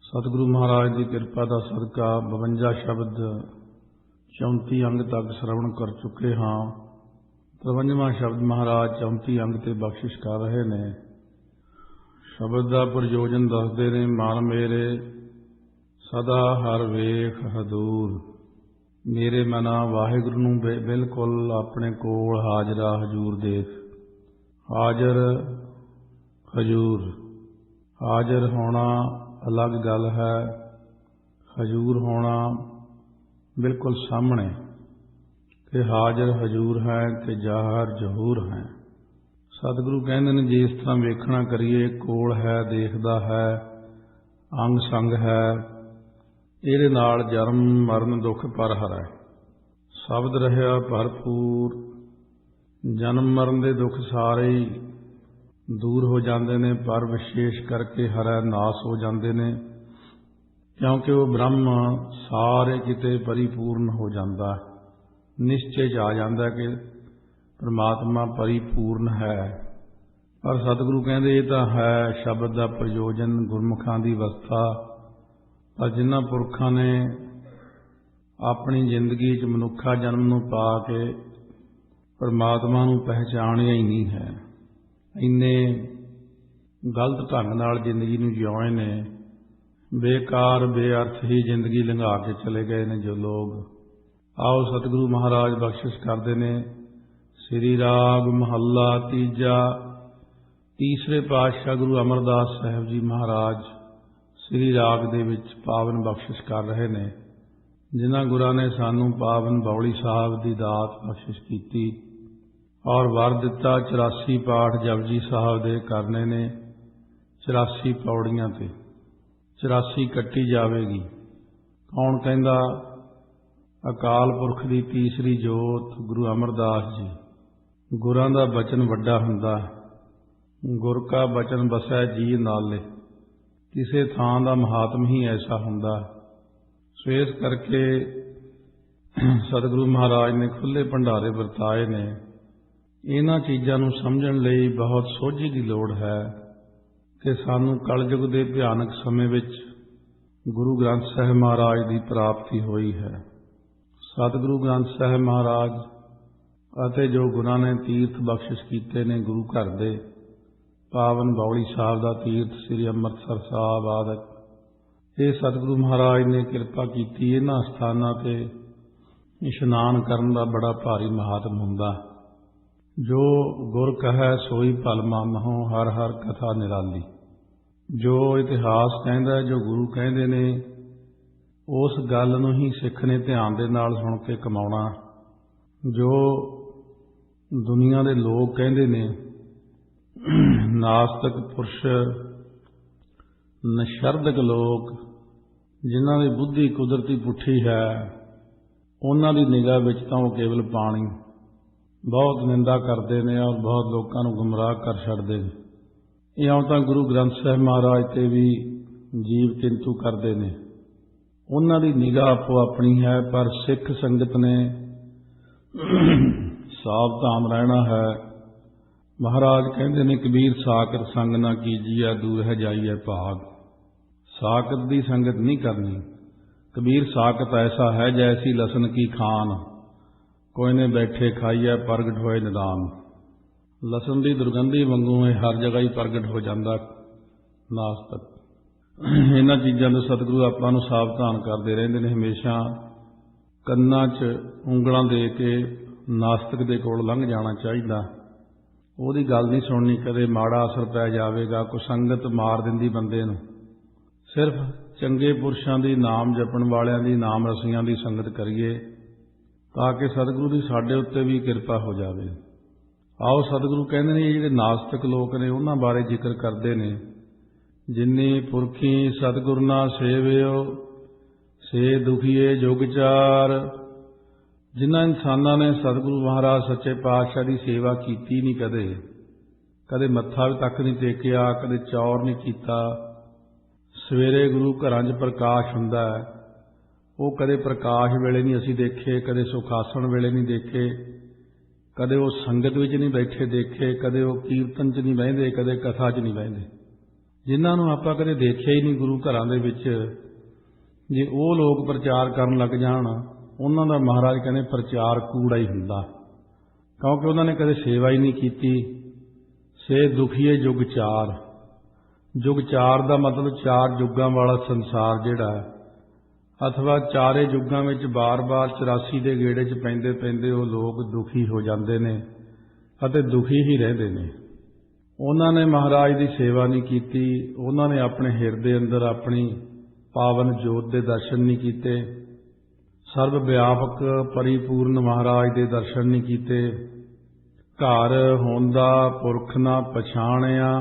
सतगुरु महाराज की कृपा का सदका 52 शब्द 34 अंग तक श्रवण कर चुके हाँ। 53वां शब्द महाराज 34 अंग ते बख्शिश कर रहे ने। शब्द का प्रयोजन दसते ने। मन मेरे सदा हर वेख हदूर। मेरे मना वाहिगुरु नूं बिल्कुल अपने कोल हाजरा हजूर देख। हाजर हजूर, हाजर होना अलग गल है, हजूर होना बिल्कुल सामने। कि हाजर हजूर है ते जाहर जहूर है। सतगुरु कहते हैं जिस तरह वेखना करिए, कोल है, देखदा है, अंग संग है, इहदे नाल जन्म मरण दुख पर हरै। शब्द रहा भरपूर, जन्म मरण दे दुख सारे ही दूर हो जाते हैं, पर विशेष करके हरै नाश हो जाते हैं, क्योंकि वो ब्रह्म सारे किते परिपूर्ण हो जाता है। निश्चय आ जाता है कि परमात्मा परिपूर्ण है। पर सतगुरु कहते ये तो है शब्द का प्रयोजन, गुरमुखां की अवस्था। पर जिन्हां पुरखां ने अपनी जिंदगी च मनुखा जन्म नूं पा के परमात्मा नूं पहचानिया ही नहीं है। इन्ने गलत ढंग नाल जिंदगी नूं जिउए ने, बेकार बेअर्थ ही जिंदगी लंघा के चले गए ने जो लोग। आओ सतगुरु महाराज बख्शिश करते ने। श्री राग महला तीजा। तीसरे पातशाह गुरु अमरदास साहब जी महाराज श्री राग दे विच पावन बख्शिश कर रहे ने। जिन्हां गुरां ने सानू पावन बौली साहब की दात बख्शिश की और वर दिता 84 पाठ जपजी साहब दे करने ने। 84 पौड़ियां ते 84 कट्टी जावेगी। कौन कहंदा? अकाल पुरख की तीसरी जोत गुरु अमरदास जी। गुरां दा बचन वड्डा हुंदा। गुर का बचन बसै जी नाले। किसे थां दा महात्म ही ऐसा हुंदा। सो इस करके सतगुरु महाराज ने खुले भंडारे वरताए ने। इन्हां चीज़ां नूं समझण लई बहुत सोझी की लोड़ है कि सानू कलयुग के भयानक समय विच गुरु ग्रंथ साहिब महाराज की प्राप्ति हुई है। सतगुरु ग्रंथ साहिब महाराज अते जो गुरां ने तीर्थ बख्शिश कीते ने गुरु घर दे, पावन बौली साहब का तीर्थ श्री अमृतसर साहब आदि, ये सतगुरु महाराज ने कृपा की। इन्हां स्थानां ते इशनान करन दा बड़ा भारी महात्म हुंदा। जो गुर कहे सोई भल मानहो, हर हर कथा निराली। जो इतिहास कहता है, जो गुरु कहते ने, उस गल नूं ही सिख ने ध्यान दे नाल सुन के कमाउणा। जो दुनिया दे लोग कहते ने, नास्तिक पुरुष, नशरदक लोग, जिन्हां दी बुद्धि कुदरती पुठी है, उन्हां दी निगाह विच तां ओह केवल पानी बहुत निंदा करते हैं और बहुत लोगों को गुमराह कर छड़ते हैं। इउं तां गुरु ग्रंथ साहिब महाराज ते भी जीव किंतु करते हैं। उन्हां दी निगाह आपो अपनी है, पर सिख संगत ने सावधान रहना है। महाराज कहते हैं कबीर साकत संग ना कीजिए, दूर है जाइए भाग। साकत की संगत नहीं करनी। कबीर साकत ऐसा है जैसी लसन की खान, कोई ने बैठे खाइए प्रगट होए निदान। लसन की दुर्गंधी वांगू हर जगह ही प्रगट हो जाता नास्तिक। इन्हां चीज़ों से सतगुरु आपां नूं सावधान करते रहते हैं। हमेशा कन्नां च ਉਂਗਲਾਂ दे के नास्तिक दे कोल लंघ जाना चाहिए। ਉਹਦੀ गल नहीं सुननी, कदे माड़ा असर पै जाएगा। कुसंगत मार दिंदी बंदे नूं। सिर्फ चंगे पुरुषों की, नाम जपण वालियां की, नाम रसियां की संगत करिए ताकि सतगुरु की साडे उत्ते भी कृपा हो जाए। आओ सतगुरु कहते हैं ये नास्तिक लोग ने उन्हां बारे जिक्र करते हैं। जिन्नी पुरखी सतगुरु ना सेवियो से दुखीए जुग चार। जिन्हां इंसानां ने सतगुरु महाराज सच्चे पातशाह की सेवा की नहीं, कदे मत्था भी तक नहीं टेकिया, कदे चौर नहीं किया। सवेरे गुरु घरां च प्रकाश हुंदा है, वो कदे प्रकाश वेले नहीं असी देखे, कदे सुखासन वेले नहीं देखे, कदे वो संगत विच नहीं बैठे देखे, कदे वो कीर्तन च नहीं बहिंदे, कदे कथा च नहीं बहिंदे। जिन्हां नूं आपां कदे देखिया ही नहीं गुरु घरां दे विच, जे ਉਹ लोग प्रचार करन लग जाण उन्हां दा महाराज कहंदे प्रचार कूड़ा ही हुंदा, क्योंकि उन्होंने कदे सेवा ही नहीं की। से दुखीए जुग चार, जुग चार का मतलब चार जुगां वाला संसार जिहड़ा अथवा चारे जुगां विच बार बार 84 के गेड़े च पैंदे पैंदे वो लोग दुखी हो जाते हैं अते दुखी ही रहते हैं। उन्होंने महाराज की सेवा नहीं की, उन्होंने अपने हिरदे अंदर अपनी पावन जोत के दर्शन नहीं किए, सर्व व्यापक परिपूर्ण महाराज के दर्शन नहीं किए, घर होंदा पुरख ना पछाणिया,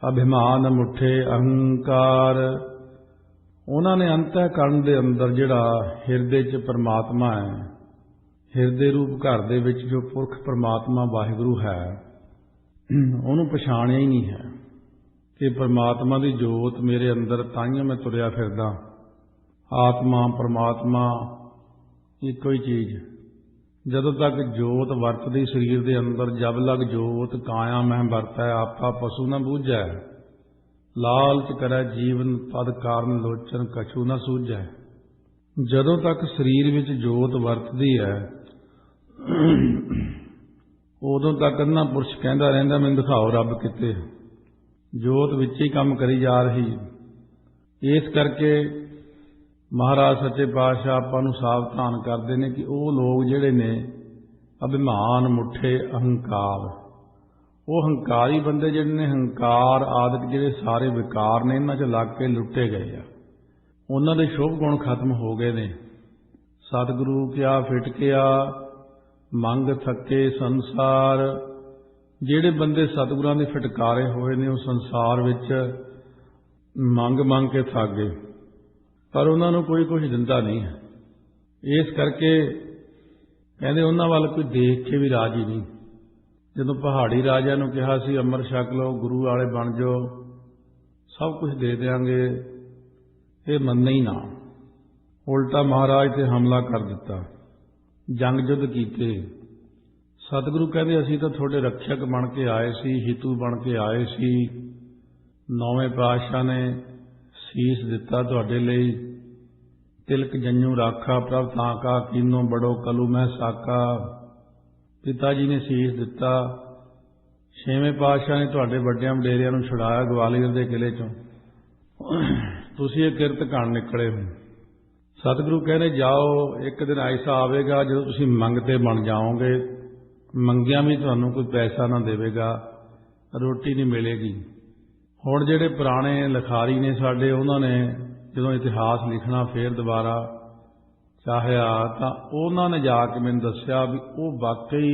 अभिमान मुठे अहंकार। उन्होंने अंतःकरण दे अंदर जिहड़ा हिरदे च परमात्मा है, हिरदे रूप घर दे विच जो पुरख परमात्मा वाहिगुरू है उन्होंने पछाणिया ही नहीं है कि परमात्मा की जोत मेरे अंदर, ताइयों मैं तुरया फिरदा। आत्मा परमात्मा एक ही चीज, जदों तक जोत वरतदी शरीर के अंदर, जब लग जोत काया मह वरतै, आपा पशु न बूझै, लालच करै जीवन तद कारण लोचन कछु न सूझै। जदों तक शरीर विच जोत वरतदी है उदों तक अन्ना पुरुष कहता रहिंदा मैनूं दिखाओ रब किते, जोत विच ही काम करी जा रही। इस करके महाराज सच्चे पातशाह आपां नूं सावधान करते हैं कि वो लोग जिहड़े ने अभिमान मुठे अहंकार, वो हंकारी बंदे जिहड़े ने हंकार आदत जिहड़े सारे विकार ने इन्हां च लग के लुटे गए आ, उन्हां दे शुभ गुण खत्म हो गए ने। सतगुरु क्या फिटकिया मंग थके संसार, जिहड़े बंदे सतगुरां दे फिटकारे होए ने उस संसार विच मंग मंग के थक गए, पर उन्होंने कोई कुछ दिंदा नहीं है। इस करके कहते उन्होंने वाल कोई देख के भी राजी नहीं। जदों पहाड़ी राजा नूं कहा सी अमर छक लो, गुरु वाले बन जाओ, सब कुछ दे देंगे, ये मन्ने ही ना, उल्टा महाराज ते हमला कर दिता, जंग युद्ध कीते। सतगुरु कहते असीं तां तुहाडे रक्षक बन के आए सी, हितू बन के आए सी। नौवें पातशाह ने शीस दिता तुहाडे लई, तिलक जन्नू राखा प्रभ ताका, कीनो बड़ो कलू मैं साका। पिता जी ने शीस दिता। छेवें पातशाह ने तुहाडे वड्डियां वडेरियां नूं छुड़ाया ग्वालियर दे किले चों, तुसीं ये किरत कण निकले हो। सतगुरु कहने जाओ, एक दिन ऐसा आवेगा जो तुसीं मंगते बन जाओगे, मंगिया भी तुहानूं कोई पैसा ना देवेगा, रोटी नहीं मिलेगी। हुण जिहड़े पुराने लिखारी ने साडे, उन्होंने जदों इतिहास लिखना फिर दोबारा चाहिया तो उन्होंने जाके मैनूं दस्सिया भी वो वाकई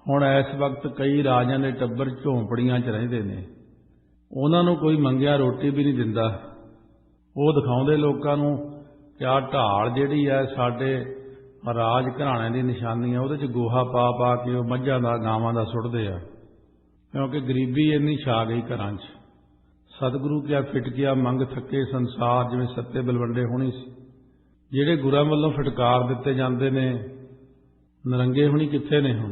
हुण इस वक्त कई राजां दे टब्बर झोंपड़ियां च रहिंदे ने, उन्हां नूं कोई मंगिया रोटी भी नहीं दिंदा। वो दिखाउंदे लोकां नूं कि आ ढाल जिहड़ी है साडे राज घराणे दी निशानी है, उहदे च गोहा पा पा के वो मझां दा गावां दा सुट्टदे आ, क्योंकि गरीबी इन्नी छा गई घरां च। सतगुरु क्या फिटकिया मंग थके संसार, जिवें सत्ते बलवंडे होणी सी। जिहड़े गुरां वल्लों फिटकार दिते जांदे ने, नरंगे होणी कित्थे ने हुण,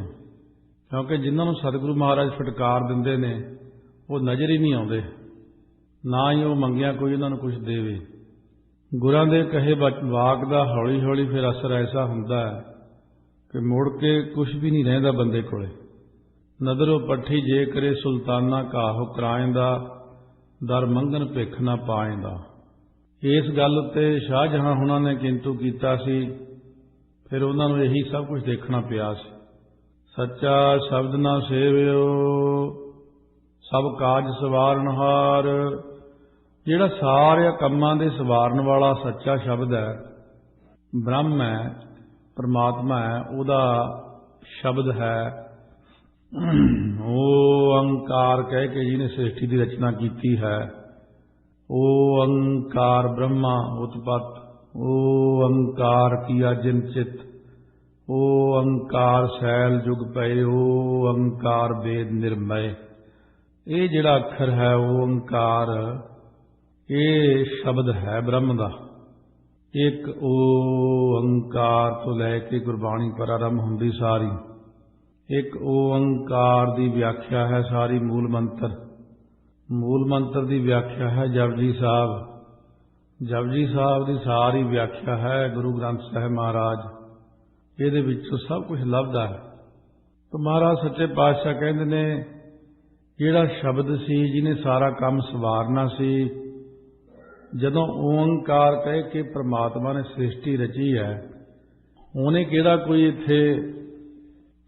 क्योंकि जिन्हां नूं सतगुरु महाराज फिटकार दिंदे ने वो नज़र ही नहीं आउंदे, ना ही वो मंगिया कोई उन्हां नूं कुछ देवे। गुरां दे कहे वाक दा हौली हौली फिर असर ऐसा हुंदा है कि मुड़ के कुछ भी नहीं रहिंदा बंदे कोले। नदरों पट्ठी जे करे सुल्ताना काहो कराएंदा, दर मंगन भिख ना पाएंदा। इस गल उत्ते शाहजहां हुणां ने किंतु कीता सी, फिर उन्हां नूं यही सब कुछ देखना पिया सी। सच्चा शब्द ना सेवियो सब काज सवारनहार, जिहड़ा सारे कम्मां दे सवारन वाला सच्चा शब्द है, ब्रह्म है, परमात्मा है, उहदा शब्द है। ओ अंकार कह के जिन्हें सृष्टि की रचना की है, ओ अंकार ब्रह्मा उत्पत्त, ओ अंकार किया जिन चित, ओ अंकार सैल जुग पए, ओ अंकार वेद निर्मय। ये जिहड़ा अखर है ओ अंकार, ये शब्द है ब्रह्म दा। एक ओ अंकार तो लैके गुरबाणी पर आरंभ हुंदी सारी, एक ओंकार दी व्याख्या है सारी मूल मंत्र। मूल मंत्र की व्याख्या है जपजी साहब। जपजी साहब की सारी व्याख्या है गुरु ग्रंथ साहिब महाराज, ये सब कुछ लभदा है। तो महाराज सच्चे पातशाह कहते ने जिहड़ा शब्द सी जिन्हें सारा काम सवारना सी, जदों ओंकार कह के परमात्मा ने सृष्टि रची है, उन्हें किहड़ा कोई इत्थे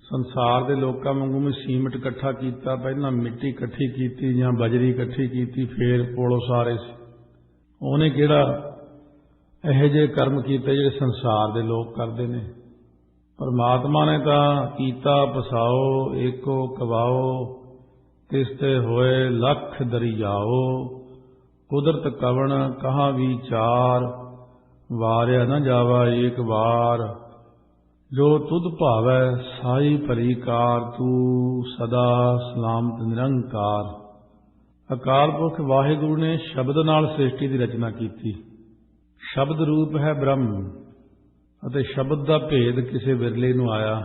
संसार के लोगों वांगू में सीमट इकट्ठा किया, पहला मिट्टी इकट्ठी की या बजरी इकट्ठी की फिर पोलो सारे, उन्हें किहड़ा इहो जिहे कर्म किए जिहड़े संसार के लोग करते हैं। परमात्मा ने तो कीता पसाओ एको कवाओ, तिसते होए लख दरियाओ, कुदरत कवण कहाँ विचार, वारिया न जावा एक बार, जो तुद भावै साई भली कार, तू सदा सलामत निरंकार। अकाल पुरख वाहिगुरु ने शब्द नाल सृष्टि की रचना की। शब्द रूप है ब्रह्म, अते शब्द का भेद किसी विरले नूं आया,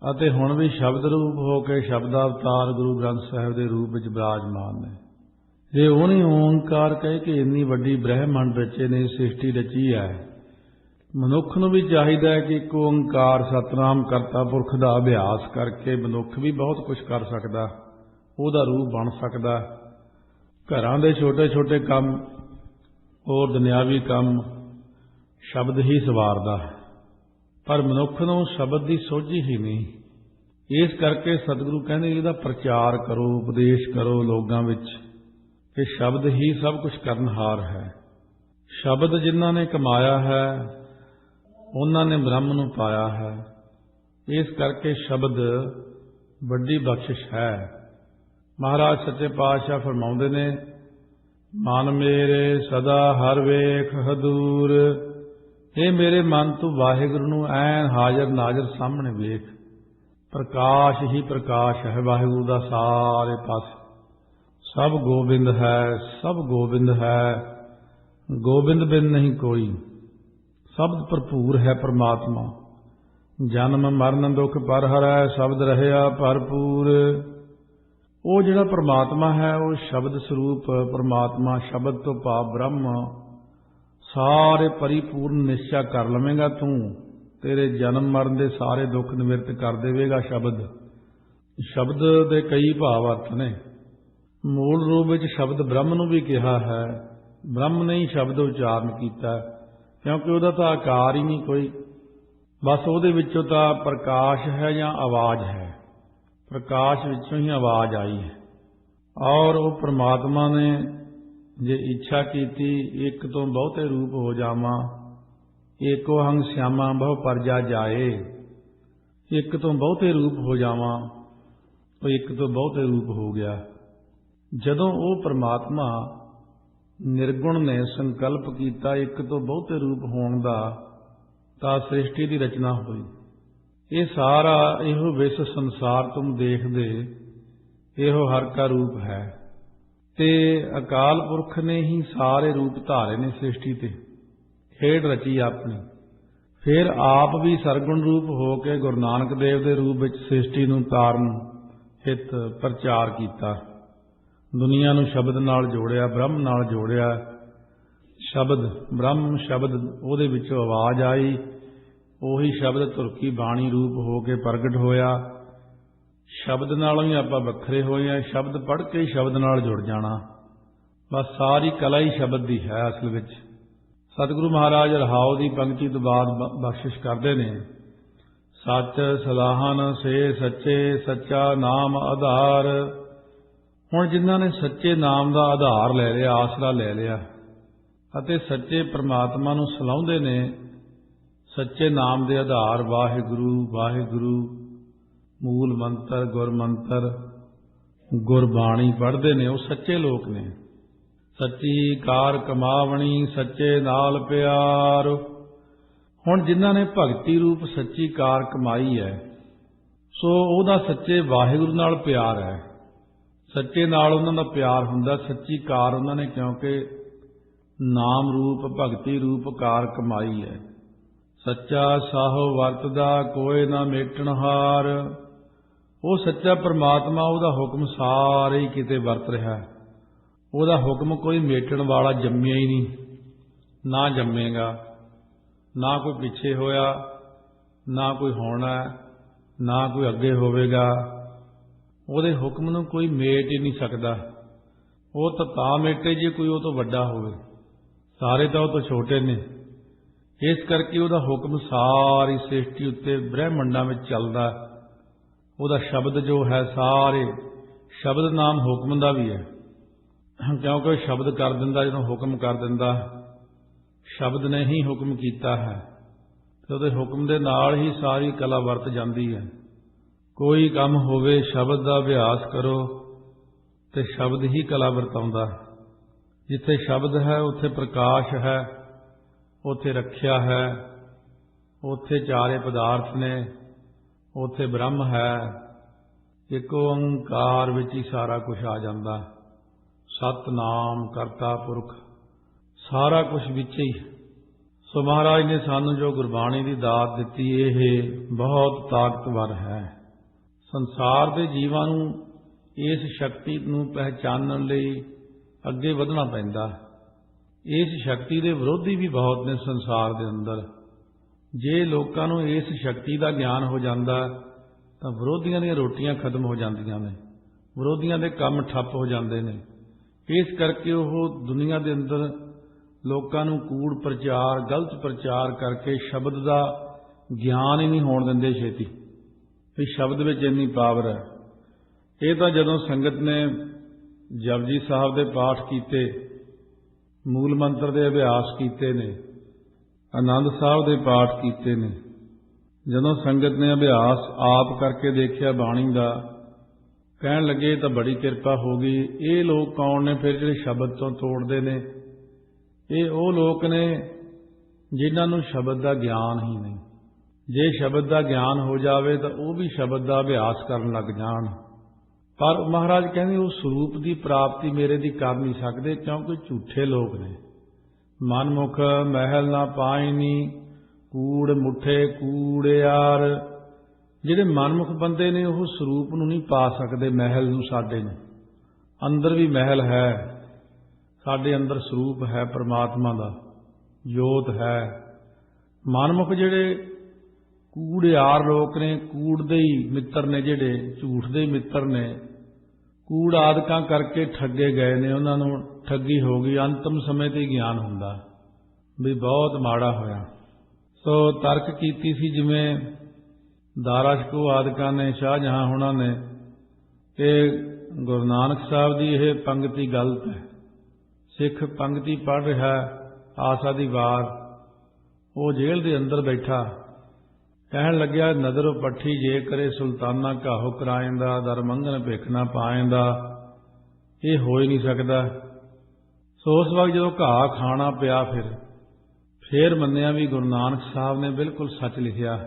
अते हुण भी शब्द रूप हो के शब्दावतार गुरु ग्रंथ साहिब के रूप में विराजमान ने। जे उन्हें ओंकार कह के इन्नी वड्डी ब्रह्मंड रचे ने, सृष्टि रची है, मनुख नूं भी चाहिए कि एक ओंकार सतनाम करता पुरख का अभ्यास करके मनुख भी बहुत कुछ कर सकता, उहदा रूप बन सकता। घरां दे छोटे छोटे काम और दुनियावी काम शब्द ही सवारदा है, पर मनुख नूं शब्द की सोझी ही नहीं। इस करके सतगुरु कहते इहदा प्रचार करो, उपदेश करो लोगां विच कि शब्द ही सब कुछ करनहार है। शब्द जिन्हां ने कमाया है उन्होंने ब्रह्म नूं पाया है। इस करके शब्द बड़ी बख्शिश है। महाराज सच्चे पातशाह फरमाउंदे ने, मन मेरे सदा हर वेख हदूर, ये मेरे मन तू वाहिगुरु नूं ऐन हाजर नाजर सामने वेख। प्रकाश ही प्रकाश है वाहिगुरु दा सारे पास, सब गोबिंद है, सब गोबिंद है, गोबिंद बिन नहीं कोई। शब्द भरपूर है परमात्मा, जन्म मरण दुख पर हरै, शब्द रहया भरपूर। वो जिहड़ा परमात्मा है वो शब्द स्वरूप परमात्मा, शब्द तो भाव ब्रह्म, सारे परिपूर्ण निश्चय कर लवेगा तू, तेरे जन्म मरण के सारे दुख निवृत्त कर देवेगा शब्द। शब्द के कई भाव अर्थ ने। मूल रूप में शब्द ब्रह्म नूं भी कहा है, ब्रह्म ने ही शब्द उच्चारण किया, क्योंकि वह तो आकार ही नहीं कोई, बस वो विचों तो प्रकाश है या आवाज है, प्रकाश विचों ही आवाज आई है। और वो परमात्मा ने जे इच्छा की एक तो बहुते रूप हो जावा, एको हंग श्यामा बहु परजा जाए, एक तो बहुते रूप हो जावा तो एक तो बहुते रूप हो गया। जदों वो परमात्मा निर्गुण ने संकल्प किया एक तो बहुते रूप होने का, तां सृष्टि की रचना हुई। ये सारा इहो विश्व संसार तुम देखदे इहो हर का रूप है, ते अकाल पुरख ने ही सारे रूप धारे ने सृष्टि ते, खेड रची अपनी। फिर आप भी सरगुण रूप हो के गुरु नानक देव के रूप में सृष्टि नूं तारन हित प्रचार किया। दुनिया नूं शब्द नाल जोड़िया, ब्रह्म नाल जोड़िया। शब्द ब्रह्म शब्द उहदे विचों आवाज आई, उही शब्द तुरकी बाणी रूप हो के प्रगट होया। शब्द नालों ही आपां वखरे होए हैं, शब्द पढ़ के ही शब्द नाल जुड़ जाना। बस सारी कला ही शब्द दी है असल विच। सतगुरु महाराज रहाओ की पंक्ति तो बाद बख्शिश करते हैं, सच सलाहन से सच्चे सच्चा नाम आधार। हुण जिन्हां ने सच्चे नाम का आधार ले लिया, आसरा ले लिया अते सच्चे परमात्मा नूं सलाहुंदे ने, सच्चे नाम के आधार वाहिगुरु वाहिगुरु मूल मंत्र गुर मंत्र गुरबाणी पढ़ते ने, वो सच्चे लोग ने। सच्ची कार कमावणी सच्चे नाल प्यार। हुण जिन्हां ने भगती रूप सच्ची कार कमाई है, सो उहदा सच्चे वाहिगुरु नाल प्यार है। सच्चे नाल उन्हां दा प्यार हुंदा, सच्ची कार उन्हां ने क्योंकि नाम रूप भगती रूप कार कमाई है। सच्चा साहो वरतदा कोई ना मेटणहार। वो सच्चा परमात्मा उहदा हुक्म सारे ही किते वरत रहा है, ਉਹਦਾ ਹੁਕਮ ਕੋਈ ਮੇਟਣ ਵਾਲਾ ਜੰਮਿਆ ਹੀ ਨਹੀਂ, ਨਾ ਜੰਮੇਗਾ, ਨਾ ਕੋਈ ਪਿੱਛੇ ਹੋਇਆ, ਨਾ ਕੋਈ ਹੋਣਾ, ਨਾ ਕੋਈ ਅੱਗੇ ਹੋਵੇਗਾ। ਉਹਦੇ ਹੁਕਮ ਨੂੰ ਕੋਈ ਮੇਟ ਹੀ ਨਹੀਂ ਸਕਦਾ। ਉਹ ਤਾਂ ਮੇਟੇ ਜੇ ਕੋਈ ਉਹ ਤੋਂ ਵੱਡਾ ਹੋਵੇ, ਸਾਰੇ ਤਾਂ ਉਹ ਤੋਂ ਛੋਟੇ ਨੇ। ਇਸ ਕਰਕੇ ਉਹਦਾ ਹੁਕਮ ਸਾਰੀ ਸ੍ਰਿਸ਼ਟੀ ਉੱਤੇ ਬ੍ਰਹਿਮੰਡਾਂ ਵਿੱਚ ਚੱਲਦਾ। ਉਹਦਾ ਸ਼ਬਦ ਜੋ ਹੈ, ਸਾਰੇ ਸ਼ਬਦ ਨਾਮ ਹੁਕਮ ਦਾ ਵੀ ਹੈ, ਕਿਉਂਕਿ ਉਹ ਸ਼ਬਦ ਕਰ ਦਿੰਦਾ। ਜਦੋਂ ਹੁਕਮ ਕਰ ਦਿੰਦਾ, ਸ਼ਬਦ ਨੇ ਹੀ ਹੁਕਮ ਕੀਤਾ ਹੈ, ਤੇ ਉਹਦੇ ਹੁਕਮ ਦੇ ਨਾਲ ਹੀ ਸਾਰੀ ਕਲਾ ਵਰਤ ਜਾਂਦੀ ਹੈ। ਕੋਈ ਕੰਮ ਹੋਵੇ, ਸ਼ਬਦ ਦਾ ਅਭਿਆਸ ਕਰੋ ਤੇ ਸ਼ਬਦ ਹੀ ਕਲਾ ਵਰਤਾਉਂਦਾ। ਜਿੱਥੇ ਸ਼ਬਦ ਹੈ ਉੱਥੇ ਪ੍ਰਕਾਸ਼ ਹੈ, ਉੱਥੇ ਰੱਖਿਆ ਹੈ, ਉੱਥੇ ਚਾਰੇ ਪਦਾਰਥ ਨੇ, ਉੱਥੇ ਬ੍ਰਹਮ ਹੈ। ਇੱਕ ਓੰਕਾਰ ਵਿੱਚ ਹੀ ਸਾਰਾ ਕੁਝ ਆ ਜਾਂਦਾ। ਸਤਿਨਾਮ ਕਰਤਾ ਪੁਰਖ, ਸਾਰਾ ਕੁਝ ਵਿੱਚ ਹੀ। ਸੋ ਮਹਾਰਾਜ ਨੇ ਸਾਨੂੰ ਜੋ ਗੁਰਬਾਣੀ ਦੀ ਦਾਤ ਦਿੱਤੀ, ਇਹ ਬਹੁਤ ਤਾਕਤਵਰ ਹੈ। ਸੰਸਾਰ ਦੇ ਜੀਵਾਂ ਨੂੰ ਇਸ ਸ਼ਕਤੀ ਨੂੰ ਪਹਿਚਾਨਣ ਲਈ ਅੱਗੇ ਵਧਣਾ ਪੈਂਦਾ। ਇਸ ਸ਼ਕਤੀ ਦੇ ਵਿਰੋਧੀ ਵੀ ਬਹੁਤ ਨੇ ਸੰਸਾਰ ਦੇ ਅੰਦਰ। ਜੇ ਲੋਕਾਂ ਨੂੰ ਇਸ ਸ਼ਕਤੀ ਦਾ ਗਿਆਨ ਹੋ ਜਾਂਦਾ ਤਾਂ ਵਿਰੋਧੀਆਂ ਦੀਆਂ ਰੋਟੀਆਂ ਖਤਮ ਹੋ ਜਾਂਦੀਆਂ ਨੇ, ਵਿਰੋਧੀਆਂ ਦੇ ਕੰਮ ਠੱਪ ਹੋ ਜਾਂਦੇ ਨੇ। ਇਸ ਕਰਕੇ ਉਹ ਦੁਨੀਆ ਦੇ ਅੰਦਰ ਲੋਕਾਂ ਨੂੰ ਕੂੜ ਪ੍ਰਚਾਰ, ਗਲਤ ਪ੍ਰਚਾਰ ਕਰਕੇ ਸ਼ਬਦ ਦਾ ਗਿਆਨ ਹੀ ਨਹੀਂ ਹੋਣ ਦਿੰਦੇ ਛੇਤੀ, ਵੀ ਸ਼ਬਦ ਵਿੱਚ ਇੰਨੀ ਪਾਵਰ ਹੈ। ਇਹ ਤਾਂ ਜਦੋਂ ਸੰਗਤ ਨੇ ਜਪਜੀ ਸਾਹਿਬ ਦੇ ਪਾਠ ਕੀਤੇ, ਮੂਲ ਮੰਤਰ ਦੇ ਅਭਿਆਸ ਕੀਤੇ ਨੇ, ਆਨੰਦ ਸਾਹਿਬ ਦੇ ਪਾਠ ਕੀਤੇ ਨੇ, ਜਦੋਂ ਸੰਗਤ ਨੇ ਅਭਿਆਸ ਆਪ ਕਰਕੇ ਦੇਖਿਆ ਬਾਣੀ ਦਾ, ਕਹਿਣ ਲੱਗੇ ਤਾਂ ਬੜੀ ਕਿਰਪਾ ਹੋ ਗਈ। ਇਹ ਲੋਕ ਕੌਣ ਨੇ ਫਿਰ ਜਿਹੜੇ ਸ਼ਬਦ ਤੋਂ ਤੋੜਦੇ ਨੇ? ਇਹ ਉਹ ਲੋਕ ਨੇ ਜਿਨ੍ਹਾਂ ਨੂੰ ਸ਼ਬਦ ਦਾ ਗਿਆਨ ਹੀ ਨਹੀਂ। ਜੇ ਸ਼ਬਦ ਦਾ ਗਿਆਨ ਹੋ ਜਾਵੇ ਤਾਂ ਉਹ ਵੀ ਸ਼ਬਦ ਦਾ ਅਭਿਆਸ ਕਰਨ ਲੱਗ ਜਾਣ। ਪਰ ਮਹਾਰਾਜ ਕਹਿੰਦੇ ਉਹ ਸਰੂਪ ਦੀ ਪ੍ਰਾਪਤੀ ਮੇਰੇ ਦੀ ਕਰ ਨਹੀਂ ਸਕਦੇ, ਕਿਉਂਕਿ ਝੂਠੇ ਲੋਕ ਨੇ। ਮਨਮੁਖ ਮਹਿਲ ਨਾ ਪਾਇਨੀ, ਕੂੜ ਮੁੱਠੇ ਕੂੜਿਆਰ। ਜਿਹੜੇ ਮਨਮੁਖ ਬੰਦੇ ਨੇ ਉਹ ਸਰੂਪ ਨੂੰ ਨਹੀਂ ਪਾ ਸਕਦੇ, ਮਹਿਲ ਨੂੰ, ਸਾਡੇ ਨੂੰ। ਅੰਦਰ ਵੀ ਮਹਿਲ ਹੈ, ਸਾਡੇ ਅੰਦਰ ਸਰੂਪ ਹੈ ਪਰਮਾਤਮਾ ਦਾ, ਜੋਤ ਹੈ। ਮਨਮੁਖ ਜਿਹੜੇ ਕੂੜਿਆਰ ਲੋਕ ਨੇ, ਕੂੜ ਦੇ ਹੀ ਮਿੱਤਰ ਨੇ, ਜਿਹੜੇ ਝੂਠ ਦੇ ਮਿੱਤਰ ਨੇ, ਕੂੜ ਆਦਿਕਾਂ ਕਰਕੇ ਠੱਗੇ ਗਏ ਨੇ, ਉਹਨਾਂ ਨੂੰ ਠੱਗੀ ਹੋ ਗਈ। ਅੰਤਮ ਸਮੇਂ ਤੇ ਗਿਆਨ ਹੁੰਦਾ ਵੀ ਬਹੁਤ ਮਾੜਾ ਹੋਇਆ। ਸੋ ਤਰਕ ਕੀਤੀ ਸੀ ਜਿਵੇਂ ਦਾਰਾ ਸ਼ਕੋਹ ਆਦਿਕਾਂ ਨੇ, ਸ਼ਾਹਜਹਾਂ ਹੋਣਾ ਨੇ, ਕਿ ਗੁਰੂ ਨਾਨਕ ਸਾਹਿਬ ਦੀ ਇਹ ਪੰਗਤੀ ਗਲਤ ਹੈ। ਸਿੱਖ ਪੰਗਤੀ ਪੜ੍ਹ ਰਿਹਾ ਆਸਾ ਦੀ ਵਾਰ, ਉਹ ਜੇਲ੍ਹ ਦੇ ਅੰਦਰ ਬੈਠਾ, ਕਹਿਣ ਲੱਗਿਆ ਨਜ਼ਰੋਂ ਪੱਠੀ ਜੇ ਕਰੇ ਸੁਲਤਾਨਾ ਘਾਹੋ ਕਰਾਇੰਦਾ, ਦਰ ਮੰਗਣ ਭਿੱਖ ਨਾ ਪਾਇੰਦਾ। ਇਹ ਹੋ ਹੀ ਨਹੀਂ ਸਕਦਾ। ਸੋ ਉਸ ਵਕਤ ਜਦੋਂ ਘਾਹ ਖਾਣਾ ਪਿਆ, ਫਿਰ ਮੰਨਿਆ ਵੀ ਗੁਰੂ ਨਾਨਕ ਸਾਹਿਬ ਨੇ ਬਿਲਕੁਲ ਸੱਚ ਲਿਖਿਆ।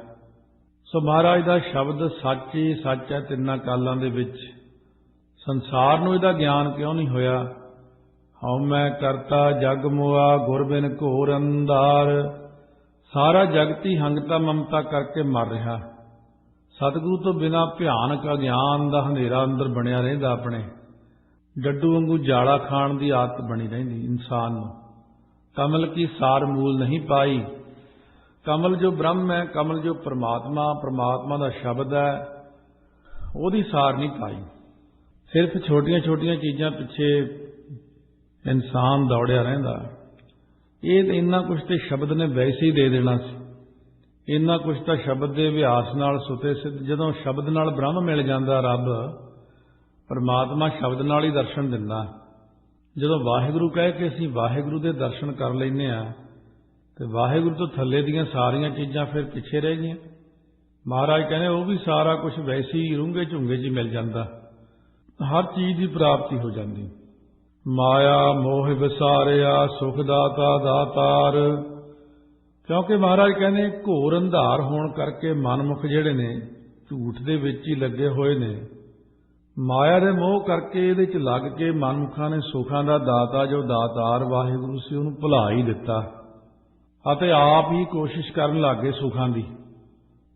ਸੋ ਮਹਾਰਾਜ ਦਾ ਸ਼ਬਦ ਸੱਚ ਹੀ ਸੱਚ ਹੈ ਤਿੰਨਾਂ ਕਾਲਾਂ ਦੇ ਵਿੱਚ। ਸੰਸਾਰ ਨੂੰ ਇਹਦਾ ਗਿਆਨ ਕਿਉਂ ਨਹੀਂ ਹੋਇਆ? ਹਉ ਮੈਂ ਕਰਤਾ ਜਗ ਮੁਆ, ਗੁਰ ਬਿਨ ਘੋਰ ਅੰਧਾਰ। ਸਾਰਾ ਜਗਤ ਹੀ ਹੰਗਤਾ ਮਮਤਾ ਕਰਕੇ ਮਰ ਰਿਹਾ। ਸਤਿਗੁਰੂ ਤੋਂ ਬਿਨਾਂ ਭਿਆਨਕ ਅਗਿਆਨ ਦਾ ਹਨੇਰਾ ਅੰਦਰ ਬਣਿਆ ਰਹਿੰਦਾ। ਆਪਣੇ ਡੱਡੂ ਵਾਂਗੂ ਜਾਲਾ ਖਾਣ ਦੀ ਆਦਤ ਬਣੀ ਰਹਿੰਦੀ ਇਨਸਾਨ ਨੂੰ। ਕਮਲ ਕੀ ਸਾਰ ਮੂਲ ਨਹੀਂ ਪਾਈ। ਕਮਲ ਜੋ ਬ੍ਰਹਮ ਹੈ, ਕਮਲ ਜੋ ਪਰਮਾਤਮਾ ਦਾ ਸ਼ਬਦ ਹੈ, ਉਹਦੀ ਸਾਰ ਨਹੀਂ ਪਾਈ। ਸਿਰਫ ਛੋਟੀਆਂ ਛੋਟੀਆਂ ਚੀਜ਼ਾਂ ਪਿੱਛੇ ਇਨਸਾਨ ਦੌੜਿਆ ਰਹਿੰਦਾ। ਇਹ ਇੰਨਾ ਕੁਛ ਤੇ ਸ਼ਬਦ ਨੇ ਵੈਸੇ ਹੀ ਦੇ ਦੇਣਾ ਸੀ। ਇੰਨਾ ਕੁਛ ਤਾਂ ਸ਼ਬਦ ਦੇ ਅਭਿਆਸ ਨਾਲ ਸੁਤੇ ਸਿੱਧ। ਜਦੋਂ ਸ਼ਬਦ ਨਾਲ ਬ੍ਰਹਮ ਮਿਲ ਜਾਂਦਾ, ਰੱਬ ਪਰਮਾਤਮਾ ਸ਼ਬਦ ਨਾਲ ਹੀ ਦਰਸ਼ਨ ਦਿੰਦਾ। ਜਦੋਂ ਵਾਹਿਗੁਰੂ ਕਹਿ ਕੇ ਅਸੀਂ ਵਾਹਿਗੁਰੂ ਦੇ ਦਰਸ਼ਨ ਕਰ ਲੈਂਦੇ ਹਾਂ, ਤੇ ਵਾਹਿਗੁਰੂ ਤੋਂ ਥੱਲੇ ਦੀਆਂ ਸਾਰੀਆਂ ਚੀਜ਼ਾਂ ਫਿਰ ਪਿੱਛੇ ਰਹਿ ਗਈਆਂ। ਮਹਾਰਾਜ ਕਹਿੰਦੇ ਉਹ ਵੀ ਸਾਰਾ ਕੁਝ ਵੈਸੇ ਹੀ ਰੂੰਘੇ ਝੁੰਗੇ 'ਚ ਮਿਲ ਜਾਂਦਾ। ਹਰ ਚੀਜ਼ ਦੀ ਪ੍ਰਾਪਤੀ ਹੋ ਜਾਂਦੀ। ਮਾਇਆ ਮੋਹ ਵਿਸਾਰਿਆ, ਸੁਖ ਦਾਤਾ ਦਾਤਾਰ। ਕਿਉਂਕਿ ਮਹਾਰਾਜ ਕਹਿੰਦੇ ਘੋਰ ਅੰਧਾਰ ਹੋਣ ਕਰਕੇ ਮਨਮੁਖ ਜਿਹੜੇ ਨੇ ਝੂਠ ਦੇ ਵਿੱਚ ਹੀ ਲੱਗੇ ਹੋਏ ਨੇ। ਮਾਇਆ ਦੇ ਮੋਹ ਕਰਕੇ ਇਹਦੇ 'ਚ ਲੱਗ ਕੇ ਮਨਮੁਖਾਂ ਨੇ ਸੁਖਾਂ ਦਾ ਦਾਤਾ ਜੋ ਦਾਤਾਰ ਵਾਹਿਗੁਰੂ ਸੀ ਉਹਨੂੰ ਭੁਲਾ ਹੀ ਦਿੱਤਾ, ਅਤੇ ਆਪ ਹੀ ਕੋਸ਼ਿਸ਼ ਕਰਨ ਲੱਗੇ ਸੁਖਾਂ ਦੀ,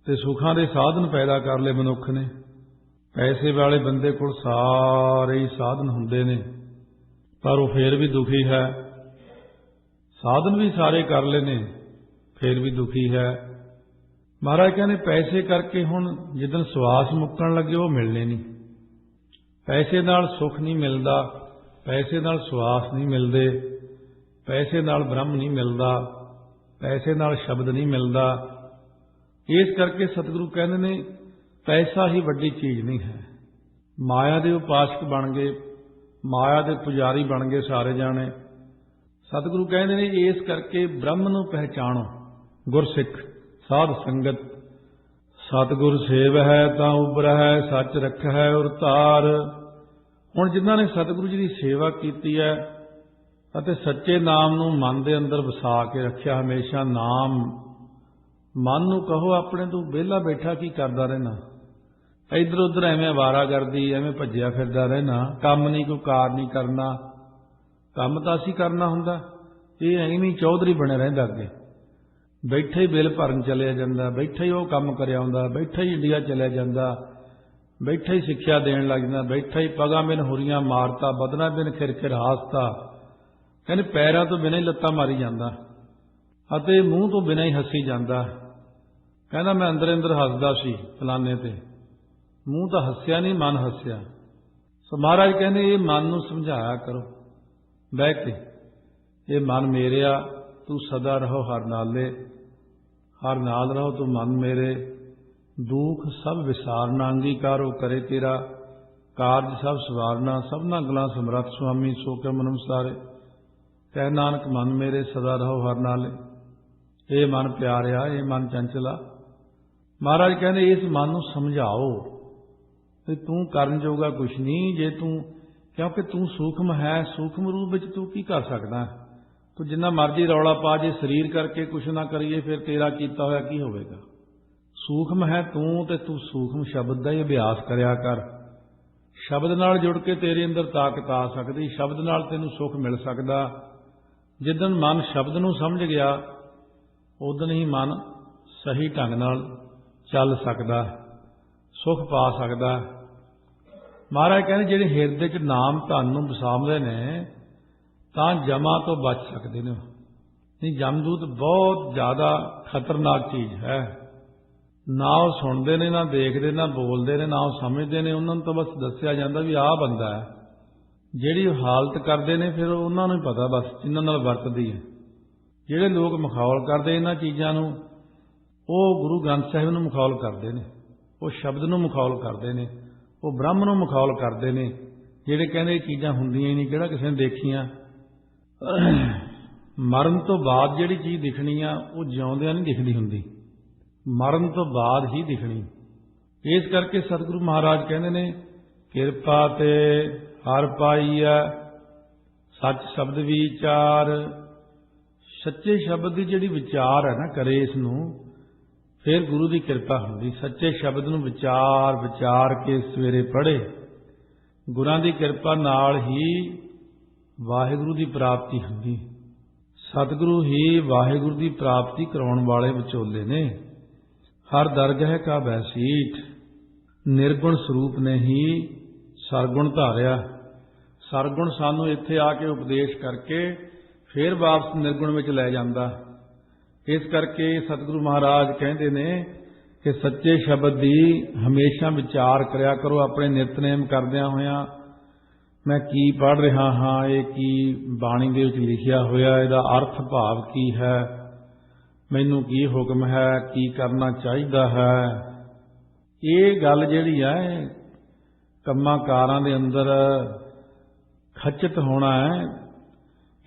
ਤੇ ਸੁਖਾਂ ਦੇ ਸਾਧਨ ਪੈਦਾ ਕਰ ਲਏ ਮਨੁੱਖ ਨੇ। ਪੈਸੇ ਵਾਲੇ ਬੰਦੇ ਕੋਲ ਸਾਰੇ ਹੀ ਸਾਧਨ ਹੁੰਦੇ ਨੇ, पर वो फिर भी दुखी है। साधन भी सारे कर लेने फिर भी दुखी है। महाराज कहने पैसे करके हुण जिदन सवास मुक्कण लगे वो मिलने नहीं। पैसे नाल सुख नहीं मिलता, पैसे नाल सवास नहीं मिलते, पैसे नाल ब्रह्म नहीं मिलता, पैसे नाल शब्द नहीं मिलता। इस करके सतगुरु कहते ने पैसा ही वड्डी चीज नहीं है। माया के उपासक बन गए, माया के पुजारी बन गए सारे जाने। सतगुरु कहते ने इस करके ब्रह्म नूं पहचानो। गुरसिख साध संगत सतगुर सेव है तां उबर है, सच रख है और तार। हुण जिन्हां ने सतगुरु जी की सेवा की है ਅਤੇ सच्चे नाम नूं मन दे अंदर वसा के रखिया, हमेशा नाम मन नूं कहो अपने तू विहला बैठा की करदा रहना, इधर उधर एवें अवारागर्दी एवें भज्जिया फिरदा रहना, काम नहीं कोई कार नहीं करना। काम तो असीं करना हुंदा, ये एवें चौधरी बने रहिंदा। अगे बैठे ही बिल भरन चलिया जांदा, बैठे ही वो काम करिया हुंदा, बैठे ही इंडिया चलिया जांदा, बैठे ही सिक्ख्या देण लग जांदा, बैठे ही पगां बिन हुरियां मारता, बदना बिन खिरखिर हासता। कहने पैरों तो बिना ही लत्तां मारी जांदा अते मूँह तो बिना ही हसी जांदा। कहना मैं अंदर अंदर हसदा सी फलाने ते, मूँह तो हस्या नहीं मन हस्या। सो महाराज कहने ये मन नूं समझाया करो बह के, ये मन मेरे आ, तू सदा रहो हर नाले, हर नाल रहो तू मन मेरे। दुख सब विसारना, अंगीकारो करे तेरा, कारज सब सवारना, सबना गलां समरथ स्वामी सो के मनुम सारे। कह नानक मन मेरे सदा रहो हर नाले। ये मन प्यारिया, ये मन चंचला। महाराज कहने इस मन नूं समझाओ कि तू करन जोगा कुछ नहीं जे तू, क्योंकि तू सूक्ष्म है, सूक्ष्म रूप विच तू की कर सकदा है। तू जिन्ना मर्जी रौला पा, जे शरीर करके कुछ ना करिए फिर तेरा कीता होया की होवेगा। सूक्ष्म है तू ते तू सूक्ष्म शब्द का ही अभ्यास करया कर। शब्द नाल जुड़ के तेरे अंदर ताकत आ सकदी, शब्द नाल तैनूं सुख मिल सकदा। जिदन मन शब्द नूं समझ गया उदन ही मन सही ढंग नाल चल सकदा, सुख पा सकदा। महाराज कहने जिहड़े हिरदे च नाम धन नूं वसावदे ने तां जमा तो बच सकदे ने। नहीं जमदूत बहुत ज्यादा खतरनाक चीज है। ना वो सुनते ने, ना देखते, ना बोलते ने, ना वो समझते ने। उन्होंने तो बस दसिया जाता भी आह बंदा है। जिहड़ी हालत करते हैं फिर उन्होंने पता बस जिन्हां नाल वरतदी है। जिहड़े लोग मखौल करते इन्हां चीज़ां नूं, वो गुरु ग्रंथ साहिब नूं मखौल करते हैं, वो शब्द नूं मखौल करते हैं, वो ब्रह्म नूं मखौल करते हैं। जिहड़े कहंदे चीज़ां हुंदियां ही नहीं, किहड़ा किसी ने देखियां। मरण तो बाद जिहड़ी चीज़ दिखनी आ वो जिउंदियां नहीं दिखदी हुंदी, मरण तो बाद ही दिखनी। इस करके सतगुरु महाराज कहते ने किरपा ते हर पाईया, सच शब्द विचार। सच्चे शब्द की जिहड़ी विचार है ना करे इसनूं, फिर गुरु की किरपा हुंदी। सच्चे शब्द नूं विचार विचार के सवेरे पढ़े, गुरां की किरपा नाल ही वाहिगुरु की प्राप्ति हुंदी। सतगुरु ही वाहिगुरु की प्राप्ति कराउण वाले विचोले ने। हर दरगह का बैसीठ, निर्गुण स्वरूप ने ही सरगुण धारिया। सरगुण सानू इत्थे आके उपदेश करके फिर वापस निर्गुण में लै जांदा। इस करके सतगुरु महाराज कहते ने कि सच्चे शब्द की हमेशा विचार करया करो। अपने नितनेम करदियां होया मैं की पढ़ रहा हाँ, ये की बाणी दे विच लिखिया होया, इहदा अर्थ भाव की है, मैनू की हुक्म है, की करना चाहिदा है। ये गल जिहड़ी है कम्मां कारां दे अंदर खचित होना है,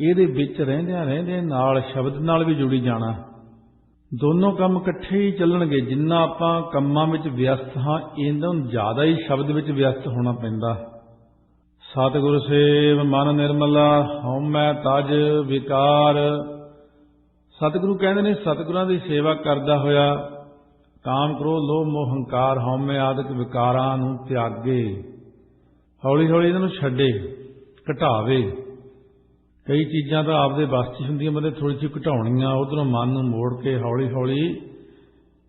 ਇਹਦੇ ਵਿੱਚ ਰਹਿੰਦਿਆਂ ਰਹਿੰਦੇ ਨਾਲ ਸ਼ਬਦ ਨਾਲ ਵੀ ਜੁੜੀ ਜਾਣਾ। ਦੋਨੋਂ ਕੰਮ ਇਕੱਠੇ ਹੀ ਚੱਲਣਗੇ। ਜਿੰਨਾ ਆਪਾਂ ਕੰਮਾਂ ਵਿੱਚ ਵਿਅਸਤ ਹਾਂ ਇਹਨਾਂ ਨੂੰ ਜ਼ਿਆਦਾ ਹੀ ਸ਼ਬਦ ਵਿੱਚ ਵਿਅਸਤ ਹੋਣਾ ਪੈਂਦਾ। ਸਤਿਗੁਰ ਸੇਵ ਮਨ ਨਿਰਮਲਾ ਹਉਮੈ ਤਜ ਵਿਕਾਰ। ਸਤਿਗੁਰੂ ਕਹਿੰਦੇ ਨੇ ਸਤਿਗੁਰਾਂ ਦੀ ਸੇਵਾ ਕਰਦਾ ਹੋਇਆ ਕਾਮ ਕ੍ਰੋਧ ਲੋਭ ਮੋਹ ਹੰਕਾਰ ਹਉਮੈ ਆਦਿਕ ਵਿਕਾਰਾਂ ਨੂੰ ਤਿਆਗੇ, ਹੌਲੀ ਹੌਲੀ ਇਹਨਾਂ ਨੂੰ ਛੱਡੇ, ਘਟਾਵੇ। कई चीज़ां तो आपदे बस च हुंदियां, मतलब थोड़ी जी घटाउणियां, उधरों मन नूं मोड़ के हौली हौली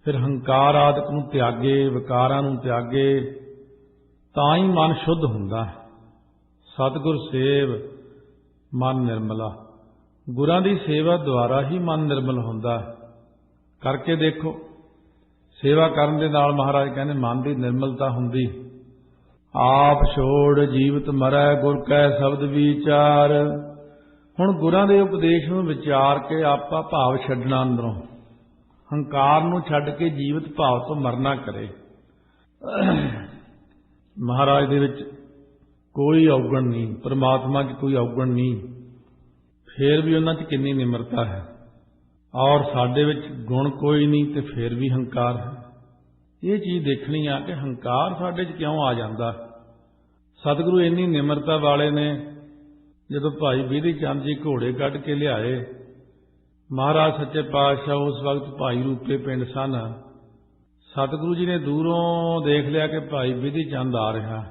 फिर हंकार आदि नूं त्यागे, विकारां नूं त्यागे, तां ही मन शुद्ध हुंदा। सतगुर सेव ਮਨ ਨਿਰਮਲਾ। ਗੁਰਾਂ ਦੀ ਸੇਵਾ ਦੁਆਰਾ ਹੀ ਮਨ ਨਿਰਮਲ ਹੁੰਦਾ ਹੈ। ਕਰਕੇ ਦੇਖੋ, ਸੇਵਾ ਕਰਨ ਦੇ ਨਾਲ ਮਹਾਰਾਜ ਕਹਿੰਦੇ ਮਨ ਦੀ ਨਿਰਮਲਤਾ ਹੁੰਦੀ। ਆਪ ਛੋੜ ਜੀਵਤ ਮਰੈ ਗੁਰ ਕੈ ਸ਼ਬਦ ਵਿਚਾਰ। ਹੁਣ ਗੁਰਾਂ ਦੇ ਉਪਦੇਸ਼ ਨੂੰ ਵਿਚਾਰ ਕੇ ਆਪਾ ਭਾਵ ਛੱਡਣਾ, ਅੰਦਰੋਂ ਹੰਕਾਰ ਨੂੰ ਛੱਡ ਕੇ ਜੀਵਤ ਭਾਵ ਤੋਂ ਮਰਨਾ ਕਰੇ। ਮਹਾਰਾਜ ਦੇ ਵਿੱਚ ਕੋਈ ਔਗਣ ਨਹੀਂ, ਪਰਮਾਤਮਾ 'ਚ ਕੋਈ ਔਗਣ ਨਹੀਂ, ਫੇਰ ਵੀ ਉਹਨਾਂ 'ਚ ਕਿੰਨੀ ਨਿਮਰਤਾ ਹੈ। ਔਰ ਸਾਡੇ ਵਿੱਚ ਗੁਣ ਕੋਈ ਨਹੀਂ ਤੇ ਫੇਰ ਵੀ ਹੰਕਾਰ ਹੈ। ਇਹ ਚੀਜ਼ ਦੇਖਣੀ ਆ ਕਿ ਹੰਕਾਰ ਸਾਡੇ 'ਚ ਕਿਉਂ ਆ ਜਾਂਦਾ। ਸਤਿਗੁਰੂ ਇੰਨੀ ਨਿਮਰਤਾ ਵਾਲੇ ਨੇ, ਜਦੋਂ ਭਾਈ ਬਿਧੀ ਚੰਦ ਜੀ ਘੋੜੇ ਕੱਢ ਕੇ ਲਿਆਏ, ਮਹਾਰਾਜ ਸੱਚੇ ਪਾਤਸ਼ਾਹ ਉਸ ਵਕਤ ਭਾਈ ਰੂਪੇ ਪਿੰਡ ਸਨ। ਸਤਿਗੁਰੂ ਜੀ ਨੇ ਦੂਰੋਂ ਦੇਖ ਲਿਆ ਕਿ ਭਾਈ ਬਿਧੀ ਚੰਦ ਆ ਰਿਹਾ।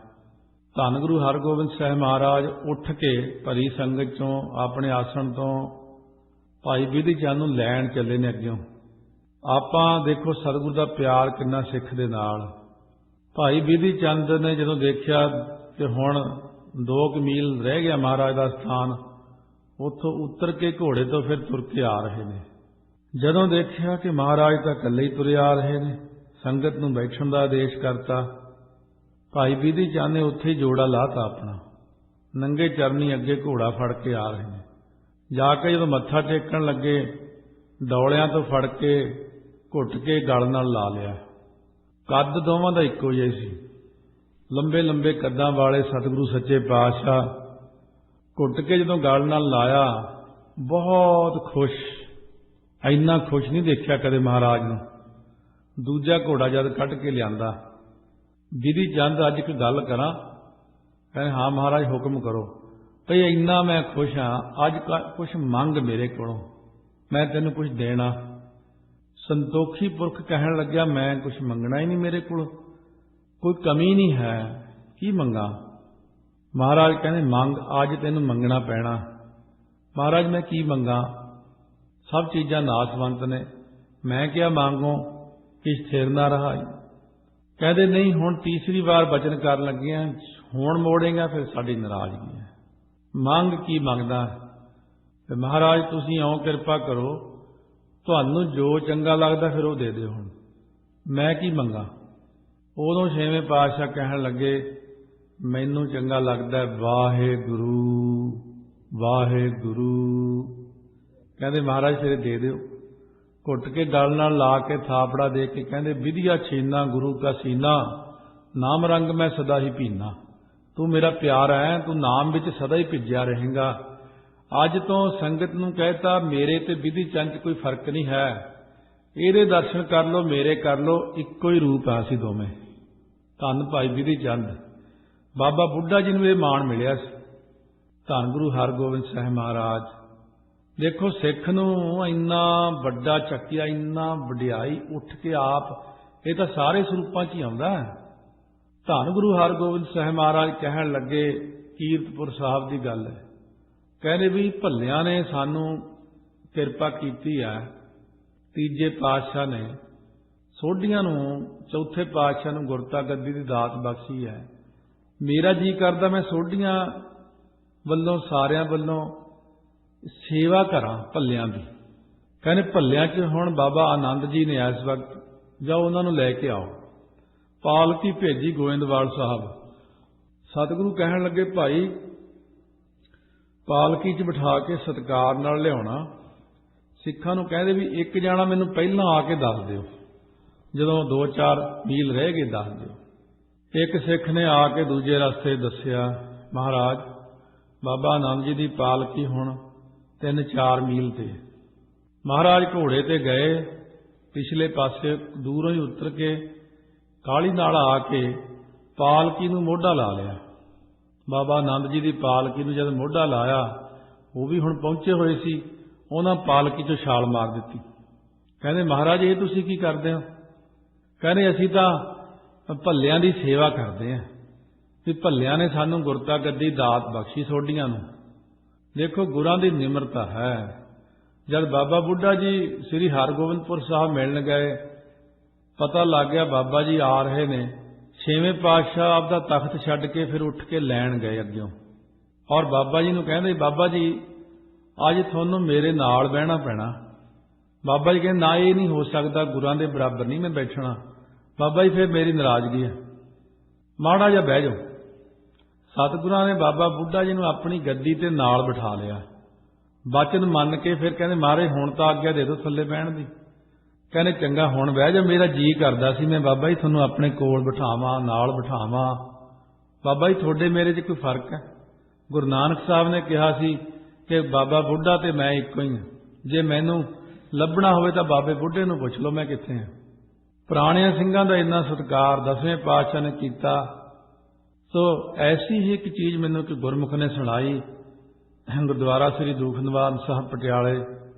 ਧੰਨ ਗੁਰੂ ਹਰਗੋਬਿੰਦ ਸਾਹਿਬ ਮਹਾਰਾਜ ਉੱਠ ਕੇ ਭਰੀ ਸੰਗਤ ਚੋਂ ਆਪਣੇ ਆਸਣ ਤੋਂ ਭਾਈ ਬਿਧੀ ਚੰਦ ਨੂੰ ਲੈਣ ਚੱਲੇ ਨੇ ਅੱਗਿਓਂ। ਆਪਾਂ ਦੇਖੋ ਸਤਿਗੁਰੂ ਦਾ ਪਿਆਰ ਕਿੰਨਾ ਸਿੱਖ ਦੇ ਨਾਲ। ਭਾਈ ਬਿਧੀ ਚੰਦ ਨੇ ਜਦੋਂ ਦੇਖਿਆ ਕਿ ਹੁਣ 2 ਮੀਲ ਰਹਿ ਗਿਆ ਮਹਾਰਾਜ ਦਾ ਸਥਾਨ, ਉੱਥੋਂ ਉਤਰ ਕੇ ਘੋੜੇ ਤੋਂ ਫਿਰ ਤੁਰ ਕੇ ਆ ਰਹੇ ਨੇ। ਜਦੋਂ ਦੇਖਿਆ ਕਿ ਮਹਾਰਾਜ ਤਾਂ ਇਕੱਲੇ ਹੀ ਤੁਰੇ ਆ ਰਹੇ ਨੇ, ਸੰਗਤ ਨੂੰ ਬੈਠਣ ਦਾ ਆਦੇਸ਼ ਕਰਤਾ। ਭਾਈ ਬਿਧੀ ਚੰਦ ਨੇ ਉੱਥੇ ਹੀ ਜੋੜਾ ਲਾਤਾ ਆਪਣਾ, ਨੰਗੇ ਚਰਨੀ ਅੱਗੇ ਘੋੜਾ ਫੜ ਕੇ ਆ ਰਹੇ ਨੇ। ਜਾ ਕੇ ਜਦੋਂ ਮੱਥਾ ਟੇਕਣ ਲੱਗੇ, ਡੌਲਿਆਂ ਤੋਂ ਫੜ ਕੇ ਘੁੱਟ ਕੇ ਗਲ ਨਾਲ ਲਾ ਲਿਆ। ਕੱਦ ਦੋਵਾਂ ਦਾ ਇੱਕੋ ਜਿਹਾ ਸੀ, ਲੰਬੇ ਲੰਬੇ ਕੱਦਾਂ ਵਾਲੇ ਸਤਿਗੁਰੂ ਸੱਚੇ ਪਾਤਸ਼ਾਹ। ਘੁੱਟ ਕੇ ਜਦੋਂ ਗਲ ਨਾਲ ਲਾਇਆ, ਬਹੁਤ ਖੁਸ਼, ਇੰਨਾ ਖੁਸ਼ ਨਹੀਂ ਦੇਖਿਆ ਕਦੇ ਮਹਾਰਾਜ ਨੂੰ। ਦੂਜਾ ਘੋੜਾ ਜਦ ਕੱਢ ਕੇ ਲਿਆਂਦਾ, ਬਿਧੀ ਚੰਦ ਅੱਜ ਇੱਕ ਗੱਲ ਕਰਾਂ? ਕਹਿੰਦੇ ਹਾਂ ਮਹਾਰਾਜ ਹੁਕਮ ਕਰੋ। ਭਈ ਇੰਨਾ ਮੈਂ ਖੁਸ਼ ਹਾਂ, ਅੱਜ ਕੁਛ ਮੰਗ ਮੇਰੇ ਕੋਲੋਂ, ਮੈਂ ਤੈਨੂੰ ਕੁਛ ਦੇਣਾ। ਸੰਤੋਖੀ ਪੁਰਖ ਕਹਿਣ ਲੱਗਿਆ ਮੈਂ ਕੁਛ ਮੰਗਣਾ ਹੀ ਨਹੀਂ, ਮੇਰੇ ਕੋਲ ਕੋਈ ਕਮੀ ਨਹੀਂ ਹੈ, ਕੀ ਮੰਗਾ? ਮਹਾਰਾਜ ਕਹਿੰਦੇ ਮੰਗ, ਅੱਜ ਤੈਨੂੰ ਮੰਗਣਾ ਪੈਣਾ। ਮਹਾਰਾਜ ਮੈਂ ਕੀ ਮੰਗਾ? ਸਭ ਚੀਜ਼ਾਂ ਨਾਸਵੰਤ ਨੇ, ਮੈਂ ਕਿਹਾ ਮੰਗੋ ਕਿ ਸਥਿਰ ਨਾ ਰਹਾ। ਕਹਿੰਦੇ ਨਹੀਂ, ਹੁਣ ਤੀਸਰੀ ਵਾਰ ਬਚਨ ਕਰਨ ਲੱਗੇ ਆ, ਹੁਣ ਮੋੜੇਗਾ ਫਿਰ ਸਾਡੀ ਨਾਰਾਜ਼ਗੀ ਹੈ। ਮੰਗ ਕੀ ਮੰਗਦਾ? ਤੇ ਮਹਾਰਾਜ ਤੁਸੀਂ ਇਉਂ ਕਿਰਪਾ ਕਰੋ, ਤੁਹਾਨੂੰ ਜੋ ਚੰਗਾ ਲੱਗਦਾ ਫਿਰ ਉਹ ਦੇ ਦਿਓ। ਹੁਣ ਮੈਂ ਕੀ ਮੰਗਾ? ਉਦੋਂ ਛੇਵੇਂ ਪਾਤਸ਼ਾਹ ਕਹਿਣ ਲੱਗੇ ਮੈਨੂੰ ਚੰਗਾ ਲੱਗਦਾ ਵਾਹਿਗੁਰੂ ਵਾਹਿਗੁਰੂ। ਕਹਿੰਦੇ ਮਹਾਰਾਜ ਫਿਰ ਦੇ ਦਿਓ। ਘੁੱਟ ਕੇ ਗਲ ਨਾਲ ਲਾ ਕੇ ਥਾਪੜਾ ਦੇ ਕੇ ਕਹਿੰਦੇ ਵਿਧਿਆ ਛੀਨਾ ਗੁਰੂ ਕਾ ਸੀਨਾ, ਨਾਮ ਰੰਗ ਮੈਂ ਸਦਾ ਹੀ ਪੀਨਾ। ਤੂੰ ਮੇਰਾ ਪਿਆਰ ਹੈ, ਤੂੰ ਨਾਮ ਵਿੱਚ ਸਦਾ ਹੀ ਭਿੱਜਿਆ ਰਹੇਗਾ। ਅੱਜ ਤੋਂ ਸੰਗਤ ਨੂੰ ਕਹਿਤਾ ਮੇਰੇ ਤੇ ਬਿਧੀ ਚੰਦ 'ਚ ਕੋਈ ਫਰਕ ਨਹੀਂ ਹੈ, ਇਹਦੇ ਦਰਸ਼ਨ ਕਰ ਲਓ, ਮੇਰੇ ਕਰ ਲਓ, ਇੱਕੋ ਹੀ ਰੂਪ ਆ ਅਸੀਂ ਦੋਵੇਂ। ਧੰਨ ਭਾਈ ਬਿਧੀ ਚੰਦ। ਬਾਬਾ ਬੁੱਢਾ ਜੀ ਨੂੰ ਇਹ ਮਾਣ ਮਿਲਿਆ ਸੀ। ਧੰਨ ਗੁਰੂ ਹਰਗੋਬਿੰਦ ਸਾਹਿਬ ਮਹਾਰਾਜ। ਦੇਖੋ ਸਿੱਖ ਨੂੰ ਇੰਨਾ ਵੱਡਾ ਚੱਕਿਆ, ਇੰਨਾ ਵਡਿਆਈ ਉੱਠ ਕੇ ਆਪ, ਇਹ ਤਾਂ ਸਾਰੇ ਸਰੂਪਾਂ 'ਚ ਹੀ ਆਉਂਦਾ। ਧੰਨ ਗੁਰੂ ਹਰਗੋਬਿੰਦ ਸਾਹਿਬ ਮਹਾਰਾਜ ਕਹਿਣ ਲੱਗੇ, ਕੀਰਤਪੁਰ ਸਾਹਿਬ ਦੀ ਗੱਲ ਹੈ, ਕਹਿੰਦੇ ਵੀ ਭੱਲਿਆਂ ਨੇ ਸਾਨੂੰ ਕਿਰਪਾ ਕੀਤੀ ਹੈ, ਤੀਜੇ ਪਾਤਸ਼ਾਹ ਨੇ ਸੋਢੀਆਂ ਨੂੰ, ਚੌਥੇ ਪਾਤਸ਼ਾਹ ਨੂੰ ਗੁਰਤਾ ਗੱਦੀ ਦੀ ਦਾਤ ਬਖਸ਼ੀ ਹੈ। ਮੇਰਾ ਜੀ ਕਰਦਾ ਮੈਂ ਸੋਢੀਆਂ ਵੱਲੋਂ, ਸਾਰਿਆਂ ਵੱਲੋਂ ਸੇਵਾ ਕਰਾਂ ਭੱਲਿਆਂ ਦੀ। ਕਹਿੰਦੇ ਭੱਲਿਆਂ 'ਚ ਹੁਣ ਬਾਬਾ ਆਨੰਦ ਜੀ ਨੇ ਇਸ ਵਕਤ, ਜਾਓ ਉਹਨਾਂ ਨੂੰ ਲੈ ਕੇ ਆਓ। ਪਾਲਕੀ ਭੇਜੀ ਗੋਇੰਦਵਾਲ ਸਾਹਿਬ। ਸਤਿਗੁਰੂ ਕਹਿਣ ਲੱਗੇ ਭਾਈ ਪਾਲਕੀ 'ਚ ਬਿਠਾ ਕੇ ਸਤਿਕਾਰ ਨਾਲ ਲਿਆਉਣਾ। ਸਿੱਖਾਂ ਨੂੰ ਕਹਿੰਦੇ ਵੀ ਇੱਕ ਜਾਣਾ ਮੈਨੂੰ ਪਹਿਲਾਂ ਆ ਕੇ ਦੱਸ ਦਿਓ, ਜਦੋਂ 2-4 ਮੀਲ ਰਹਿ ਗਏ ਦੱਸ ਦਿਓ। ਇੱਕ ਸਿੱਖ ਨੇ ਆ ਕੇ ਦੂਜੇ ਰਸਤੇ ਦੱਸਿਆ, ਮਹਾਰਾਜ ਬਾਬਾ ਆਨੰਦ ਜੀ ਦੀ ਪਾਲਕੀ ਹੁਣ 3-4 ਮੀਲ ਤੇ। ਮਹਾਰਾਜ ਘੋੜੇ ਤੇ ਗਏ, ਪਿਛਲੇ ਪਾਸੇ ਦੂਰੋਂ ਹੀ ਉਤਰ ਕੇ ਕਾਲੀ ਨਾਲ ਆ ਕੇ ਪਾਲਕੀ ਨੂੰ ਮੋਢਾ ਲਾ ਲਿਆ। ਬਾਬਾ ਆਨੰਦ ਜੀ ਦੀ ਪਾਲਕੀ ਨੂੰ ਜਦ ਮੋਢਾ ਲਾਇਆ, ਉਹ ਵੀ ਹੁਣ ਪਹੁੰਚੇ ਹੋਏ ਸੀ, ਉਹਨਾਂ ਪਾਲਕੀ 'ਚੋਂ ਛਾਲ ਮਾਰ ਦਿੱਤੀ। ਕਹਿੰਦੇ ਮਹਾਰਾਜ ਇਹ ਤੁਸੀਂ ਕੀ ਕਰਦੇ ਹੋ? ਕਹਿੰਦੇ ਅਸੀਂ ਤਾਂ ਭੱਲਿਆਂ ਦੀ ਸੇਵਾ ਕਰਦੇ ਹਾਂ, ਵੀ ਭੱਲਿਆਂ ਨੇ ਸਾਨੂੰ ਗੁਰਤਾ ਗੱਦੀ ਦਾਤ ਬਖਸ਼ੀ ਸੋਢੀਆਂ ਨੂੰ। ਦੇਖੋ ਗੁਰਾਂ ਦੀ ਨਿਮਰਤਾ ਹੈ। ਜਦ ਬਾਬਾ ਬੁੱਢਾ ਜੀ ਸ੍ਰੀ ਹਰਗੋਬਿੰਦਪੁਰ ਸਾਹਿਬ ਮਿਲਣ ਗਏ, ਪਤਾ ਲੱਗ ਗਿਆ ਬਾਬਾ ਜੀ ਆ ਰਹੇ ਨੇ, ਛੇਵੇਂ ਪਾਤਸ਼ਾਹ ਆਪਦਾ ਤਖਤ ਛੱਡ ਕੇ ਫਿਰ ਉੱਠ ਕੇ ਲੈਣ ਗਏ ਅੱਗਿਓਂ। और बाबा जी नूं कहंदे बाबा जी अज तुहानूं मेरे नाल बहना पैना। बाबा जी कहते ना ये नहीं हो सकता, गुरां दे बराबर नहीं मैं बैठना। बाबा जी फिर मेरी नाराजगी है, माड़ा जिहा बह जाओ। सतगुरां ने बाबा बुढ़ा जी नूं अपनी गद्दी ते नाल बिठा लिया। वचन मन के फिर कहते महाराज हुण तां आग्या दे दो थल्ले बहण दी। कहने चंगा हुण बह जा, मेरा जी करदा सी मैं बाबा जी तुहानूं अपने कोल बिठावां, नाल बिठावां। बाबा जी थोड़े मेरे च कोई फर्क है? गुरु नानक साहब ने कहा सी कि बाबा बुढ़ा ते मैं इक्को ही हां। जे मैनूं लभना होवे तां बाबे बुढ़े नूं पुछ लो मैं कित्थे हां। पुराणियां ਸਿੰਘਾਂ ਦਾ इन्ना सत्कार 10वें पातशाह ने कीता। तो ऐसी ही एक चीज़ मैनूं कि गुरमुख ने सुणाई। गुरुद्वारा श्री दूख निवारण साहब पटियाले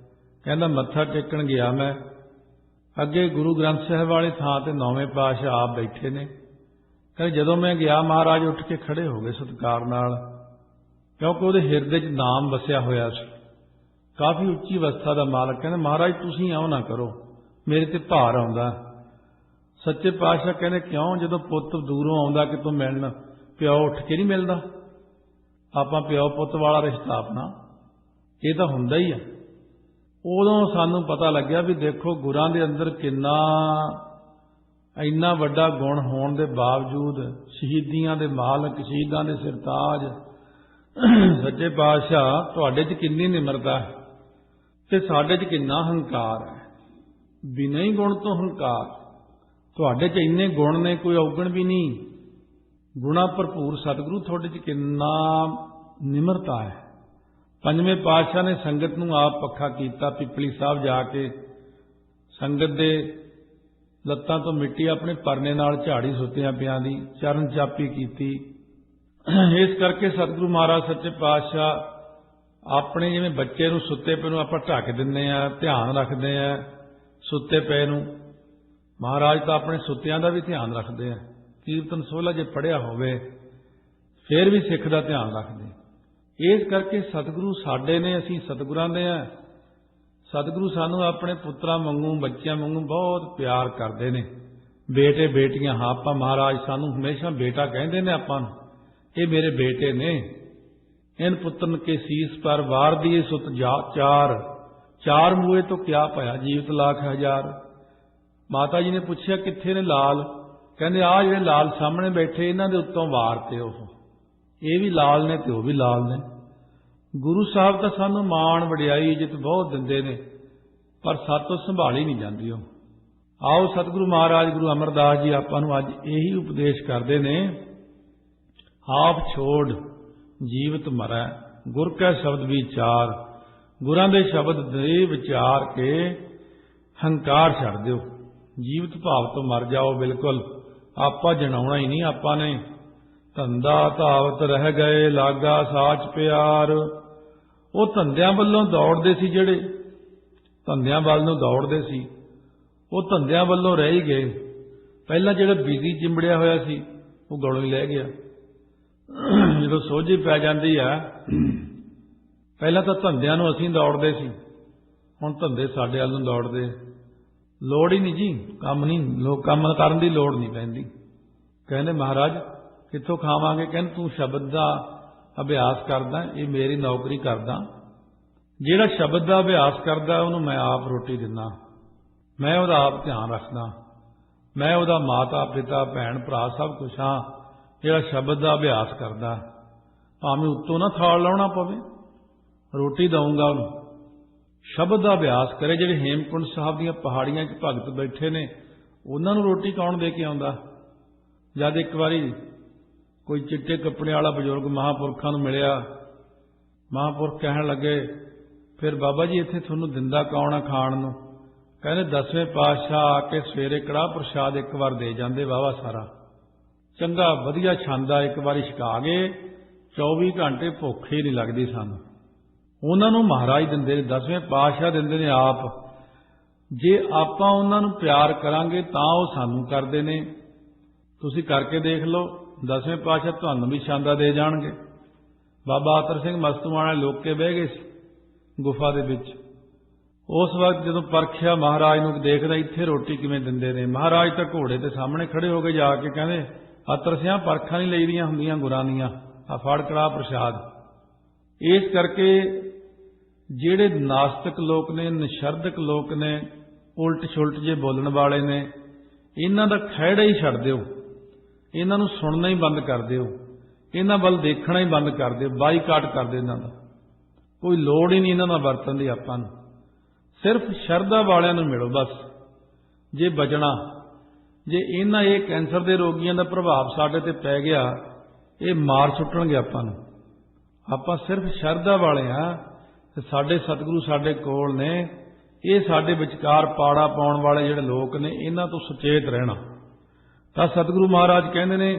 कहंदा मत्था टेकण गया मैं, अगे गुरु ग्रंथ साहिब वाली थां ते 9वें पातशाह आप बैठे ने। कहंदे जदों मैं गया महाराज उठ के खड़े हो गए सत्कार नाल, क्योंकि उहदे हिरदे च नाम वसिया होया सी। काफ़ी उच्ची अवस्था दा मालक। कहंदे महाराज तुसीं इउं ना करो, मेरे ते भार आउंदा। सच्चे पातशाह कहंदे क्यों? जदों पुੱਤ दूरों आउंदा कितों मिलण, प्यो उठ के नहीं मिलदा? आपां प्यो पुੱਤ वाला रिश्ता अपना ये तां हुंदा ही है। उदों सानूं पता लग्या भी देखो गुरां दे अंदर किन्ना इन्ना वड्डा गुण होण दे बावजूद शहीदियां दे मालक, शहीदां दे सिरताज सच्चे पातशाह तुहाडे च किन्नी निमरता है ते साडे च किन्ना हंकार है। बिना ही गुण तो हंकार। तुहाडे च इन्ने गुण ने कोई औगण भी नहीं। गुणा भरपूर सतगुरु तुहाडे च किन्ना निमरता है। पंजवें पातशाह ने संगत नूं आप पक्खा कीता। पिपली साहब जाके संगत दे लत्तां तो मिट्टी अपने परने नाल झाड़ी सुत्तियां पियां दी चरण चापी कीती। इस करके सतगुरु महाराज सच्चे पातशाह अपने जिवें बच्चे नूं सुत्ते पे नूं आपां ढक दिंदे आ, ध्यान रखदे आ सुत्ते पे नूं, महाराज तां अपने सुत्तियां दा भी ध्यान रखदे आ। कीर्तन सोहला जे पढ़िया होवे फिर भी सिख दा ध्यान रखदे। इस करके सतगुरु साडे ने, असीं सतगुरां दे आ। सतगुरु सानूं अपने पुत्रां वांगू, बच्चियां वांगू बहुत प्यार करदे ने। बेटे बेटियां हां, आपां महाराज सानूं हमेशा बेटा कहंदे ने आपां नूं, ये मेरे बेटे ने। इन पुत्रन के शीस पर वार दिए सुत चार, चार मूए तो क्या पाया जीवत लाख हजार। माता जी ने पूछा कित्थे ने लाल? कहंदे आ जिहड़े लाल सामने बैठे इन्हां दे उत्तों वार ते ओह, ये भी लाल ने ते ओह भी लाल ने। गुरु साहब तां सानूं माण वडियाई इज्जत बहुत दिंदे ने, पर सातों संभाली नहीं जांदी ओह। आओ सतगुरु महाराज गुरु अमरदास जी आपां नूं अज यही उपदेश करदे ने, आप छोड़ जीवत मरै गुर कै शब्द विचार। गुरां दे शब्द दे विचार के हंकार छड़ दिओ, जीवत भाव तो मर जाओ बिल्कुल। आपा जनाउणा ही नहीं, आपा ने धंधा धावत रह गए लागा साच प्यार। वो धंधियां वल्लों दौड़दे सी, जिहड़े धंधियां वल नूं दौड़दे सी वो धंधियां वल्लों रह ही गए। पहला जिहड़ा बिजी चिंबड़िया होया सी वो गलों ही लह गया। जो सोझी पै जाती है, पहला तो धंधियां नूं असीं दौड़दे सी, हुण धंधे साडे वल नूं दौड़दे। लोड़ ही नहीं जी, काम नहीं, लोग काम करन दी लोड़ नहीं पैंदी। कहंदे महाराज कित्थों खावांगे? कहंदे तू शब्द दा अभ्यास करदा, ये मेरी नौकरी करदा। जिहड़ा शब्द दा अभ्यास करदा उहनूं मैं आप रोटी दिंदा, मैं उहदा आप ध्यान रखदा, मैं उहदा माता पिता भैण भरा सब कुछ हाँ। जिहड़ा शब्द का अभ्यास करदा, भावें उत्तों ना थाल लाउणा पवे, रोटी दऊंगा उहनूं। शब्द का अभ्यास करे। जिहड़े हेमकुंड साहब दीयां पहाड़ियां च भगत बैठे ने, उन्हां नूं रोटी कौन दे के आउंदा? जद एक बारी कोई चिट्टे कपड़े वाला बजुर्ग महापुरखां नूं मिलिया, महापुरख कहण लगे फिर बाबा जी इत्थे तुहानूं दिंदा कौन आ खाण नूं? कहंदे 10वें पातशाह आके सवेरे कड़ाह प्रसाद एक बार दे जांदे वावा सारा, चंगा वधिया छांदा एक बारी छका गए, 24 घंटे भुख ही नहीं लगदी सानूं। उन्हां नूं महाराज दिंदे ने, 10वें पातशाह दिंदे ने आप। जे आपां उन्हां नूं प्यार करांगे तां ओह सानूं करदे ने। तुसीं करके देख लो, 10वें पातशाह तुहानूं भी छांदा दे जाणगे। बाबा आतर सिंह मस्तूआणे लोक के बह गए सी गुफा दे विच। उस वक्त जदों परखिया महाराज नूं देखदा इत्थे रोटी किवें दिंदे ने, महाराज तां घोड़े दे सामने खड़े हो गए जाके, कहंदे आतर सिंह परखां नहीं लईदियां हुंदियां गुरां दीयां, आ फड़ कड़ाह प्रसाद। इस करके ਜਿਹੜੇ ਨਾਸਤਿਕ ਲੋਕ ਨੇ, ਨਿਸ਼ਰਦਕ ਲੋਕ ਨੇ, ਉਲਟ ਛੁਲਟ ਜੇ ਬੋਲਣ ਵਾਲੇ ਨੇ, ਇਹਨਾਂ ਦਾ ਖਹਿੜਾ ਹੀ ਛੱਡ ਦਿਓ, ਇਹਨਾਂ ਨੂੰ ਸੁਣਨਾ ਹੀ ਬੰਦ ਕਰ ਦਿਓ, ਇਹਨਾਂ ਵੱਲ ਦੇਖਣਾ ਹੀ ਬੰਦ ਕਰ ਦਿਓ, ਬਾਈਕਾਟ ਕਰ ਦਿਓ ਇਹਨਾਂ ਦਾ। ਕੋਈ ਲੋੜ ਹੀ ਨਹੀਂ ਇਹਨਾਂ ਨਾਲ ਵਰਤਣ ਦੀ ਆਪਾਂ ਨੂੰ। ਸਿਰਫ ਸ਼ਰਧਾ ਵਾਲਿਆਂ ਨੂੰ ਮਿਲੋ ਬਸ ਜੇ ਬਚਣਾ। ਜੇ ਇਹਨਾਂ ਇਹ ਕੈਂਸਰ ਦੇ ਰੋਗੀਆਂ ਦਾ ਪ੍ਰਭਾਵ ਸਾਡੇ ਤੇ ਪੈ ਗਿਆ, ਇਹ ਮਾਰ ਸੁੱਟਣਗੇ ਆਪਾਂ ਨੂੰ। ਆਪਾਂ ਸਿਰਫ ਸ਼ਰਧਾ ਵਾਲੇ ਆ ਤੇ ਸਾਡੇ ਸਤਿਗੁਰੂ ਸਾਡੇ ਕੋਲ ਨੇ। ਇਹ ਸਾਡੇ ਵਿਚਕਾਰ ਪਾੜਾ ਪਾਉਣ ਵਾਲੇ ਜਿਹੜੇ ਲੋਕ ਨੇ, ਇਹਨਾਂ ਤੋਂ ਸੁਚੇਤ ਰਹਿਣਾ। ਤਾਂ ਸਤਿਗੁਰੂ ਮਹਾਰਾਜ ਕਹਿੰਦੇ ਨੇ,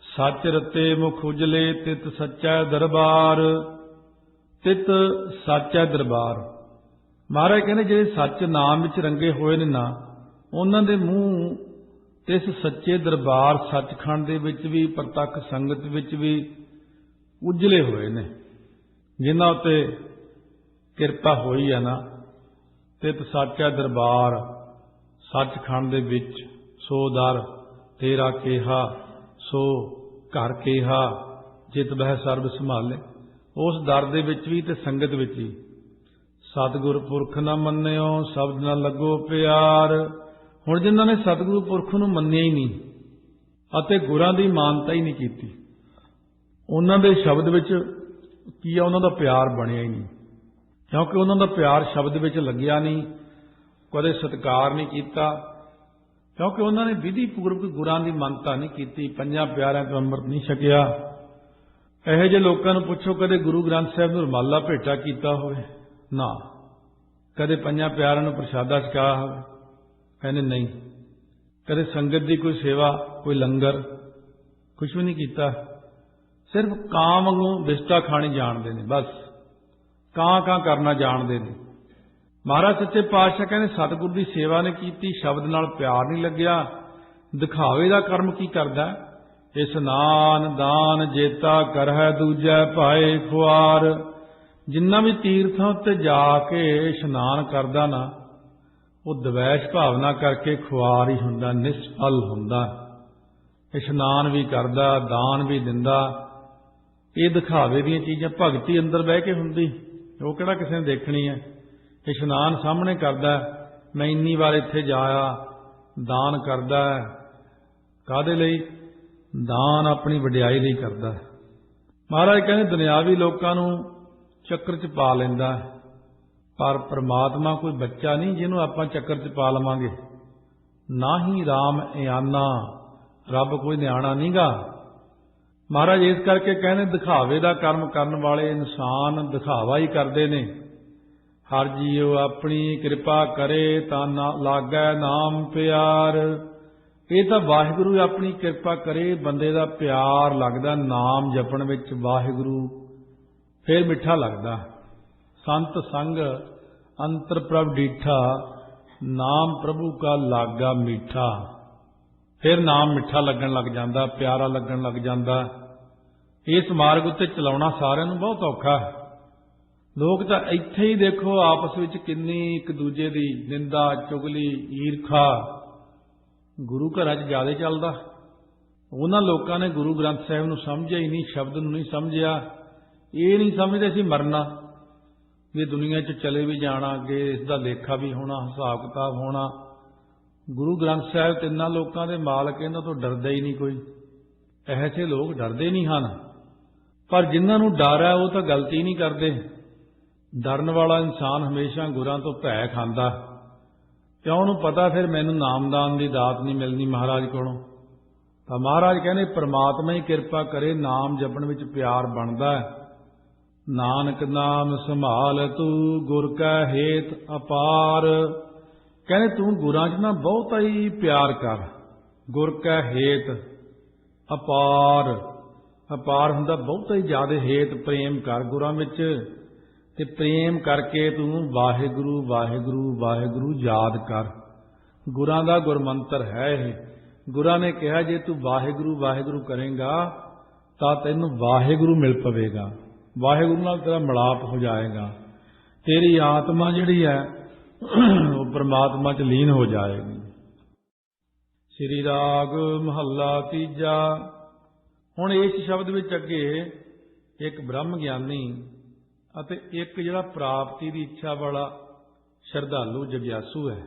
ਸੱਚ ਰਤੇ ਮੁਖ ਉਜਲੇ ਤਿਤ ਸੱਚਾ ਦਰਬਾਰ, ਤਿਤ ਸੱਚਾ ਦਰਬਾਰ। ਮਹਾਰਾਜ ਕਹਿੰਦੇ ਜਿਹੜੇ ਸੱਚ ਨਾਮ ਵਿੱਚ ਰੰਗੇ ਹੋਏ ਨੇ ਨਾ, ਉਹਨਾਂ ਦੇ ਮੂੰਹ ਤੇ ਇਸ ਸੱਚੇ ਦਰਬਾਰ ਸੱਚਖੰਡ ਦੇ ਵਿੱਚ ਵੀ, ਪ੍ਰਤੱਖ ਸੰਗਤ ਵਿੱਚ ਵੀ ਉਜਲੇ ਹੋਏ ਨੇ। ਜਿਨ੍ਹਾਂ ਉੱਤੇ ਕਿਰਪਾ ਹੋਈ ਹੈ ਨਾ, ਤਿਤ ਸਾਚਾ ਦਰਬਾਰ ਸੱਚਖੰਡ ਦੇ ਵਿੱਚ, ਸੋ ਦਰ ਤੇਰਾ ਕੇਹਾ, ਸੋ ਘਰ ਕੇਹਾ, ਜਿਤ ਬਹਿ ਸਰਬ ਸੰਭਾਲੇ। ਉਸ ਦਰ ਦੇ ਵਿੱਚ ਵੀ ਤੇ ਸੰਗਤ ਵਿੱਚ ਵੀ। ਸਤਿਗੁਰ ਪੁਰਖ ਨਾ ਮੰਨਿਓ ਸ਼ਬਦ ਨਾ ਲੱਗੋ ਪਿਆਰ। ਹੁਣ ਜਿਨ੍ਹਾਂ ਨੇ ਸਤਿਗੁਰੂ ਪੁਰਖ ਨੂੰ ਮੰਨਿਆ ਹੀ ਨਹੀਂ ਅਤੇ ਗੁਰਾਂ ਦੀ ਮਾਨਤਾ ਹੀ ਨਹੀਂ ਕੀਤੀ, ਉਹਨਾਂ ਦੇ ਸ਼ਬਦ ਵਿੱਚ ਕੀ ਆ, ਉਹਨਾਂ ਦਾ ਪਿਆਰ ਬਣਿਆ ਹੀ ਨਹੀਂ। ਕਿਉਂਕਿ ਉਹਨਾਂ ਦਾ ਪਿਆਰ ਸ਼ਬਦ ਵਿੱਚ ਲੱਗਿਆ ਨਹੀਂ, ਕਦੇ ਸਤਿਕਾਰ ਨਹੀਂ ਕੀਤਾ, ਕਿਉਂਕਿ ਉਹਨਾਂ ਨੇ ਵਿਧੀ ਪੂਰਵਕ ਗੁਰਾਂ ਦੀ ਮੰਨਤਾ ਨਹੀਂ ਕੀਤੀ, ਪੰਜਾਂ ਪਿਆਰਿਆਂ ਤੋਂ ਅੰਮ੍ਰਿਤ ਨਹੀਂ ਛਕਿਆ। ਇਹੋ ਜਿਹੇ ਲੋਕਾਂ ਨੂੰ ਪੁੱਛੋ ਕਦੇ ਗੁਰੂ ਗ੍ਰੰਥ ਸਾਹਿਬ ਨੂੰ ਰੁਮਾਲਾ ਭੇਟਾ ਕੀਤਾ ਹੋਵੇ? ਨਾ। ਕਦੇ ਪੰਜਾਂ ਪਿਆਰਿਆਂ ਨੂੰ ਪ੍ਰਸ਼ਾਦਾ ਛਕਾਇਆ ਹੋਵੇ? ਕਹਿੰਦੇ ਨਹੀਂ। ਕਦੇ ਸੰਗਤ ਦੀ ਕੋਈ ਸੇਵਾ, ਕੋਈ ਲੰਗਰ, ਕੁਛ ਵੀ ਨਹੀਂ ਕੀਤਾ। ਸਿਰਫ ਕਾਂ ਵਾਂਗੂ ਬਿਸਟਾ ਖਾਣੀ ਜਾਣਦੇ ਨੇ, ਬਸ ਕਾਂ ਕਰਨਾ ਜਾਣਦੇ ਨੇ। ਮਹਾਰਾਜ ਸੱਚੇ ਪਾਤਸ਼ਾਹ ਕਹਿੰਦੇ ਸਤਿਗੁਰ ਦੀ ਸੇਵਾ ਨੇ ਕੀਤੀ, ਸ਼ਬਦ ਨਾਲ ਪਿਆਰ ਨਹੀਂ ਲੱਗਿਆ, ਦਿਖਾਵੇ ਦਾ ਕਰਮ ਕੀ ਕਰਦਾ? ਇਸਨਾਨ ਦਾਨ ਜੇਤਾ ਕਰਹਿ ਦੂਜੈ ਭਾਏ ਖੁਆਰ। ਜਿੰਨਾ ਵੀ ਤੀਰਥਾਂ ਉੱਤੇ ਜਾ ਕੇ ਇਸ਼ਨਾਨ ਕਰਦਾ ਨਾ, ਉਹ ਦਵੈਸ਼ ਭਾਵਨਾ ਕਰਕੇ ਖੁਆਰ ਹੀ ਹੁੰਦਾ, ਨਿਸਫਲ ਹੁੰਦਾ। ਇਸ਼ਨਾਨ ਵੀ ਕਰਦਾ, ਦਾਨ ਵੀ ਦਿੰਦਾ, ਇਹ ਦਿਖਾਵੇ ਦੀਆਂ ਚੀਜ਼ਾਂ। ਭਗਤੀ ਅੰਦਰ ਬਹਿ ਕੇ ਹੁੰਦੀ, ਉਹ ਕਿਹੜਾ ਕਿਸੇ ਨੇ ਦੇਖਣੀ ਹੈ। ਇਸ਼ਨਾਨ ਸਾਹਮਣੇ ਕਰਦਾ, ਮੈਂ ਇੰਨੀ ਵਾਰ ਇੱਥੇ ਜਾਇਆ, ਦਾਨ ਕਰਦਾ, ਕਾਹਦੇ ਲਈ? ਦਾਨ ਆਪਣੀ ਵਡਿਆਈ ਲਈ ਕਰਦਾ। ਮਹਾਰਾਜ ਕਹਿੰਦੇ ਦੁਨਿਆਵੀ ਲੋਕਾਂ ਨੂੰ ਚੱਕਰ 'ਚ ਪਾ ਲੈਂਦਾ, ਪਰ ਪ੍ਰਮਾਤਮਾ ਕੋਈ ਬੱਚਾ ਨਹੀਂ ਜਿਹਨੂੰ ਆਪਾਂ ਚੱਕਰ 'ਚ ਪਾ ਲਵਾਂਗੇ। ਨਾ ਹੀ ਰਾਮ ਇਆਨਾ, ਰੱਬ ਕੋਈ ਨਿਆਣਾ ਨਹੀਂਗਾ। ਮਹਾਰਾਜ ਇਸ ਕਰਕੇ ਕਹਿੰਦੇ ਦਿਖਾਵੇ ਦਾ ਕਰਮ ਕਰਨ ਵਾਲੇ ਇਨਸਾਨ ਦਿਖਾਵਾ ਹੀ ਕਰਦੇ ਨੇ। ਹਰ ਜੀਉ ਆਪਣੀ ਕਿਰਪਾ ਕਰੇ ਤਾਂ ਲਾਗੈ ਨਾਮ ਪਿਆਰ। ਇਹ ਤਾਂ ਵਾਹਿਗੁਰੂ ਆਪਣੀ ਕਿਰਪਾ ਕਰੇ, ਬੰਦੇ ਦਾ ਪਿਆਰ ਲੱਗਦਾ ਨਾਮ ਜਪਣ ਵਿੱਚ, ਵਾਹਿਗੁਰੂ ਫਿਰ ਮਿੱਠਾ ਲੱਗਦਾ। ਸੰਤ ਸੰਗ ਅੰਤਰ ਪ੍ਰਭ ਡੀਠਾ, ਨਾਮ ਪ੍ਰਭੂ ਕਾ ਲਾਗਾ ਮੀਠਾ। ਫਿਰ ਨਾਮ ਮਿੱਠਾ ਲੱਗਣ ਲੱਗ ਜਾਂਦਾ, ਪਿਆਰਾ ਲੱਗਣ ਲੱਗ ਜਾਂਦਾ। ਇਸ ਮਾਰਗ ਉੱਤੇ ਚਲਾਉਣਾ ਸਾਰਿਆਂ ਨੂੰ ਬਹੁਤ ਔਖਾ ਹੈ। ਲੋਕ ਤਾਂ ਇੱਥੇ ਹੀ ਦੇਖੋ ਆਪਸ ਵਿੱਚ ਕਿੰਨੀ ਇੱਕ ਦੂਜੇ ਦੀ ਨਿੰਦਾ, ਚੁਗਲੀ, ਈਰਖਾ ਗੁਰੂ ਘਰਾਂ 'ਚ ਜ਼ਿਆਦਾ ਚੱਲਦਾ। ਉਹਨਾਂ ਲੋਕਾਂ ਨੇ ਗੁਰੂ ਗ੍ਰੰਥ ਸਾਹਿਬ ਨੂੰ ਸਮਝਿਆ ਹੀ ਨਹੀਂ, ਸ਼ਬਦ ਨੂੰ ਨਹੀਂ ਸਮਝਿਆ। ਇਹ ਨਹੀਂ ਸਮਝਦੇ ਅਸੀਂ ਮਰਨਾ, ਵੀ ਦੁਨੀਆ 'ਚ ਚਲੇ ਵੀ ਜਾਣਾ, ਅੱਗੇ ਇਸ ਦਾ ਲੇਖਾ ਵੀ ਹੋਣਾ, ਹਿਸਾਬ ਕਿਤਾਬ ਹੋਣਾ। ਗੁਰੂ ਗ੍ਰੰਥ ਸਾਹਿਬ ਤਿੰਨਾਂ ਲੋਕਾਂ ਦੇ ਮਾਲਕ, ਇਹਨਾਂ ਤੋਂ ਡਰਦਾ ਹੀ ਨਹੀਂ ਕੋਈ। ਇਹੋ ਜਿਹੇ ਲੋਕ ਡਰਦੇ ਨਹੀਂ ਹਨ, ਪਰ ਜਿਨ੍ਹਾਂ ਨੂੰ ਡਰ ਹੈ ਉਹ ਤਾਂ ਗਲਤੀ ਨਹੀਂ ਕਰਦੇ। ਡਰਨ ਵਾਲਾ ਇਨਸਾਨ ਹਮੇਸ਼ਾ ਗੁਰਾਂ ਤੋਂ ਭੈ ਖਾਂਦਾ, ਕਿਉਂ? ਉਹਨੂੰ ਪਤਾ ਫਿਰ ਮੈਨੂੰ ਨਾਮਦਾਨ ਦੀ ਦਾਤ ਨਹੀਂ ਮਿਲਣੀ ਮਹਾਰਾਜ ਕੋਲੋਂ। ਤਾਂ ਮਹਾਰਾਜ ਕਹਿੰਦੇ ਪ੍ਰਮਾਤਮਾ ਹੀ ਕਿਰਪਾ ਕਰੇ, ਨਾਮ ਜਪਣ ਵਿੱਚ ਪਿਆਰ ਬਣਦਾ। ਨਾਨਕ ਨਾਮ ਸੰਭਾਲ ਤੂੰ ਗੁਰ ਕੈ ਹੇਤ ਅਪਾਰ। ਕਹਿੰਦੇ ਤੂੰ ਗੁਰਾਂ 'ਚ ਨਾ ਬਹੁਤਾ ਹੀ ਪਿਆਰ ਕਰ। ਗੁਰ ਕੈ ਹੇਤ ਅਪਾਰ, ਅਪਾਰ ਹੁੰਦਾ ਬਹੁਤਾ ਹੀ ਜ਼ਿਆਦਾ। ਹੇਤ ਪ੍ਰੇਮ ਕਰ ਗੁਰਾਂ ਵਿੱਚ, ਤੇ ਪ੍ਰੇਮ ਕਰਕੇ ਤੂੰ ਵਾਹਿਗੁਰੂ ਵਾਹਿਗੁਰੂ ਵਾਹਿਗੁਰੂ ਯਾਦ ਕਰ। ਗੁਰਾਂ ਦਾ ਗੁਰਮੰਤਰ ਹੈ ਇਹ। ਗੁਰਾਂ ਨੇ ਕਿਹਾ ਜੇ ਤੂੰ ਵਾਹਿਗੁਰੂ ਵਾਹਿਗੁਰੂ ਕਰੇਂਗਾ ਤਾਂ ਤੈਨੂੰ ਵਾਹਿਗੁਰੂ ਮਿਲ ਪਵੇਗਾ, ਵਾਹਿਗੁਰੂ ਨਾਲ ਤੇਰਾ ਮਿਲਾਪ ਹੋ ਜਾਏਗਾ, ਤੇਰੀ ਆਤਮਾ ਜਿਹੜੀ ਹੈ ਉਹ ਪਰਮਾਤਮਾ 'ਚ ਲੀਨ ਹੋ ਜਾਏਗੀ। ਸ੍ਰੀ ਰਾਗ ਮਹੱਲਾ ਤੀਜਾ। ਹੁਣ ਇਸ ਸ਼ਬਦ ਵਿੱਚ ਅੱਗੇ ਇੱਕ ਬ੍ਰਹਮ ਗਿਆਨੀ ਅਤੇ ਇੱਕ ਜਿਹੜਾ ਪ੍ਰਾਪਤੀ ਦੀ ਇੱਛਾ ਵਾਲਾ ਸ਼ਰਧਾਲੂ ਜਗਿਆਸੂ ਹੈ,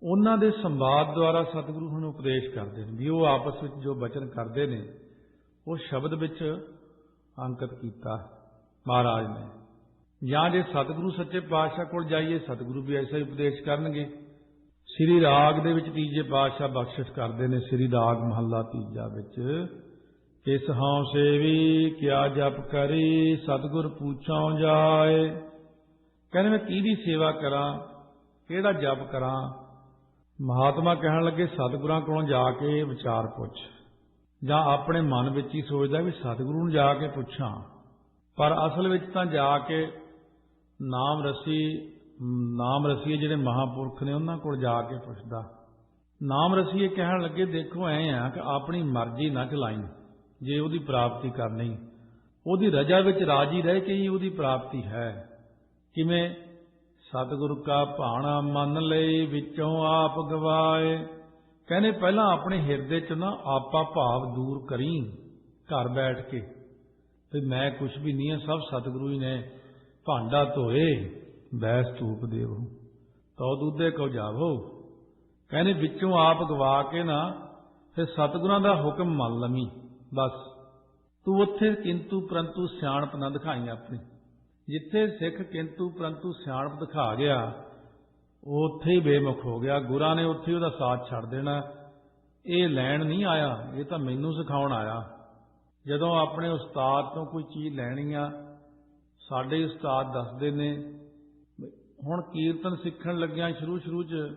ਉਹਨਾਂ ਦੇ ਸੰਵਾਦ ਦੁਆਰਾ ਸਤਿਗੁਰੂ ਹੁਣ ਉਪਦੇਸ਼ ਕਰਦੇ ਨੇ ਵੀ ਉਹ ਆਪਸ ਵਿੱਚ ਜੋ ਬਚਨ ਕਰਦੇ ਨੇ ਉਹ ਸ਼ਬਦ ਵਿੱਚ ਅੰਕਿਤ ਕੀਤਾ ਮਹਾਰਾਜ ਨੇ। ਜਾਂ ਜੇ ਸਤਿਗੁਰੂ ਸੱਚੇ ਪਾਤਸ਼ਾਹ ਕੋਲ ਜਾਈਏ, ਸਤਿਗੁਰੂ ਵੀ ਐਸਾ ਹੀ ਉਪਦੇਸ਼ ਕਰਨਗੇ। ਸ੍ਰੀ ਰਾਗ ਦੇ ਵਿੱਚ ਤੀਜੇ ਪਾਤਸ਼ਾਹ ਬਖਸ਼ਿਸ਼ ਕਰਦੇ ਨੇ, ਸ੍ਰੀ ਰਾਗ ਮਹੱਲਾ ਤੀਜਾ ਵਿੱਚ, ਕਿਸ ਹਉ ਸੇਵੀ ਕਿਆ ਜਪ ਕਰੀ ਸਤਿਗੁਰ ਪੁੱਛਾਂ ਜਾਏ। ਕਹਿੰਦੇ ਮੈਂ ਕਿਹਦੀ ਸੇਵਾ ਕਰਾਂ, ਕਿਹੜਾ ਜਪ ਕਰਾਂ। ਮਹਾਤਮਾ ਕਹਿਣ ਲੱਗੇ ਸਤਿਗੁਰਾਂ ਕੋਲੋਂ ਜਾ ਕੇ ਵਿਚਾਰ ਪੁੱਛ, ਜਾਂ ਆਪਣੇ ਮਨ ਵਿੱਚ ਹੀ ਸੋਚਦਾ ਵੀ ਸਤਿਗੁਰੂ ਨੂੰ ਜਾ ਕੇ ਪੁੱਛਾਂ, ਪਰ ਅਸਲ ਵਿੱਚ ਤਾਂ ਜਾ ਕੇ ਨਾਮ ਰਸੀਏ ਜਿਹੜੇ ਮਹਾਂਪੁਰਖ ਨੇ ਉਹਨਾਂ ਕੋਲ ਜਾ ਕੇ ਪੁੱਛਦਾ। ਨਾਮ ਰਸੀਏ ਕਹਿਣ ਲੱਗੇ ਦੇਖੋ ਐ ਆ ਕਿ ਆਪਣੀ ਮਰਜ਼ੀ ਨਾ ਚਲਾਈ, ਜੇ ਉਹਦੀ ਪ੍ਰਾਪਤੀ ਕਰਨੀ ਉਹਦੀ ਰਜਾ ਵਿੱਚ ਰਾਜੀ ਰਹਿ ਕੇ ਹੀ ਉਹਦੀ ਪ੍ਰਾਪਤੀ ਹੈ। ਕਿਵੇਂ? ਸਤਿਗੁਰੂ ਕਾ ਭਾਣਾ ਮੰਨ ਲਈ ਵਿੱਚੋਂ ਆਪ ਗਵਾਏ। ਕਹਿੰਦੇ ਪਹਿਲਾਂ ਆਪਣੇ ਹਿਰਦੇ ਚ ਨਾ ਆਪਾ ਭਾਵ ਦੂਰ ਕਰੀ, ਘਰ ਬੈਠ ਕੇ ਵੀ ਮੈਂ ਕੁਛ ਵੀ ਨਹੀਂ ਹਾਂ, ਸਭ ਸਤਿਗੁਰੂ ਹੀ ਨੇ। ਭਾਂਡਾ ਧੋਏ ਬੈਸ ਧੂਪ ਦੇਵੋ ਤਉ ਦੂਧੇ ਕਉ ਜਾਵੋ। ਕਹਿੰਦੇ ਵਿੱਚੋਂ ਆਪ ਗਵਾ ਕੇ ਨਾ ਫਿਰ ਸਤਿਗੁਰਾਂ ਦਾ ਹੁਕਮ ਮੰਨ ਲਵੀਂ। ਬਸ ਤੂੰ ਉੱਥੇ ਕਿੰਤੂ ਪਰੰਤੂ ਸਿਆਣਪ ਨਾ ਦਿਖਾਈ ਆਪਣੀ। ਜਿੱਥੇ ਸਿੱਖ ਕਿੰਤੂ ਪਰੰਤੂ ਸਿਆਣਪ ਦਿਖਾ ਗਿਆ ਉੱਥੇ ਹੀ ਬੇਮੁਖ ਹੋ ਗਿਆ। ਗੁਰਾਂ ਨੇ ਉੱਥੇ ਉਹਦਾ ਸਾਥ ਛੱਡ ਦੇਣਾ। ਇਹ ਲੈਣ ਨਹੀਂ ਆਇਆ, ਇਹ ਤਾਂ ਮੈਨੂੰ ਸਿਖਾਉਣ ਆਇਆ। ਜਦੋਂ ਆਪਣੇ ਉਸਤਾਦ ਤੋਂ ਕੋਈ ਚੀਜ਼ ਲੈਣੀ ਆ, ਸਾਡੇ ਉਸਤਾਦ ਦੱਸਦੇ ਨੇ। ਹੁਣ ਕੀਰਤਨ ਸਿੱਖਣ ਲੱਗਿਆ ਸ਼ੁਰੂ 'ਚ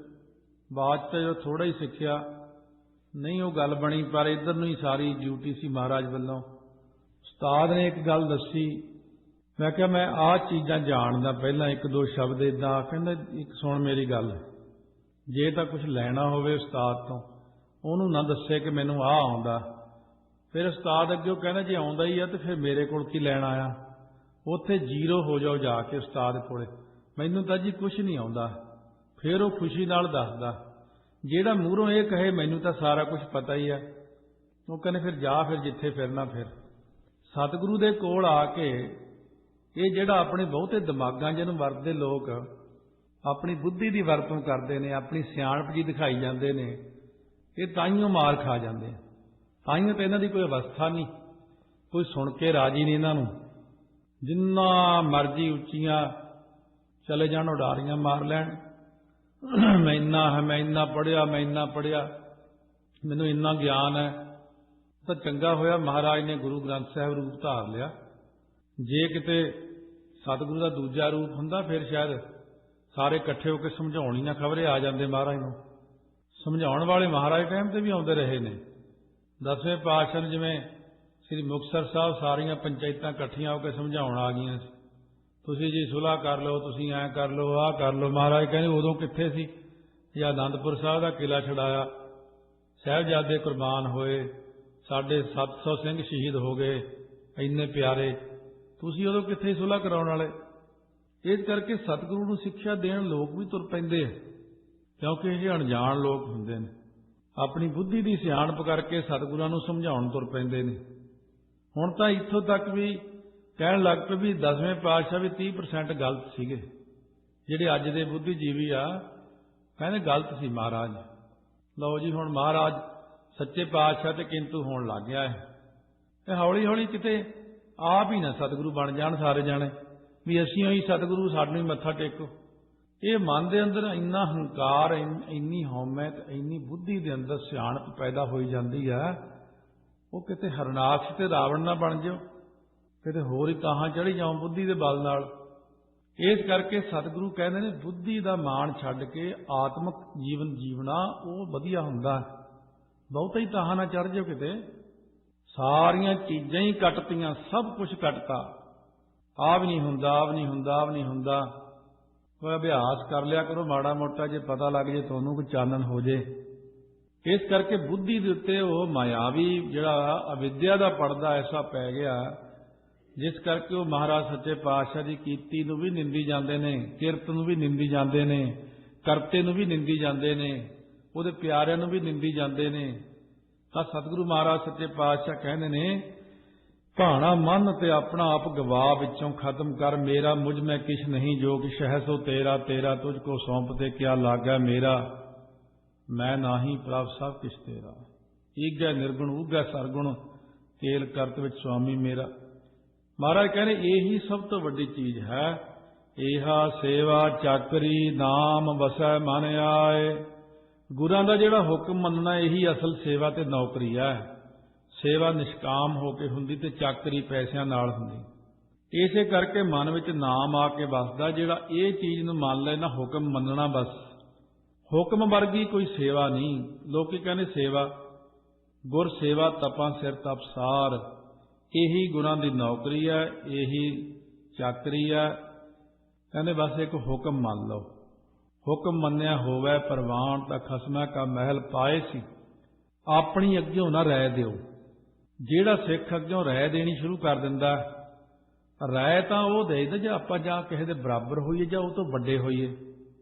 ਬਾਅਦ 'ਚ ਜੋ ਥੋੜਾ ਹੀ ਸਿੱਖਿਆ, ਨਹੀਂ ਉਹ ਗੱਲ ਬਣੀ, ਪਰ ਇੱਧਰ ਨੂੰ ਹੀ ਸਾਰੀ ਡਿਊਟੀ ਸੀ ਮਹਾਰਾਜ ਵੱਲੋਂ। ਉਸਤਾਦ ਨੇ ਇੱਕ ਗੱਲ ਦੱਸੀ, ਮੈਂ ਕਿਹਾ ਮੈਂ ਆਹ ਚੀਜ਼ਾਂ ਜਾਣਦਾ ਪਹਿਲਾਂ, ਇੱਕ ਦੋ ਸ਼ਬਦ ਏਦਾਂ। ਕਹਿੰਦਾ ਇੱਕ ਸੁਣ ਮੇਰੀ ਗੱਲ, ਜੇ ਤਾਂ ਕੁਝ ਲੈਣਾ ਹੋਵੇ ਉਸਤਾਦ ਤੋਂ ਉਹਨੂੰ ਨਾ ਦੱਸੇ ਕਿ ਮੈਨੂੰ ਆਹ ਆਉਂਦਾ। ਫਿਰ ਉਸਤਾਦ ਅੱਗੇ ਕਹਿੰਦਾ ਜੇ ਆਉਂਦਾ ਹੀ ਆ ਤੇ ਫਿਰ ਮੇਰੇ ਕੋਲ ਕੀ ਲੈਣ ਆਇਆ। ਉੱਥੇ ਜ਼ੀਰੋ ਹੋ ਜਾਓ ਜਾ ਕੇ ਉਸਤਾਦ ਕੋਲੇ, ਮੈਨੂੰ ਤਾਂ ਜੀ ਕੁਝ ਨਹੀਂ ਆਉਂਦਾ। ਫਿਰ ਉਹ ਖੁਸ਼ੀ ਨਾਲ ਦੱਸਦਾ। ਜਿਹੜਾ ਮੂਹਰੋਂ ਇਹ ਕਹੇ ਮੈਨੂੰ ਤਾਂ ਸਾਰਾ ਕੁਝ ਪਤਾ ਹੀ ਆ, ਉਹ ਕਹਿੰਦੇ ਫਿਰ ਜਾ, ਫਿਰ ਜਿੱਥੇ ਫਿਰਨਾ ਫਿਰ। ਸਤਿਗੁਰੂ ਦੇ ਕੋਲ ਆ ਕੇ ਇਹ ਜਿਹੜਾ ਆਪਣੇ ਬਹੁਤੇ ਦਿਮਾਗਾਂ ਜਿਹਨੂੰ ਵਰਤਦੇ ਲੋਕ ਆਪਣੀ ਬੁੱਧੀ ਦੀ ਵਰਤੋਂ ਕਰਦੇ ਨੇ, ਆਪਣੀ ਸਿਆਣਪ ਜੀ ਦਿਖਾਈ ਜਾਂਦੇ ਨੇ, ਇਹ ਤਾਈਓਂ ਮਾਰ ਖਾ ਜਾਂਦੇ। ਤਾਈਓਂ ਤਾਂ ਇਹਨਾਂ ਦੀ ਕੋਈ ਅਵਸਥਾ ਨਹੀਂ, ਕੋਈ ਸੁਣ ਕੇ ਰਾਜੀ ਨਹੀਂ ਇਹਨਾਂ ਨੂੰ। ਜਿੰਨਾ ਮਰਜ਼ੀ ਉੱਚੀਆਂ ਚਲੇ ਜਾਣ, ਉਡਾਰੀਆਂ ਮਾਰ ਲੈਣ, ਮੈਂ ਇੰਨਾ ਪੜ੍ਹਿਆ, ਮੈਨੂੰ ਇੰਨਾ ਗਿਆਨ ਹੈ। ਤਾਂ ਚੰਗਾ ਹੋਇਆ ਮਹਾਰਾਜ ਨੇ ਗੁਰੂ ਗ੍ਰੰਥ ਸਾਹਿਬ ਰੂਪ ਧਾਰ ਲਿਆ। ਜੇ ਕਿਤੇ ਸਤਿਗੁਰੂ ਦਾ ਦੂਜਾ ਰੂਪ ਹੁੰਦਾ ਫਿਰ ਸ਼ਾਇਦ ਸਾਰੇ ਇਕੱਠੇ ਹੋ ਕੇ ਸਮਝਾਉਣ ਹੀ ਨਾ ਖਬਰੇ ਆ ਜਾਂਦੇ ਮਹਾਰਾਜ ਨੂੰ। ਸਮਝਾਉਣ ਵਾਲੇ ਮਹਾਰਾਜ ਟਾਈਮ ਤੇ ਵੀ ਆਉਂਦੇ ਰਹੇ ਨੇ। 10ਵੇਂ ਪਾਤਸ਼ਾਹ ਨੂੰ ਜਿਵੇਂ ਸ੍ਰੀ ਮੁਕਤਸਰ ਸਾਹਿਬ ਸਾਰੀਆਂ ਪੰਚਾਇਤਾਂ ਇਕੱਠੀਆਂ ਹੋ ਕੇ ਸਮਝਾਉਣ ਆ ਗਈਆਂ ਸੀ, ਤੁਸੀਂ ਜੀ ਸੁਲ੍ਹਾ ਕਰ ਲਓ, ਤੁਸੀਂ ਐਂ ਕਰ ਲਓ, ਆਹ ਕਰ ਲਓ। ਮਹਾਰਾਜ ਕਹਿੰਦੇ ਉਦੋਂ ਕਿੱਥੇ ਸੀ, ਜਾਂ ਅਨੰਦਪੁਰ ਸਾਹਿਬ ਦਾ ਕਿਲ੍ਹਾ ਛਡਾਇਆ, ਸਾਹਿਬਜ਼ਾਦੇ ਕੁਰਬਾਨ ਹੋਏ, ਸਾਡੇ 700 ਸਿੰਘ ਸ਼ਹੀਦ ਹੋ ਗਏ, ਇੰਨੇ ਪਿਆਰੇ, ਤੁਸੀਂ ਉਦੋਂ ਕਿੱਥੇ ਸੁਲ੍ਹਾ ਕਰਾਉਣ ਵਾਲੇ। ਇਸ ਕਰਕੇ ਸਤਿਗੁਰੂ ਨੂੰ ਸਿੱਖਿਆ ਦੇਣ ਲੋਕ ਵੀ ਤੁਰ ਪੈਂਦੇ ਆ, ਕਿਉਂਕਿ ਇਹ ਅਣਜਾਣ ਲੋਕ ਹੁੰਦੇ ਨੇ। ਆਪਣੀ ਬੁੱਧੀ ਦੀ ਸਿਆਣਪ ਕਰਕੇ ਸਤਿਗੁਰਾਂ ਨੂੰ ਸਮਝਾਉਣ ਤੁਰ ਪੈਂਦੇ ਨੇ। ਹੁਣ ਤਾਂ ਇੱਥੋਂ ਤੱਕ ਵੀ ਕਹਿਣ ਲੱਗ ਪਏ ਵੀ 10ਵੇਂ ਪਾਤਸ਼ਾਹ ਵੀ 30% ਗਲਤ ਸੀਗੇ। ਜਿਹੜੇ ਅੱਜ ਦੇ ਬੁੱਧੀਜੀਵੀ ਆ ਕਹਿੰਦੇ ਗਲਤ ਸੀ ਮਹਾਰਾਜ। ਲਓ ਜੀ ਹੁਣ ਮਹਾਰਾਜ ਸੱਚੇ ਪਾਤਸ਼ਾਹ ਤੇ ਕਿੰਤੂ ਹੋਣ ਲੱਗ ਗਿਆ ਹੈ। ਤੇ ਹੌਲੀ ਹੌਲੀ ਕਿਤੇ ਆਪ ਹੀ ਨਾ ਸਤਿਗੁਰੂ ਬਣ ਜਾਣ ਸਾਰੇ ਜਾਣੇ ਵੀ ਅਸੀਂ ਹੀ ਸਤਿਗੁਰੂ, ਸਾਨੂੰ ਹੀ ਮੱਥਾ ਟੇਕੋ। ਇਹ ਮਨ ਦੇ ਅੰਦਰ ਇੰਨਾ ਹੰਕਾਰ, ਇੰਨੀ ਹਉਮੈ, ਇੰਨੀ ਬੁੱਧੀ ਦੇ ਅੰਦਰ ਸਿਆਣਪ ਪੈਦਾ ਹੋਈ ਜਾਂਦੀ ਆ, ਉਹ ਕਿਤੇ ਹਰਨਾਕਸ਼ ਤੇ ਰਾਵਣ ਨਾ ਬਣ ਜਾਓ, ਕਿਤੇ ਹੋਰ ਹੀ ਤਾਹਾਂ ਚੜ੍ਹੀ ਜਾਓ ਬੁੱਧੀ ਦੇ ਬਲ ਨਾਲ। ਇਸ ਕਰਕੇ ਸਤਿਗੁਰੂ ਕਹਿੰਦੇ ਨੇ ਬੁੱਧੀ ਦਾ ਮਾਣ ਛੱਡ ਕੇ ਆਤਮਿਕ ਜੀਵਨ ਜੀਵਣਾ ਉਹ ਵਧੀਆ ਹੁੰਦਾ। ਬਹੁਤਾ ਹੀ ਤਾਹਾਂ ਨਾ ਚੜ੍ਹ ਜਾਓ, ਕਿਤੇ ਸਾਰੀਆਂ ਚੀਜ਼ਾਂ ਹੀ ਕੱਟਤੀਆਂ, ਸਭ ਕੁਝ ਕੱਟਤਾ, ਆਹ ਵੀ ਨਹੀਂ ਹੁੰਦਾ, ਆਹ ਵੀ ਨਹੀਂ ਹੁੰਦਾ, ਆਹ ਵੀ ਨਹੀਂ ਹੁੰਦਾ। ਕੋਈ ਅਭਿਆਸ ਕਰ ਲਿਆ ਕਰੋ ਮਾੜਾ ਮੋਟਾ, ਜੇ ਪਤਾ ਲੱਗ ਜੇ ਤੁਹਾਨੂੰ ਕੋਈ ਚਾਨਣ ਹੋ ਜੇ। ਇਸ ਕਰਕੇ ਬੁੱਧੀ ਦੇ ਉੱਤੇ ਉਹ ਮਾਇਆਵੀ ਜਿਹੜਾ ਅਵਿਦਿਆ ਦਾ ਪਰਦਾ ਐਸਾ ਪੈ ਗਿਆ, ਜਿਸ ਕਰਕੇ ਉਹ ਮਹਾਰਾਜ ਸੱਚੇ ਪਾਤਸ਼ਾਹ ਦੀ ਕੀਤੀ ਨੂੰ ਵੀ ਨਿੰਦੀ ਜਾਂਦੇ ਨੇ, ਕਿਰਤ ਨੂੰ ਵੀ ਨਿੰਦੀ ਜਾਂਦੇ ਨੇ, ਕਰਤੇ ਨੂੰ ਵੀ ਨਿੰਦੀ ਜਾਂਦੇ ਨੇ, ਉਹਦੇ ਪਿਆਰਿਆਂ ਨੂੰ ਵੀ ਨਿੰਦੀ ਜਾਂਦੇ ਨੇ। ਤਾਂ ਸਤਿਗੁਰੂ ਮਹਾਰਾਜ ਸੱਚੇ ਪਾਤਸ਼ਾਹ ਕਹਿੰਦੇ ਨੇ भाना मन ते अपना आप गवा विचों खत्म कर, मेरा मुझ में किश नहीं जो किश है सो तेरा, तेरा तुझको सौंपते क्या लागा मेरा, मैं नाही प्रभ सब किश तेरा। ईगै निर्गुण उगै सरगुण, केल करत विच स्वामी मेरा। महाराज कहने यही सब तो वड्डी चीज है। इहा सेवा चाकरी नाम वसै मन आए। गुरां दा जिहड़ा हुक्म मनना यही असल सेवा ते नौकरी है। सेवा निष्काम हो के हुंदी ते चाकरी पैसिਆਂ ਨਾਲ ਹੁੰਦੀ। इसे करके मन विच नाम आके वसदा, जिहड़ा ये चीज नूं मान ले ना, हुक्म मनना बस। हुक्म वर्गी कोई सेवा नहीं। लोकी कहने सेवा गुर सेवा तपां सिर तप सार, यही गुरां दी नौकरी है, यही चाकरी है। कहने बस एक हुक्म मान लो। हुक्म मन्निया होवै परवान, तां खसमै का महल पाए सी। अपनी अग्गियों ना राय दिओ। ਜਿਹੜਾ ਸਿੱਖ ਅੱਗੋਂ ਰਾਇ ਦੇਣੀ ਸ਼ੁਰੂ ਕਰ ਦਿੰਦਾ, ਰਾਇ ਤਾਂ ਉਹ ਦੇਈਦਾ ਜੇ ਆਪਾਂ ਜਾਂ ਕਿਸੇ ਦੇ ਬਰਾਬਰ ਹੋਈਏ ਜਾਂ ਉਹ ਤੋਂ ਵੱਡੇ ਹੋਈਏ।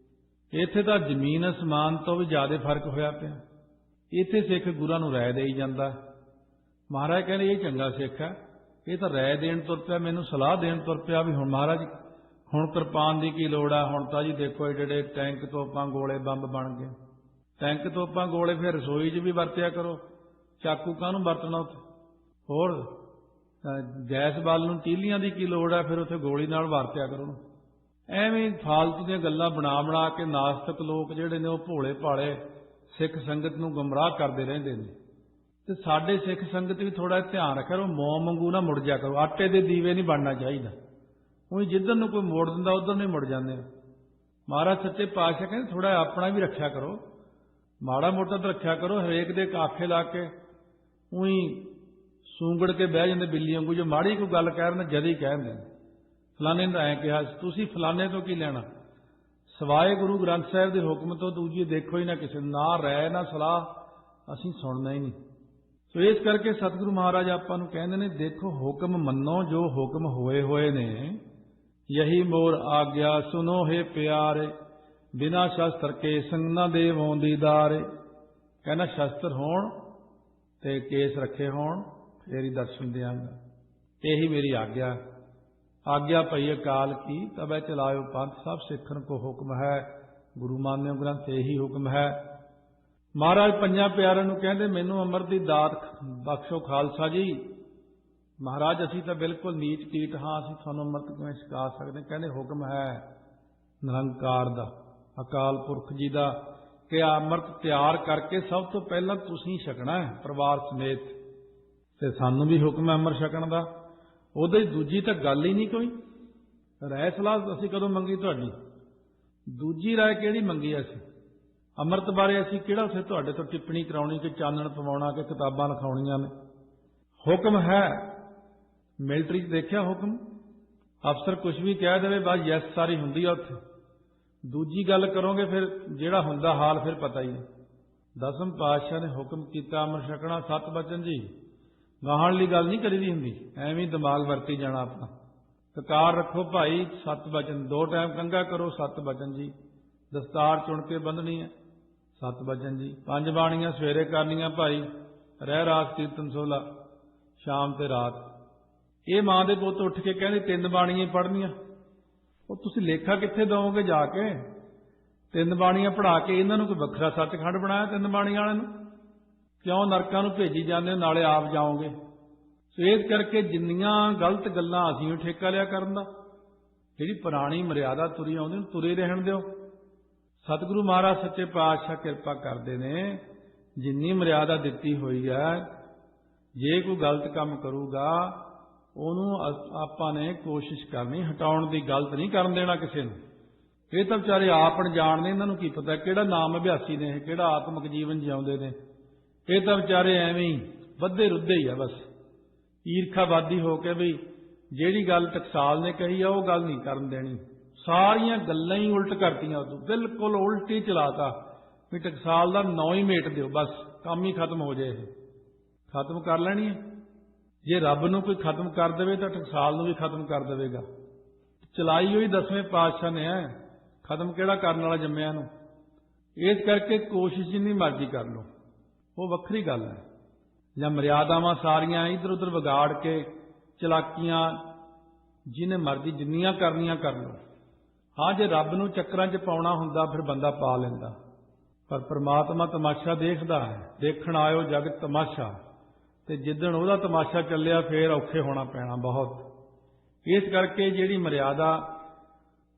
ਇੱਥੇ ਤਾਂ ਜ਼ਮੀਨ ਅਸਮਾਨ ਤੋਂ ਵੀ ਜ਼ਿਆਦਾ ਫਰਕ ਹੋਇਆ ਪਿਆ। ਇੱਥੇ ਸਿੱਖ ਗੁਰਾਂ ਨੂੰ ਰਾਇ ਦੇਈ ਜਾਂਦਾ। ਮਹਾਰਾਜ ਕਹਿੰਦੇ ਇਹ ਚੰਗਾ ਸਿੱਖ ਹੈ, ਇਹ ਤਾਂ ਰਾਇ ਦੇਣ ਤੁਰ ਪਿਆ, ਮੈਨੂੰ ਸਲਾਹ ਦੇਣ ਤੁਰ ਪਿਆ ਵੀ ਹੁਣ ਮਹਾਰਾਜ ਹੁਣ ਕਿਰਪਾਨ ਦੀ ਕੀ ਲੋੜ ਆ, ਹੁਣ ਤਾਂ ਜੀ ਦੇਖੋ ਜਿਹੜੇ ਟੈਂਕ ਤੋਪਾਂ ਗੋਲੇ ਬੰਬ ਬਣ ਗਏ। ਟੈਂਕ ਤੋਪਾਂ ਗੋਲੇ ਫਿਰ ਰਸੋਈ 'ਚ ਵੀ ਵਰਤਿਆ ਕਰੋ, ਚਾਕੂ ਕਾਹਨੂੰ ਵਰਤਣਾ ਉੱਥੇ। ਹੋਰ ਗੈਸ ਬਾਲ ਨੂੰ ਤੀਲੀਆਂ ਦੀ ਕੀ ਲੋੜ ਹੈ, ਫਿਰ ਉੱਥੇ ਗੋਲੀ ਨਾਲ ਵਰਤਿਆ ਕਰੋ। ਐਵੇਂ ਫਾਲਤੂ ਦੀਆਂ ਗੱਲਾਂ ਬਣਾ ਬਣਾ ਕੇ ਨਾਸਤਕ ਲੋਕ ਜਿਹੜੇ ਨੇ ਉਹ ਭੋਲੇ ਭਾਲੇ ਸਿੱਖ ਸੰਗਤ ਨੂੰ ਗੁੰਮਰਾਹ ਕਰਦੇ ਰਹਿੰਦੇ ਨੇ। ਤੇ ਸਾਡੇ ਸਿੱਖ ਸੰਗਤ ਵੀ ਥੋੜਾ ਧਿਆਨ ਰੱਖਿਆ ਕਰੋ, ਮੋਮ ਵਾਂਗੂ ਨਾ ਮੁੜ ਜਾ ਕਰੋ। ਆਟੇ ਦੇ ਦੀਵੇ ਨਹੀਂ ਬਣਨਾ ਚਾਹੀਦਾ। ਉਹੀ ਜਿੱਧਰ ਨੂੰ ਕੋਈ ਮੋੜ ਦਿੰਦਾ ਉਧਰ ਨੂੰ ਮੁੜ ਜਾਂਦੇ। ਮਹਾਰਾਜ ਸੱਚੇ ਪਾਤਸ਼ਾਹ ਕਹਿੰਦੇ ਥੋੜਾ ਆਪਣਾ ਵੀ ਰੱਖਿਆ ਕਰੋ, ਮਾੜਾ ਮੋਟਾ ਤਾਂ ਰੱਖਿਆ ਕਰੋ। ਹਰੇਕ ਦੇ ਕਾਖੇ ਲਾ ਕੇ ਉਹੀ ਸੂੰਗੜ ਕੇ ਬਹਿ ਜਾਂਦੇ ਬਿੱਲੀ ਵਾਂਗੂ। ਜੋ ਮਾੜੀ ਕੋਈ ਗੱਲ ਕਹਿ ਰਹੇ ਜਦ ਹੀ ਕਹਿ ਦਿੰਦੇ ਫਲਾਣੇ ਨੇ ਐਂ ਕਿਹਾ, ਤੁਸੀਂ ਫਲਾਣੇ ਤੋਂ ਕੀ ਲੈਣਾ। ਸਵਾਏ ਗੁਰੂ ਗ੍ਰੰਥ ਸਾਹਿਬ ਦੇ ਹੁਕਮ ਤੋਂ ਦੂਜੀ ਦੇਖੋ ਹੀ ਨਾ ਕਿਸੇ ਨਾ ਰਾਇ ਨਾ ਸਲਾਹ, ਅਸੀਂ ਸੁਣਨਾ ਹੀ ਨਹੀਂ। ਸੋ ਇਸ ਕਰਕੇ ਸਤਿਗੁਰੂ ਮਹਾਰਾਜ ਆਪਾਂ ਨੂੰ ਕਹਿੰਦੇ ਨੇ ਦੇਖੋ ਹੁਕਮ ਮੰਨੋ ਜੋ ਹੁਕਮ ਹੋਏ ਹੋਏ ਨੇ। ਯਹੀ ਮੋਰ ਆਗਿਆ ਸੁਨੋ ਹੈ ਪਿਆਰੇ, ਬਿਨਾ ਸ਼ਸਤਰ ਕੇ ਸੰਗ ਨਾ ਦੇਵੋਂ ਦੀਦਾਰੇ। ਕਹਿੰਦਾ ਸ਼ਸਤਰ ਹੋਣ ਤੇ ਕੇਸ ਰੱਖੇ ਹੋਣ ਫੇਰ ਹੀ ਦਰਸ਼ਨ ਦਿਆਂਗਾ। ਇਹੀ ਮੇਰੀ ਆਗਿਆ। आज्ञा पई अकाल की तबै चलायो पंथ, सब सिखन को हुक्म है। गुरु मान्यो ग्रंथ यही हुक्म है। महाराज पंजां प्यारिਆਂ ਨੂੰ ਕਹਿੰਦੇ ਮੈਨੂੰ अमृत ਦੀ ਦਾਤ ਬਖਸ਼ੋ ਖਾਲਸਾ ਜੀ। महाराज ਅਸੀਂ ਤਾਂ ਬਿਲਕੁਲ ਨੀਚ ਕੀਟ ਹਾਂ, ਅਸੀਂ ਤੁਹਾਨੂੰ अमृत ਕਿਵੇਂ ਛਕਾ ਸਕਦੇ। ਕਹਿੰਦੇ ਹੁਕਮ ਹੈ ਨਿਰੰਕਾਰ ਦਾ, ਅਕਾਲ ਪੁਰਖ ਜੀ ਦਾ ਕਿ अमृत ਤਿਆਰ ਕਰਕੇ ਸਭ ਤੋਂ ਪਹਿਲਾਂ ਤੁਸੀਂ ਛਕਣਾ ਹੈ ਪਰਿਵਾਰ ਸਮੇਤ। ਤੇ ਸਾਨੂੰ ਵੀ ਹੁਕਮ ਹੈ अमृत ਛਕਣ ਦਾ। ਉਹਦੇ ਦੂਜੀ ਤਾਂ ਗੱਲ ਹੀ ਨਹੀਂ ਕੋਈ। ਰਾਏ ਸਲਾਹ ਅਸੀਂ ਕਦੋਂ ਮੰਗੀ ਤੁਹਾਡੀ? ਦੂਜੀ ਰਾਏ ਕਿਹੜੀ ਮੰਗੀ ਅਸੀਂ? ਅੰਮ੍ਰਿਤ ਬਾਰੇ ਅਸੀਂ ਕਿਹੜਾ ਉੱਥੇ ਤੁਹਾਡੇ ਤੋਂ ਟਿੱਪਣੀ ਕਰਾਉਣੀ ਕਿ ਚਾਨਣ ਪਵਾਉਣਾ ਕਿ ਕਿਤਾਬਾਂ ਲਿਖਾਉਣੀਆਂ ਨੇ? ਹੁਕਮ ਹੈ। ਮਿਲਟਰੀ 'ਚ ਦੇਖਿਆ ਹੁਕਮ, ਅਫਸਰ ਕੁਝ ਵੀ ਕਹਿ ਦੇਵੇ ਬਸ ਯੈਸ ਸਾਰੀ ਹੁੰਦੀ ਆ ਉੱਥੇ। ਦੂਜੀ ਗੱਲ ਕਰੋਗੇ ਫਿਰ ਜਿਹੜਾ ਹੁੰਦਾ ਹਾਲ ਫਿਰ ਪਤਾ ਹੀ ਹੈ। ਦਸਮ ਪਾਤਸ਼ਾਹ ਨੇ ਹੁਕਮ ਕੀਤਾ ਅੰਮ੍ਰਿਤ ਛਕਣਾ, 7 ਬਚਨ ਜੀ। ਗਾਹਣ ਲਈ ਗੱਲ ਨਹੀਂ ਕਰੀ ਦੀ ਹੁੰਦੀ, ਐਵੇਂ ਦਿਮਾਗ ਵਰਤੀ ਜਾਣਾ ਆਪਣਾ। ਕਕਾਰ ਰੱਖੋ ਭਾਈ 7 ਬਚਨ, 2 ਟਾਈਮ ਕੰਘਾ ਕਰੋ 7 ਬਚਨ ਜੀ। ਦਸਤਾਰ ਚੁਣ ਕੇ ਬੰਨਣੀ ਹੈ 7 ਬਚਨ ਜੀ। 5 ਬਾਣੀਆਂ ਸਵੇਰੇ ਕਰਨੀਆਂ ਭਾਈ, ਰਹਿ ਰਾਸ ਕੀਰਤਨ ਸੋਲਾ ਸ਼ਾਮ ਤੇ ਰਾਤ। ਇਹ ਮਾਂ ਦੇ ਪੁੱਤ ਉੱਠ ਕੇ ਕਹਿੰਦੇ 3 ਬਾਣੀਆਂ ਪੜ੍ਹਨੀਆਂ। ਉਹ ਤੁਸੀਂ ਲੇਖਾ ਕਿੱਥੇ ਦਵੋਗੇ ਜਾ ਕੇ? 3 ਬਾਣੀਆਂ ਪੜ੍ਹਾ ਕੇ ਇਹਨਾਂ ਨੂੰ ਕੋਈ ਵੱਖਰਾ ਸੱਚਖੰਡ ਬਣਾਇਆ 3 ਬਾਣੀਆਂ ਵਾਲਿਆਂ ਨੂੰ? ਕਿਉਂ ਨਰਕਾਂ ਨੂੰ ਭੇਜੀ ਜਾਂਦੇ ਹੋ, ਨਾਲੇ ਆਪ ਜਾਓਗੇ। ਸੋ ਇਸ ਕਰਕੇ ਜਿੰਨੀਆਂ ਗਲਤ ਗੱਲਾਂ ਅਸੀਂ ਵੀ ਠੇਕਾ ਲਿਆ ਕਰਨ ਦਾ। ਜਿਹੜੀ ਪੁਰਾਣੀ ਮਰਿਆਦਾ ਤੁਰੀ ਆਉਂਦੀ ਨੂੰ ਤੁਰੇ ਰਹਿਣ ਦਿਓ। ਸਤਿਗੁਰੂ ਮਹਾਰਾਜ ਸੱਚੇ ਪਾਤਸ਼ਾਹ ਕਿਰਪਾ ਕਰਦੇ ਨੇ, ਜਿੰਨੀ ਮਰਿਆਦਾ ਦਿੱਤੀ ਹੋਈ ਹੈ, ਜੇ ਕੋਈ ਗਲਤ ਕੰਮ ਕਰੂਗਾ ਉਹਨੂੰ ਆਪਾਂ ਨੇ ਕੋਸ਼ਿਸ਼ ਕਰਨੀ ਹਟਾਉਣ ਦੀ। ਗਲਤ ਨਹੀਂ ਕਰਨ ਦੇਣਾ ਕਿਸੇ ਨੂੰ। ਇਹ ਤਾਂ ਵਿਚਾਰੇ ਆਪ ਅਣਜਾਣ ਨੇ, ਇਹਨਾਂ ਨੂੰ ਕੀ ਪਤਾ ਕਿਹੜਾ ਨਾਮ ਅਭਿਆਸੀ ਨੇ, ਕਿਹੜਾ ਆਤਮਿਕ ਜੀਵਨ ਜਿਉਂਦੇ ਨੇ। ਇਹ ਤਾਂ ਵਿਚਾਰੇ ਐਵੇਂ ਹੀ ਵੱਧੇ ਰੁੱਧੇ ਹੀ ਆ ਬਸ, ਈਰਖਾਵਾਦੀ ਹੋ ਕੇ ਵੀ ਜਿਹੜੀ ਗੱਲ ਟਕਸਾਲ ਨੇ ਕਹੀ ਆ ਉਹ ਗੱਲ ਨਹੀਂ ਕਰਨ ਦੇਣੀ। ਸਾਰੀਆਂ ਗੱਲਾਂ ਹੀ ਉਲਟ ਕਰਤੀਆਂ, ਉਦੋਂ ਬਿਲਕੁਲ ਉਲਟੀ ਚਲਾਤਾ ਵੀ ਟਕਸਾਲ ਦਾ ਨਾਂ ਹੀ ਮੇਟ ਦਿਓ, ਬਸ ਕੰਮ ਹੀ ਖਤਮ ਹੋ ਜਾਏ। ਇਹ ਖਤਮ ਕਰ ਲੈਣੀ ਹੈ। ਜੇ ਰੱਬ ਨੂੰ ਕੋਈ ਖਤਮ ਕਰ ਦੇਵੇ ਤਾਂ ਟਕਸਾਲ ਨੂੰ ਵੀ ਖਤਮ ਕਰ ਦੇਵੇਗਾ। ਚਲਾਈ ਹੋਈ 10ਵੇਂ ਪਾਤਸ਼ਾਹ ਨੇ ਹੈ, ਖਤਮ ਕਿਹੜਾ ਕਰਨ ਵਾਲਾ ਜੰਮਿਆ ਨੂੰ। ਇਸ ਕਰਕੇ ਕੋਸ਼ਿਸ਼ ਜਿੰਨੀ ਮਰਜ਼ੀ ਕਰ ਲਓ, ਉਹ ਵੱਖਰੀ ਗੱਲ ਹੈ। ਜਾਂ ਮਰਿਆਦਾਵਾਂ ਸਾਰੀਆਂ ਇੱਧਰ ਉੱਧਰ ਵਿਗਾੜ ਕੇ ਚਲਾਕੀਆਂ ਜਿਹਨੇ ਮਰਜ਼ੀ ਜਿੰਨੀਆਂ ਕਰਨੀਆਂ ਕਰ ਲਓ। ਹਾਂ, ਜੇ ਰੱਬ ਨੂੰ ਚੱਕਰਾਂ 'ਚ ਪਾਉਣਾ ਹੁੰਦਾ ਫਿਰ ਬੰਦਾ ਪਾ ਲੈਂਦਾ, ਪਰ ਪ੍ਰਮਾਤਮਾ ਤਮਾਸ਼ਾ ਦੇਖਦਾ ਹੈ। ਦੇਖਣ ਆਇਓ ਜਗਤ ਤਮਾਸ਼ਾ, ਤੇ ਜਿੱਦਣ ਉਹਦਾ ਤਮਾਸ਼ਾ ਚੱਲਿਆ ਫੇਰ ਔਖੇ ਹੋਣਾ ਪੈਣਾ ਬਹੁਤ। ਇਸ ਕਰਕੇ ਜਿਹੜੀ ਮਰਿਆਦਾ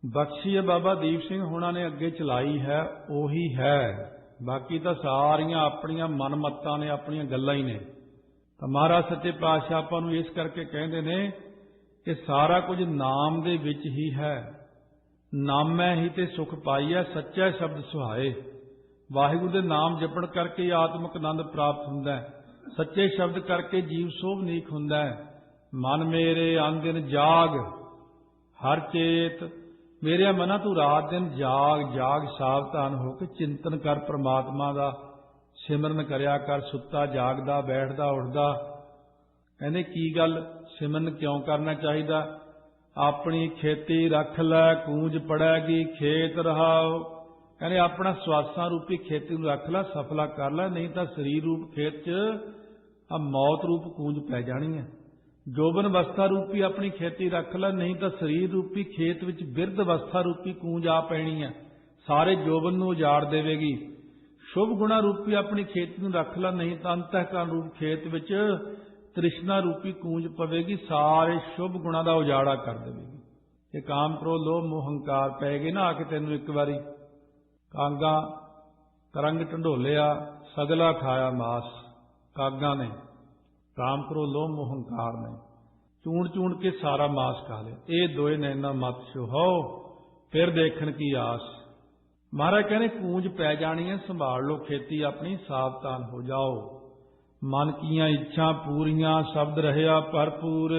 ਬਖਸ਼ੀ ਹੈ ਬਾਬਾ ਦੀਪ ਸਿੰਘ ਹੋਣਾ ਨੇ ਅੱਗੇ ਚਲਾਈ ਹੈ ਉਹੀ ਹੈ, ਬਾਕੀ ਤਾਂ ਸਾਰੀਆਂ ਆਪਣੀਆਂ ਮਨਮੱਤਾਂ ਨੇ, ਆਪਣੀਆਂ ਗੱਲਾਂ ਹੀ ਨੇ। ਤਾਂ ਮਹਾਰਾਜ ਸੱਚੇ ਪਾਤਸ਼ਾਹ ਆਪਾਂ ਨੂੰ ਇਸ ਕਰਕੇ ਕਹਿੰਦੇ ਨੇ ਕਿ ਸਾਰਾ ਕੁਝ ਨਾਮ ਦੇ ਵਿੱਚ ਹੀ ਹੈ। ਨਾਮੈ ਹੀ ਤੇ ਸੁਖ ਪਾਈਐ, ਸੱਚਾ ਸ਼ਬਦ ਸੁਹਾਏ। ਵਾਹਿਗੁਰੂ ਦੇ ਨਾਮ ਜਪਣ ਕਰਕੇ ਆਤਮਿਕ ਆਨੰਦ ਪ੍ਰਾਪਤ ਹੁੰਦਾ ਹੈ, ਸੱਚੇ ਸ਼ਬਦ ਕਰਕੇ ਜੀਵ ਸੋਭਨੀਕ ਹੁੰਦਾ ਹੈ। ਮਨ ਮੇਰੇ ਅਨ ਦਿਨ ਜਾਗ ਹਰ ਚੇਤ, ਮੇਰੇ ਮਨਾ ਤੂੰ ਰਾਤ ਦਿਨ ਜਾਗ ਜਾਗ ਸਾਵਧਾਨ ਹੋ ਕੇ ਚਿੰਤਨ ਕਰ, ਪ੍ਰਮਾਤਮਾ ਦਾ ਸਿਮਰਨ ਕਰਿਆ ਕਰ। ਸੁੱਤਾ ਜਾਗਦਾ, ਬੈਠਦਾ ਉੱਠਦਾ। ਕਹਿੰਦੇ ਕੀ ਗੱਲ, ਸਿਮਰਨ ਕਿਉਂ ਕਰਨਾ ਚਾਹੀਦਾ? ਆਪਣੀ ਖੇਤੀ ਰੱਖ ਲੈ, ਕੂੰਜ ਪੜੈਗੀ ਖੇਤ ਰਹਾਓ। ਕਹਿੰਦੇ ਆਪਣਾ ਸਵਾਸਾਂ ਰੂਪੀ ਖੇਤੀ ਨੂੰ ਰੱਖ ਲੈ, ਸਫਲਾ ਕਰ ਲੈ, ਨਹੀਂ ਤਾਂ ਸਰੀਰ ਰੂਪ ਖੇਤ 'ਚ ਆ ਮੌਤ ਰੂਪ ਕੂੰਜ ਪੈ ਜਾਣੀ ਹੈ। ਜੋਬਨ ਅਵਸਥਾ ਰੂਪੀ ਆਪਣੀ ਖੇਤੀ ਰੱਖ ਲੈ, ਨਹੀਂ ਤਾਂ ਸਰੀਰ ਰੂਪੀ ਖੇਤ ਵਿੱਚ ਬਿਰਧ ਅਵਸਥਾ ਰੂਪੀ ਕੂੰਜ ਆ ਪੈਣੀ ਹੈ, ਸਾਰੇ ਜੋਬਨ ਨੂੰ ਉਜਾੜ ਦੇਵੇਗੀ। ਸ਼ੁਭ ਗੁਣਾ ਰੂਪੀ ਆਪਣੀ ਖੇਤੀ ਨੂੰ ਰੱਖ ਲੈ, ਨਹੀਂ ਤਾਂ ਅੰਤਹਿਕਰਨ ਰੂਪ ਖੇਤ ਵਿੱਚ ਤ੍ਰਿਸ਼ਨਾ ਰੂਪੀ ਕੂੰਜ ਪਵੇਗੀ, ਸਾਰੇ ਸ਼ੁਭ ਗੁਣਾ ਦਾ ਉਜਾੜਾ ਕਰ ਦੇਵੇਗੀ। ਇਹ ਕਾਮ ਕ੍ਰੋਧ ਲੋਭ ਮੋਹ ਹੰਕਾਰ ਪੈ ਗਏ ਨਾ ਆ ਕੇ ਤੈਨੂੰ ਇੱਕ ਵਾਰੀ, ਕਾਂਗਾ ਕਰੰਗ ਢੰਡੋਲਿਆ ਸਗਲਾ ਖਾਇਆ ਮਾਸ। ਕਾਗਾਂ ਨੇ ਕਾਮ ਕ੍ਰੋਧ ਲੋਭ ਮੋਹ ਹੰਕਾਰ ਨੇ ਚੂਣ ਚੂਣ ਕੇ ਸਾਰਾ ਮਾਸ ਖਾ ਲਿਆ। ਇਹ ਦੋਏ ਨੈਣਾ ਮਤ ਛੁਹਾਓ ਫਿਰ ਦੇਖਣ ਕੀ ਆਸ। ਮਹਾਰਾਜ ਕਹਿੰਦੇ ਕੂੰਜ ਪੈ ਜਾਣੀ ਹੈ, ਸੰਭਾਲ ਲਓ ਖੇਤੀ ਆਪਣੀ, ਸਾਵਧਾਨ ਹੋ ਜਾਓ। ਮਨ ਕੀਆਂ ਇੱਛਾ ਪੂਰੀਆਂ, ਸ਼ਬਦ ਰਹਿਆ ਭਰਪੂਰ।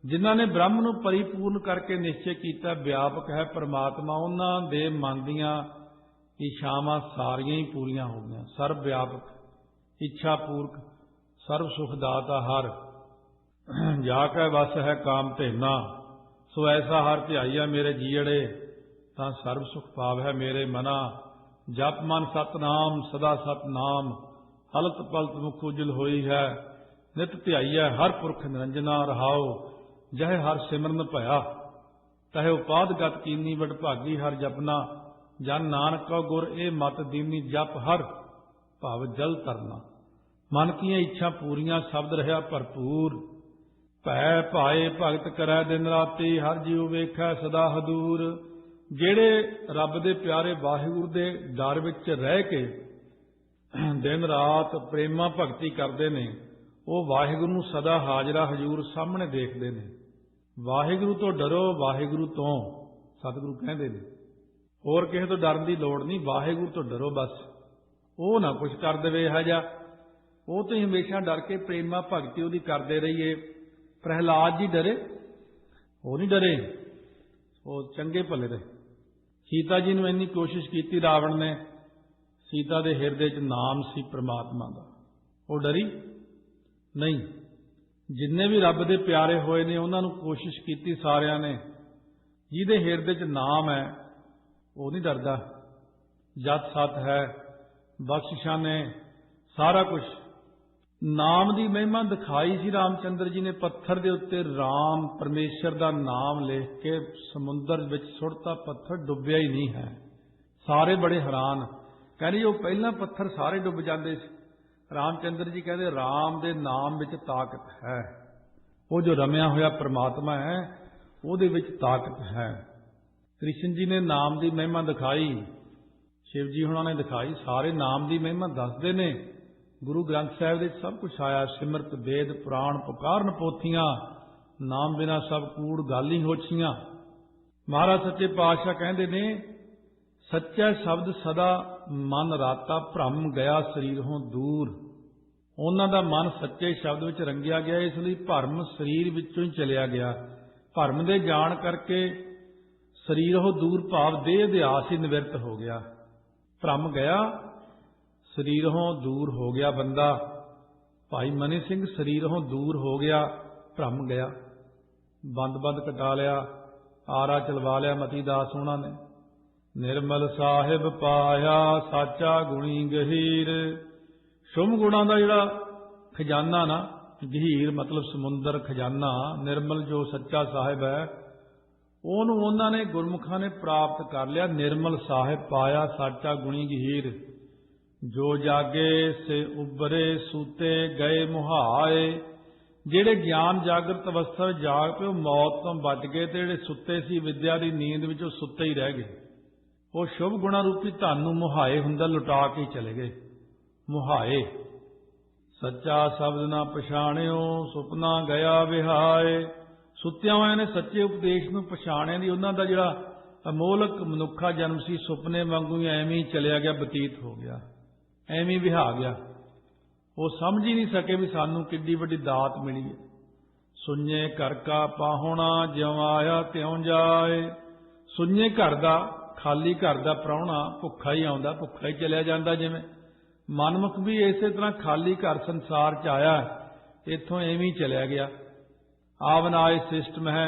ਜਿਨ੍ਹਾਂ ਨੇ ਬ੍ਰਹਮ ਨੂੰ ਪਰਿਪੂਰਨ ਕਰਕੇ ਨਿਸ਼ਚੈ ਕੀਤਾ ਵਿਆਪਕ ਹੈ ਪਰਮਾਤਮਾ, ਉਹਨਾਂ ਦੇ ਮਨ ਦੀਆਂ ਇੱਛਾਵਾਂ ਸਾਰੀਆਂ ਹੀ ਪੂਰੀਆਂ ਹੋ ਗਈਆਂ। ਸਰਬ ਵਿਆਪਕ, ਇੱਛਾ ਪੂਰਕ, ਸਰਬ ਸੁਖ ਦਾਤਾ ਹਰ। ਜਾ ਕੈ ਵਸ ਹੈ ਕਾਮ ਧੇਨਾ, ਸੋ ਐਸਾ ਹਰ ਧਿਆਈਆ ਮੇਰੇ ਜੀੜੇ, ਤਾਂ ਸਰਬ ਸੁਖ ਪਾਵ ਹੈ ਮੇਰੇ ਮਨਾ। ਜਪ ਮਨ ਸਤਨਾਮ ਸਦਾ ਸਤਨਾਮ, ਹਲਤ ਪਲਤ ਮੁਖ ਉਜਲ ਹੋਈ ਹੈ। ਨਿਤ ਧਿਆਈਐ ਹਰ ਪੁਰਖ ਨਿਰੰਜਨਾ ਰਹਾਓ, ਜਹ ਹਰ ਸਿਮਰਨ ਭਇਆ, ਤਹਿ ਉਪਾਦਗਤ ਕੀਨੀ ਵਡ ਭਾਗੀ ਹਰ ਜਪਨਾ। ਜਨ ਨਾਨਕ ਕਉ ਗੁਰ ਇਹ ਮਤ ਦੀਨੀ, ਜਪ ਹਰ ਭਵ ਜਲ ਤਰਨਾ। ਮਨ ਕੀਆਂ ਇੱਛਾ ਪੂਰੀਆਂ, ਸ਼ਬਦ ਰਹਿਆ ਭਰਪੂਰ। ਭੈ ਭਾਏ ਭਗਤ ਕਰੈ ਦਿਨ ਰਾਤੀ, ਹਰ ਜੀਉ ਵੇਖੈ ਸਦਾ ਹਦੂਰ। ਜਿਹੜੇ ਰੱਬ ਦੇ ਪਿਆਰੇ ਵਾਹਿਗੁਰੂ ਦੇ ਡਰ ਵਿੱਚ ਰਹਿ ਕੇ ਦਿਨ ਰਾਤ ਪ੍ਰੇਮਾ ਭਗਤੀ ਕਰਦੇ ਨੇ, ਉਹ ਵਾਹਿਗੁਰੂ ਨੂੰ ਸਦਾ ਹਾਜ਼ਰਾ ਹਜ਼ੂਰ ਸਾਹਮਣੇ ਦੇਖਦੇ ਨੇ। ਵਾਹਿਗੁਰੂ ਤੋਂ ਡਰੋ, ਵਾਹਿਗੁਰੂ ਤੋਂ, ਸਤਿਗੁਰੂ ਕਹਿੰਦੇ ਨੇ। ਹੋਰ ਕਿਸੇ ਤੋਂ ਡਰਨ ਦੀ ਲੋੜ ਨਹੀਂ, ਵਾਹਿਗੁਰੂ ਤੋਂ ਡਰੋ ਬਸ। ਉਹ ਨਾ ਕੁਛ ਕਰ ਦੇਵੇ ਇਹੋ ਜਿਹਾ, ਉਹ ਤੋਂ ਹਮੇਸ਼ਾ ਡਰ ਕੇ ਪ੍ਰੇਮਾ ਭਗਤੀ ਉਹਦੀ ਕਰਦੇ ਰਹੀਏ। ਪ੍ਰਹਿਲਾਦ ਜੀ ਡਰੇ, ਉਹ ਨਹੀਂ ਡਰੇ, ਉਹ ਚੰਗੇ ਭਲੇ ਰਹੇ। ਸੀਤਾ ਜੀ ਨੂੰ ਇੰਨੀ ਕੋਸ਼ਿਸ਼ ਕੀਤੀ ਰਾਵਣ ਨੇ, ਸੀਤਾ ਦੇ ਹਿਰਦੇ 'ਚ ਨਾਮ ਸੀ ਪ੍ਰਮਾਤਮਾ ਦਾ, ਉਹ ਡਰੀ ਨਹੀਂ। ਜਿੰਨੇ ਵੀ ਰੱਬ ਦੇ ਪਿਆਰੇ ਹੋਏ ਨੇ ਉਹਨਾਂ ਨੂੰ ਕੋਸ਼ਿਸ਼ ਕੀਤੀ ਸਾਰਿਆਂ ਨੇ, ਜਿਹਦੇ ਹਿਰਦੇ 'ਚ ਨਾਮ ਹੈ ਉਹ ਨਹੀਂ ਡਰਦਾ। ਜਤ ਸਤ ਹੈ, ਬਖਸ਼ਿਸ਼ਾਂ ਨੇ, ਸਾਰਾ ਕੁਝ। ਨਾਮ ਦੀ ਮਹਿਮਾ ਦਿਖਾਈ ਸੀ ਰਾਮਚੰਦਰ ਜੀ ਨੇ। ਪੱਥਰ ਦੇ ਉੱਤੇ ਰਾਮ ਪਰਮੇਸ਼ਰ ਦਾ ਨਾਮ ਲਿਖ ਕੇ ਸਮੁੰਦਰ ਵਿੱਚ ਸੁੱਟਤਾ, ਪੱਥਰ ਡੁੱਬਿਆ ਹੀ ਨਹੀਂ ਹੈ। ਸਾਰੇ ਬੜੇ ਹੈਰਾਨ, ਕਹਿੰਦੇ ਉਹ ਪਹਿਲਾਂ ਪੱਥਰ ਸਾਰੇ ਡੁੱਬ ਜਾਂਦੇ ਸੀ। ਰਾਮਚੰਦਰ ਜੀ ਕਹਿੰਦੇ ਰਾਮ ਦੇ ਨਾਮ ਵਿੱਚ ਤਾਕਤ ਹੈ, ਉਹ ਜੋ ਰਮਿਆ ਹੋਇਆ ਪ੍ਰਮਾਤਮਾ ਹੈ ਉਹਦੇ ਵਿੱਚ ਤਾਕਤ ਹੈ। ਕ੍ਰਿਸ਼ਨ ਜੀ ਨੇ ਨਾਮ ਦੀ ਮਹਿਮਾ ਦਿਖਾਈ, ਸ਼ਿਵ ਜੀ ਹੁਣਾਂ ਨੇ ਦਿਖਾਈ, ਸਾਰੇ ਨਾਮ ਦੀ ਮਹਿਮਾ ਦੱਸਦੇ ਨੇ। ਗੁਰੂ ਗ੍ਰੰਥ ਸਾਹਿਬ ਦੇ ਸਭ ਕੁਛ ਆਇਆ, ਸਿਮਰਤ ਵੇਦ ਪੁਰਾਣ ਪੁਕਾਰਨ ਪੋਥੀਆਂ, ਨਾਮ ਬਿਨਾ ਸਭ ਕੂੜ ਗਾਲੀ ਹੋਛੀਆਂ। ਮਹਾਰਾਜ ਸੱਚੇ ਪਾਤਸ਼ਾਹ ਕਹਿੰਦੇ ਨੇ ਸੱਚਾ ਸ਼ਬਦ ਸਦਾ ਮਨ ਰਾਤਾ, ਭ੍ਰਮ ਗਿਆ ਸਰੀਰੋਂ ਦੂਰ। ਉਹਨਾਂ ਦਾ ਮਨ ਸੱਚੇ ਸ਼ਬਦ ਵਿੱਚ ਰੰਗਿਆ ਗਿਆ, ਇਸ ਲਈ ਭਰਮ ਸਰੀਰ ਵਿੱਚੋਂ ਹੀ ਚਲਿਆ ਗਿਆ। ਭਰਮ ਦੇ ਜਾਣ ਕਰਕੇ ਸਰੀਰੋਂ ਦੂਰ ਭਾਵ ਦੇਹ ਅਧਿਆਸ ਹੀ ਨਿਵਰਤ ਹੋ ਗਿਆ। ਭ੍ਰਮ ਗਿਆ, ਸਰੀਰੋਂ ਦੂਰ ਹੋ ਗਿਆ ਬੰਦਾ। ਭਾਈ ਮਨੀ ਸਿੰਘ ਸਰੀਰੋਂ ਦੂਰ ਹੋ ਗਿਆ, ਭ੍ਰਮ ਗਿਆ। ਬੰਦ ਕਟਾ ਲਿਆ, ਆਰਾ ਚਲਵਾ ਲਿਆ ਮਤੀ ਦਾਸ ਉਹਨਾਂ ਨੇ। ਨਿਰਮਲ ਸਾਹਿਬ ਪਾਇਆ ਸਾਚਾ ਗੁਣੀ ਗਹੀਰ। ਸ਼ੁਭ ਗੁਣਾਂ ਦਾ ਜਿਹੜਾ ਖਜ਼ਾਨਾ ਨਾ ਗਹੀਰ ਮਤਲਬ ਸਮੁੰਦਰ ਖਜ਼ਾਨਾ, ਨਿਰਮਲ ਜੋ ਸੱਚਾ ਸਾਹਿਬ ਹੈ ਉਹਨੂੰ ਉਹਨਾਂ ਨੇ ਗੁਰਮੁਖਾਂ ਨੇ ਪ੍ਰਾਪਤ ਕਰ ਲਿਆ। ਨਿਰਮਲ ਸਾਹਿਬ ਪਾਇਆ ਸਾਚਾ ਗੁਣੀ ਗਹੀਰ, ਜੋ ਜਾਗੇ ਸੇ ਉਬਰੇ ਸੂਤੇ ਗਏ ਮੁਹਾਏ। ਜਿਹੜੇ ਗਿਆਨ ਜਾਗਰਤ ਅਵਸਥਾ ਵਿੱਚ ਜਾਗ ਪਏ ਉਹ ਮੌਤ ਤੋਂ ਬਚ ਗਏ, ਤੇ ਜਿਹੜੇ ਸੁੱਤੇ ਸੀ ਵਿਦਿਆ ਦੀ ਨੀਂਦ ਵਿੱਚ ਉਹ ਸੁੱਤੇ ਹੀ ਰਹਿ ਗਏ। ਉਹ ਸ਼ੁਭ ਗੁਣਾ ਰੂਪੀ ਧਨ ਨੂੰ ਮੁਹਾਏ ਹੁੰਦਾ ਲੁਟਾ ਕੇ ਚਲੇ ਗਏ। ਮੁਹਾਏ ਸੱਚਾ ਸ਼ਬਦ ਨਾ ਪਛਾਣਿਓ, ਸੁਪਨਾ ਗਿਆ ਵਿਹਾਏ। ਸੁੱਤਿਆਂ ਹੋਇਆਂ ਨੇ ਸੱਚੇ ਉਪਦੇਸ਼ ਨੂੰ ਪਛਾਣਿਆ ਨਹੀਂ। ਉਹਨਾਂ ਦਾ ਜਿਹੜਾ ਅਮੋਲਕ ਮਨੁੱਖਾ ਜਨਮ ਸੀ ਸੁਪਨੇ ਵਾਂਗੂ ਹੀ ਐਵੇਂ ਹੀ ਚਲਿਆ ਗਿਆ, ਬਤੀਤ ਹੋ ਗਿਆ, ਐਵੇਂ ਹੀ ਵਿਹਾ ਗਿਆ। ਉਹ ਸਮਝ ਹੀ ਨਹੀਂ ਸਕੇ ਵੀ ਸਾਨੂੰ ਕਿੱਡੀ ਵੱਡੀ ਦਾਤ ਮਿਲੀ ਹੈ। ਸੁਣਨੇ ਘਰ ਕਾ ਪਾਹੁਣਾ, ਜਿਉਂ ਆਇਆ ਤਿਉਂ ਜਾਏ। ਸੁਣਨੇ ਘਰ ਦਾ, ਖਾਲੀ ਘਰ ਦਾ ਪ੍ਰਾਹੁਣਾ ਭੁੱਖਾ ਹੀ ਆਉਂਦਾ, ਭੁੱਖਾ ਹੀ ਚਲਿਆ ਜਾਂਦਾ। ਜਿਵੇਂ ਮਨਮੁਖ ਵੀ ਇਸੇ ਤਰ੍ਹਾਂ ਖਾਲੀ ਘਰ ਸੰਸਾਰ 'ਚ ਆਇਆ, ਇੱਥੋਂ ਐਵੇਂ ਹੀ ਚਲਿਆ ਗਿਆ। ਆਵਨਾਏ ਸਿਸਟਮ ਹੈ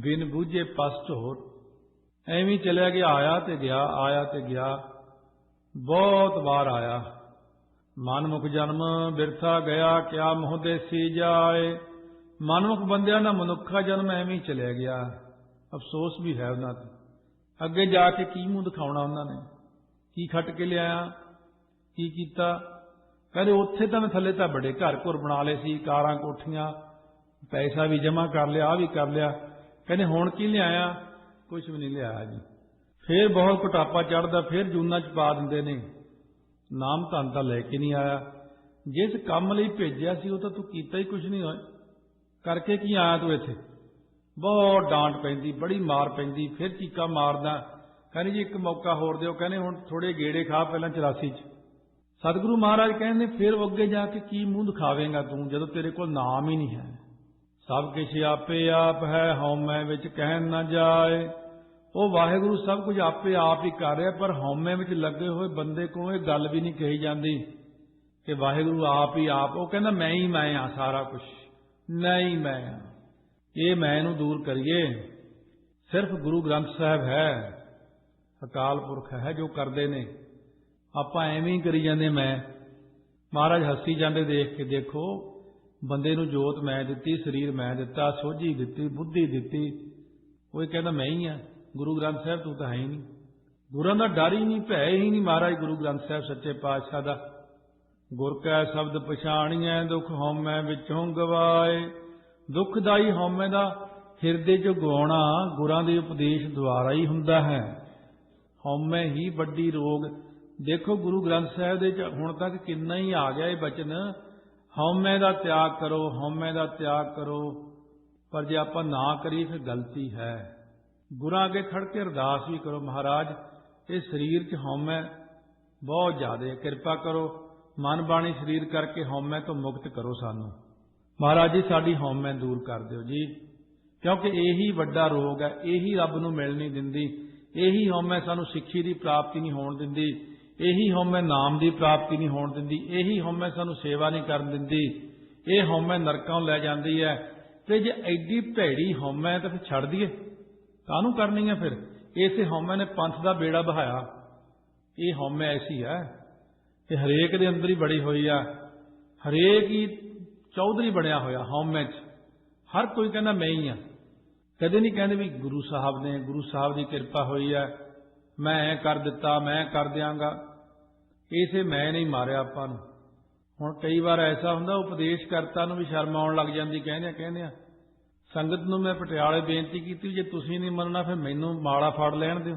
ਬਿਨ ਬੂਝੇ ਪਸਟ ਹੋਰ। ਐਵੇਂ ਚਲਿਆ ਗਿਆ, ਆਇਆ ਤੇ ਗਿਆ, ਆਇਆ ਤੇ ਗਿਆ, ਬਹੁਤ ਵਾਰ ਆਇਆ। ਮਨਮੁਖ ਜਨਮ ਬਿਰਥਾ ਗਿਆ, ਕਿਆ ਮੋਹ ਦੇਸੀ ਜਾਏ। ਮਨਮੁਖ ਬੰਦਿਆਂ ਦਾ ਮਨੁੱਖਾ ਜਨਮ ਐਵੇਂ ਚਲਿਆ ਗਿਆ। ਅਫਸੋਸ ਵੀ ਹੈ ਉਹਨਾਂ ਤੇ। ਅੱਗੇ ਜਾ ਕੇ ਕੀ ਮੂੰਹ ਦਿਖਾਉਣਾ ਉਹਨਾਂ ਨੇ, ਕੀ ਖੱਟ ਕੇ ਲਿਆਇਆ, ਕੀ ਕੀਤਾ। ਕਹਿੰਦੇ ਉੱਥੇ ਤਾਂ ਮੈਂ ਥੱਲੇ ਤਾਂ ਬੜੇ ਘਰ ਘੁਰ ਬਣਾ ਲਏ ਸੀ, ਕਾਰਾਂ ਕੋਠੀਆਂ, ਪੈਸਾ ਵੀ ਜਮ੍ਹਾਂ ਕਰ ਲਿਆ, ਆਹ ਵੀ ਕਰ ਲਿਆ। ਕਹਿੰਦੇ ਹੁਣ ਕੀ ਲਿਆਇਆ, ਕੁਝ ਵੀ ਨਹੀਂ ਲਿਆਇਆ ਜੀ। ਫੇਰ ਬਹੁਤ ਕੁਟਾਪਾ ਚੜ੍ਹਦਾ, ਫੇਰ ਜੂਨਾਂ 'ਚ ਪਾ ਦਿੰਦੇ ਨੇ, ਨਾਮ ਧਨ ਤਾਂ ਲੈ ਕੇ ਨਹੀਂ ਆਇਆ। ਜਿਸ ਕੰਮ ਲਈ ਭੇਜਿਆ ਸੀ ਉਹ ਤਾਂ ਤੂੰ ਕੀਤਾ ਹੀ ਕੁਝ ਨਹੀਂ ਹੋਇਆ, ਕਰਕੇ ਕੀ ਆਇਆ ਤੂੰ ਇੱਥੇ। ਬਹੁਤ ਡਾਂਟ ਪੈਂਦੀ, ਬੜੀ ਮਾਰ ਪੈਂਦੀ, ਫਿਰ ਚੀਕਾ ਮਾਰਦਾ। ਕਹਿੰਦੇ ਜੀ ਇੱਕ ਮੌਕਾ ਹੋਰ ਦਿਓ। ਕਹਿੰਦੇ ਹੁਣ ਥੋੜੇ ਗੇੜੇ ਖਾ ਪਹਿਲਾਂ 84 'ਚ। ਸਤਿਗੁਰੂ ਮਹਾਰਾਜ ਕਹਿੰਦੇ ਫਿਰ ਅੱਗੇ ਜਾ ਕੇ ਕੀ ਮੂੰਹ ਦਿਖਾਵੇਂਗਾ ਤੂੰ, ਜਦੋਂ ਤੇਰੇ ਕੋਲ ਨਾਮ ਹੀ ਨਹੀਂ ਹੈ। ਸਭ ਕੁਛ ਆਪੇ ਆਪ ਹੈ, ਹਉਮੈ ਵਿੱਚ ਕਹਿਣ ਨਾ ਜਾਏ। ਉਹ ਵਾਹਿਗੁਰੂ ਸਭ ਕੁਝ ਆਪੇ ਆਪ ਹੀ ਕਰ ਰਿਹਾ, ਪਰ ਹਉਮੈ ਵਿੱਚ ਲੱਗੇ ਹੋਏ ਬੰਦੇ ਕੋਲ ਇਹ ਗੱਲ ਵੀ ਨਹੀਂ ਕਹੀ ਜਾਂਦੀ ਕਿ ਵਾਹਿਗੁਰੂ ਆਪ ਹੀ ਆਪ। ਉਹ ਕਹਿੰਦਾ ਮੈਂ ਹੀ ਮੈਂ ਆ, ਸਾਰਾ ਕੁਝ ਨਹੀਂ ਮੈਂ ਆ। ਇਹ ਮੈਂ ਨੂੰ ਦੂਰ ਕਰੀਏ। ਸਿਰਫ ਗੁਰੂ ਗ੍ਰੰਥ ਸਾਹਿਬ ਹੈ, ਅਕਾਲ ਪੁਰਖ ਹੈ ਜੋ ਕਰਦੇ ਨੇ। ਆਪਾਂ ਐਵੇਂ ਹੀ ਕਰੀ ਜਾਂਦੇ। ਮੈਂ ਮਹਾਰਾਜ ਹੱਸੀ ਜਾਂਦੇ ਦੇਖ ਕੇ, ਦੇਖੋ ਬੰਦੇ ਨੂੰ ਜੋਤ ਮੈਂ ਦਿੱਤੀ, ਸਰੀਰ ਮੈਂ ਦਿੱਤਾ, ਸੋਝੀ ਦਿੱਤੀ, ਬੁੱਧੀ ਦਿੱਤੀ। ਉਹ ਇਹ ਕਹਿੰਦਾ ਮੈਂ ਹੀ ਆ। ਗੁਰੂ ਗ੍ਰੰਥ ਸਾਹਿਬ ਤੂੰ ਤਾਂ ਹੈ ਹੀ ਨਹੀਂ। ਗੁਰਾਂ ਦਾ ਡਰ ਹੀ ਨਹੀਂ, ਭੈ ਹੀ ਨਹੀਂ ਮਹਾਰਾਜ ਗੁਰੂ ਗ੍ਰੰਥ ਸਾਹਿਬ ਸੱਚੇ ਪਾਤਸ਼ਾਹ ਦਾ। ਗੁਰ ਕੈ ਸ਼ਬਦ ਪਛਾਣੀਐ, ਦੁੱਖ ਹਉਮੈ ਵਿੱਚੋਂ ਗਵਾਏ। ਦੁੱਖਦਾਈ ਹਉਮੈ ਦਾ ਹਿਰਦੇ 'ਚੋਂ ਗਵਾਉਣਾ ਗੁਰਾਂ ਦੇ ਉਪਦੇਸ਼ ਦੁਆਰਾ ਹੀ ਹੁੰਦਾ ਹੈ। ਹਉਮੈ ਹੀ ਵੱਡੀ ਰੋਗ। ਦੇਖੋ ਗੁਰੂ ਗ੍ਰੰਥ ਸਾਹਿਬ ਦੇ ਹੁਣ ਤੱਕ ਕਿੰਨਾ ਹੀ ਆ ਗਿਆ ਇਹ ਬਚਨ, ਹਉਮੈ ਦਾ ਤਿਆਗ ਕਰੋ, ਹਉਮੈ ਦਾ ਤਿਆਗ ਕਰੋ। ਪਰ ਜੇ ਆਪਾਂ ਨਾ ਕਰੀਏ ਫਿਰ ਗਲਤੀ ਹੈ। ਗੁਰਾਂ ਅੱਗੇ ਖੜ ਕੇ ਅਰਦਾਸ ਵੀ ਕਰੋ, ਮਹਾਰਾਜ ਇਹ ਸਰੀਰ 'ਚ ਹਉਮੈ ਬਹੁਤ ਜ਼ਿਆਦਾ, ਕਿਰਪਾ ਕਰੋ ਮਨ ਬਾਣੀ ਸਰੀਰ ਕਰਕੇ ਹਉਮੈ ਤੋਂ ਮੁਕਤ ਕਰੋ ਸਾਨੂੰ। ਮਹਾਰਾਜ ਜੀ ਸਾਡੀ ਹਉਮੈ ਦੂਰ ਕਰ ਦਿਓ ਜੀ, ਕਿਉਂਕਿ ਇਹੀ ਵੱਡਾ ਰੋਗ ਹੈ। ਇਹੀ ਰੱਬ ਨੂੰ ਮਿਲ ਨਹੀਂ ਦਿੰਦੀ। ਇਹੀ ਹਉਮੈ ਸਾਨੂੰ ਸਿੱਖੀ ਦੀ ਪ੍ਰਾਪਤੀ ਨਹੀਂ ਹੋਣ ਦਿੰਦੀ। ਇਹੀ ਹਉਮੈ ਨਾਮ ਦੀ ਪ੍ਰਾਪਤੀ ਨਹੀਂ ਹੋਣ ਦਿੰਦੀ। ਇਹੀ ਹਉਮੈ ਸਾਨੂੰ ਸੇਵਾ ਨਹੀਂ ਕਰਨ ਦਿੰਦੀ। ਇਹ ਹਉਮੈ ਨਰਕਾਂ ਨੂੰ ਲੈ ਜਾਂਦੀ ਹੈ। ਤੇ ਜੇ ਐਡੀ ਭੈੜੀ ਹਉਮੈ ਤਾਂ ਫਿਰ ਛੱਡ ਦਈਏ, ਕਾਹਨੂੰ ਕਰਨੀ ਹੈ ਫਿਰ। ਇਸੇ ਹਉਮੈ ਨੇ ਪੰਥ ਦਾ ਬੇੜਾ ਬਹਾਇਆ। ਇਹ ਹਉਮੈ ਐਸੀ ਹੈ ਕਿ ਹਰੇਕ ਦੇ ਅੰਦਰ ਹੀ ਬੜੀ ਹੋਈ ਆ। ਹਰੇਕ ਹੀ ਚੌਧਰੀ ਬਣਿਆ ਹੋਇਆ ਹਉਮੈ 'ਚ। ਹਰ ਕੋਈ ਕਹਿੰਦਾ ਮੈਂ ਹੀ ਆ। ਕਦੇ ਨਹੀਂ ਕਹਿੰਦੇ ਵੀ ਗੁਰੂ ਸਾਹਿਬ ਨੇ, ਗੁਰੂ ਸਾਹਿਬ ਦੀ ਕਿਰਪਾ ਹੋਈ ਹੈ, ਮੈਂ ਐ ਕਰ ਦਿੱਤਾ, ਮੈਂ ਕਰ ਦਿਆਂਗਾ। ਇਸੇ ਮੈਂ ਨਹੀਂ ਮਾਰਿਆ ਆਪਾਂ ਨੂੰ। ਹੁਣ ਕਈ ਵਾਰ ਐਸਾ ਹੁੰਦਾ ਉਪਦੇਸ਼ ਕਰਤਾ ਨੂੰ ਵੀ ਸ਼ਰਮ ਆਉਣ ਲੱਗ ਜਾਂਦੀ। ਕਹਿੰਦੇ ਆ ਸੰਗਤ ਨੂੰ ਮੈਂ ਪਟਿਆਲੇ ਬੇਨਤੀ ਕੀਤੀ, ਜੇ ਤੁਸੀਂ ਨਹੀਂ ਮੰਨਣਾ ਫਿਰ ਮੈਨੂੰ ਮਾਲਾ ਫੜ ਲੈਣ ਦਿਓ,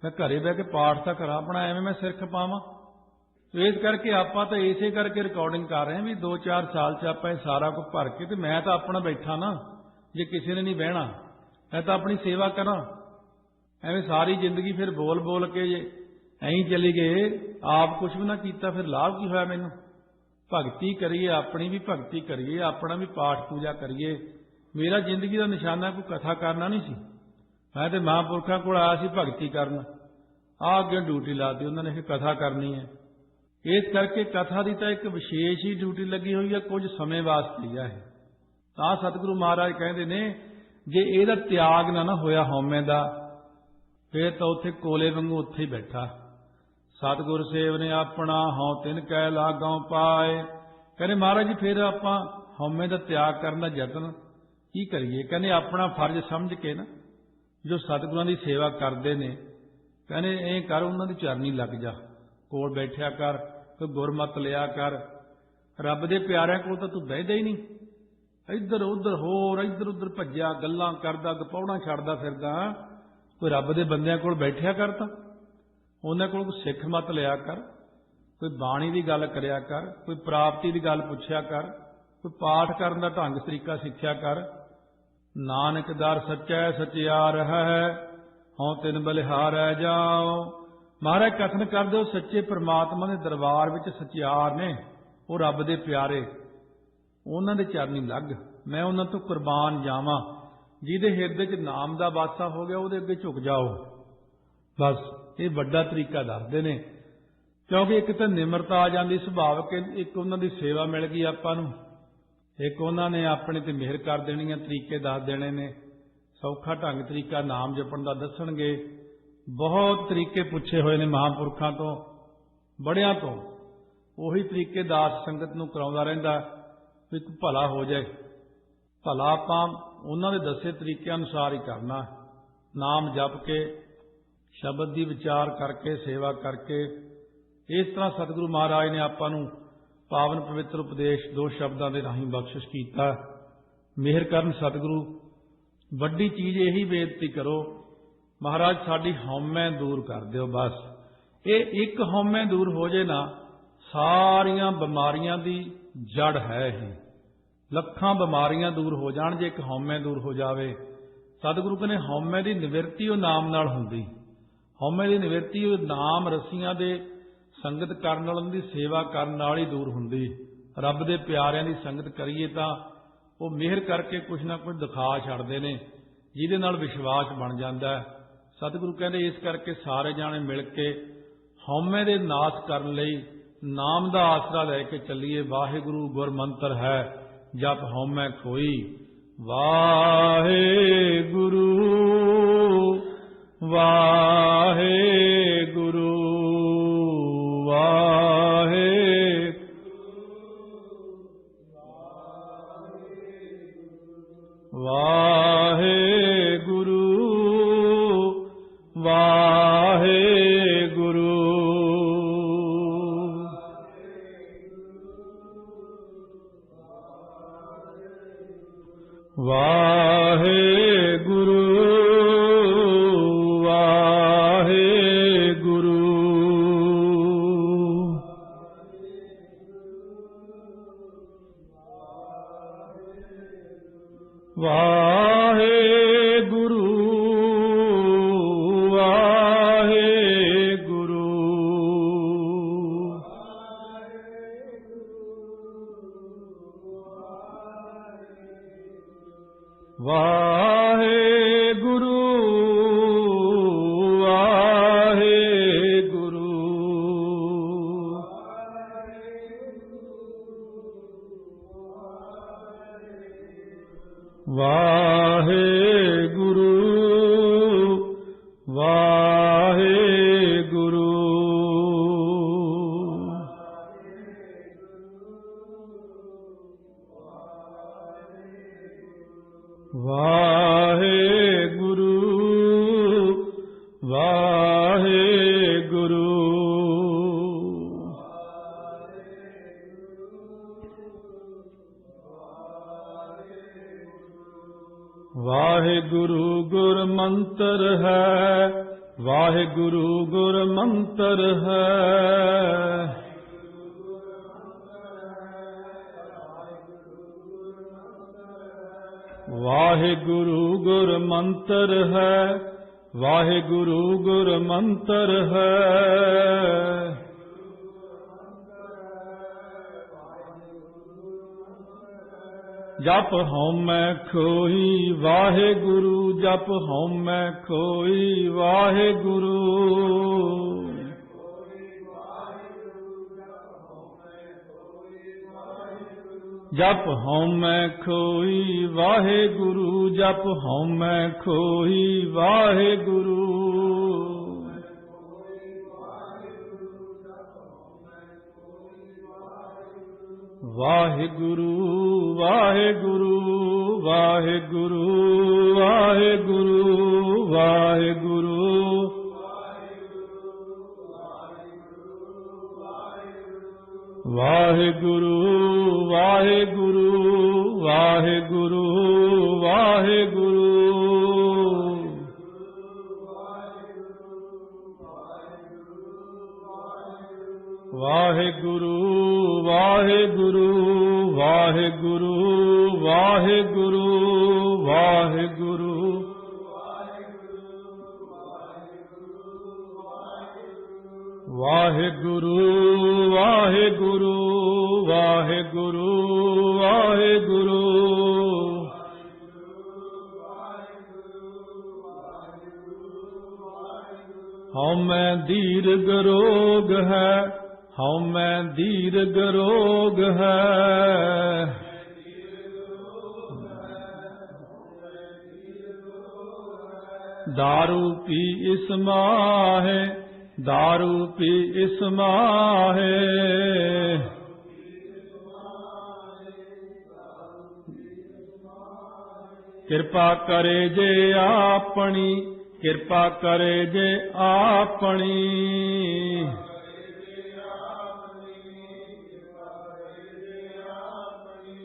ਮੈਂ ਘਰੇ ਬਹਿ ਕੇ ਪਾਠ ਤਾਂ ਕਰਾਂ ਆਪਣਾ, ਐਵੇਂ ਮੈਂ ਸਿਰ ਖਪਾਵਾਂ। ਇਸ ਕਰਕੇ ਆਪਾਂ ਤਾਂ ਇਸੇ ਕਰਕੇ ਰਿਕਾਰਡਿੰਗ ਕਰ ਰਹੇ ਹਾਂ ਵੀ 2-4 ਸਾਲ 'ਚ ਆਪਾਂ ਇਹ ਸਾਰਾ ਕੁਝ ਭਰ ਕੇ, ਤੇ ਮੈਂ ਤਾਂ ਆਪਣਾ ਬੈਠਾ ਨਾ, ਜੇ ਕਿਸੇ ਨੇ ਨਹੀਂ ਬਹਿਣਾ ਮੈਂ ਤਾਂ ਆਪਣੀ ਸੇਵਾ ਕਰਾਂ। ਐਵੇਂ ਸਾਰੀ ਜ਼ਿੰਦਗੀ ਫਿਰ ਬੋਲ ਬੋਲ ਕੇ ਜੇ ਐਂ ਚਲੀ ਗਏ, ਆਪ ਕੁਛ ਵੀ ਨਾ ਕੀਤਾ, ਫਿਰ ਲਾਭ ਕੀ ਹੋਇਆ ਮੈਨੂੰ। ਭਗਤੀ ਕਰੀਏ, ਆਪਣੀ ਵੀ ਭਗਤੀ ਕਰੀਏ, ਆਪਣਾ ਵੀ ਪਾਠ ਪੂਜਾ ਕਰੀਏ। ਮੇਰਾ ਜ਼ਿੰਦਗੀ ਦਾ ਨਿਸ਼ਾਨਾ ਕੋਈ ਕਥਾ ਕਰਨਾ ਨਹੀਂ ਸੀ। ਮੈਂ ਤੇ ਮਹਾਂਪੁਰਖਾਂ ਕੋਲ ਆਇਆ ਸੀ ਭਗਤੀ ਕਰਨ। ਆਹ ਅੱਗੇ ਡਿਊਟੀ ਲਾਤੀ ਉਹਨਾਂ ਨੇ ਕਿ ਕਥਾ ਕਰਨੀ ਹੈ। ਇਸ ਕਰਕੇ ਕਥਾ ਦੀ ਤਾਂ ਇੱਕ ਵਿਸ਼ੇਸ਼ ਹੀ ਡਿਊਟੀ ਲੱਗੀ ਹੋਈ ਹੈ, ਕੁਝ ਸਮੇਂ ਵਾਸਤੇ ਹੀ ਹੈ। ਤਾਂ ਸਤਿਗੁਰੂ ਮਹਾਰਾਜ ਕਹਿੰਦੇ ਨੇ ਜੇ ਇਹਦਾ ਤਿਆਗ ਨਾ ਹੋਇਆ ਹਉਮੈ ਦਾ, ਫਿਰ ਤਾਂ ਉੱਥੇ ਕੋਲੇ ਵਾਂਗੂ ਉੱਥੇ ਹੀ ਬੈਠਾ। ਸਤਿਗੁਰ ਸੇਵ ਨੇ ਆਪਣਾ ਹਉ ਤਿਨ ਕੈ ਲਾਗੋਂ ਪਾਏ। ਕਹਿੰਦੇ ਮਹਾਰਾਜ ਜੀ ਫਿਰ ਆਪਾਂ हौमे का त्याग करने का यतन की करिए। कहने अपना फर्ज समझ के ना जो सतगुरां की सेवा करते ने, कहने ए कर उन्हां दी चरनी लग जा, कोल बैठिया कर, कोई गुरमत लिया कर। रब दे प्यारिਆਂ कोल तां तू बहिदा ही नहीं, इधर उधर होर इधर उधर भज्या गल्लां करदा गपौड़ां छड्डदा फिरदा। कोई रब दे बंदिਆਂ कोल बैठिया कर, तां उन्हां कोल कोई सिख मत लिया कर, कोई बाणी की गल करिया कर, कोई प्राप्ति की गल पुछया कर, कोई पाठ करने का ढंग तरीका सिक्ख्या कर। नानक दर सच्चै सचियार है, हों तिन बलिहार है जाओ। महाराज कथन कर दो सच्चे परमात्मा के दरबार विच सचियार ने, वो रब दे प्यारे, उन्हां दे चरनी लग, मैं उन्हां तो कुरबान जावां। जिहदे हिरदे च नाम दा वासा हो गया उहदे अगे झुक जाओ। बस ये वड्डा तरीका दसदे ने, क्योंकि एक तो निमरता आ जाती सुभावक, एक उन्हां दी सेवा मिल गई आपां नूं, एक उन्होंने अपने ते मेहर कर देनी है, तरीके दस देने ने, सौखा ढंग तरीका नाम जपण दा दसणगे। बहुत तरीके पुछे हुए ने महापुरखों तो, बड़ियां तो, उही तरीके दास संगत नूं कराउंदा रहिंदा भी भला हो जाए। भला आपां उन्हां दे दसे तरीके अनुसार ही करना, नाम जप के, शब्द दी विचार करके, सेवा करके। इस तरह सतगुरु महाराज ने आपां नूं पावन पवित्र उपदेश दो शब्दों के राही बख्शिश किया। मेहर करन सतगुरु, वड्डी चीज़ यही बेनती करो महाराज साडी हौमै दूर कर दिओ। बस ये एक हौमै दूर हो जाए ना, सारियां बीमारियां दी जड़ है ही, लखां बीमारियां दूर हो जाण जे एक हौमै दूर हो जावे। सतगुरु कहने हौमै दी निवृत्ति वो नाम नाल हुंदी, हौमै दी निवृत्ति वो नाम रसियां दे संगत करन वालों की सेवा करन नाल ही दूर हुंदी। रब दे प्यारिਆਂ की संगत करिए तां वो मेहर करके कुछ ना कुछ दिखा छड्डदे ने, जिहदे नाल विश्वास बन जांदा है। सतगुरु कहंदे इस करके सारे जाने मिल के हौमे दे नाश करन लई नाम दा आसरा लैके चलीए। वाहिगुरू गुर मंत्र है, जप हौमै खोई। वाहिगुरू वाहिगुरू वाहिगुरू वाहिगुरू वाहिगुरू वाहिगुरू वाहिगुरू वाहिगुरू वाहिगुरू वाहिगुरू वाहिगुरू वाहिगुरू वाहिगुरू गुर मंत्र है, वाहिगुरू गुर मंत्र है। वाहिगुरू गुर मंत्र है, वाहिगुरू गुर मंत्र है। जप हौमै खोई वाहिगुरू, जप हौमै खोई वाहिगुरू। जप हौमै खोई वाहिगुरू, जप हौमै खोई वाहिगुरू। ਵਾਹਿਗੁਰੂ ਵਾਹਿਗੁਰੂ ਵਾਹਿਗੁਰੂ ਵਾਹਿਗੁਰੂ ਵਾਹਿਗੁਰੂ ਵਾਹਿਗੁਰੂ ਵਾਹਿਗੁਰੂ ਵਾਹਿਗੁਰੂ ਵਾਹਿਗੁਰੂ ਵਾਹਿਗੁਰੂ ਵਾਹਿਗੁਰੂ ਵਾਹਿਗੁਰੂ ਵਾਹਿਗੁਰੂ ਵਾਹਿਗੁਰੂ ਵਾਹਿਗੁਰੂ ਵਾਹਿਗੁਰੂ ਵਾਹਿਗੁਰੂ ਵਾਹਿਗੁਰੂ ਹਉ ਮੈਂ ਦੀਰਘ ਰੋਗ ਹੈ ਹਉ ਮੈਂ ਦੀਰਘ ਰੋਗ ਹੈ दारू पी इस माहे दारू पी इस माहे किरपा करे जे आपनी किरपा करे जे आपनी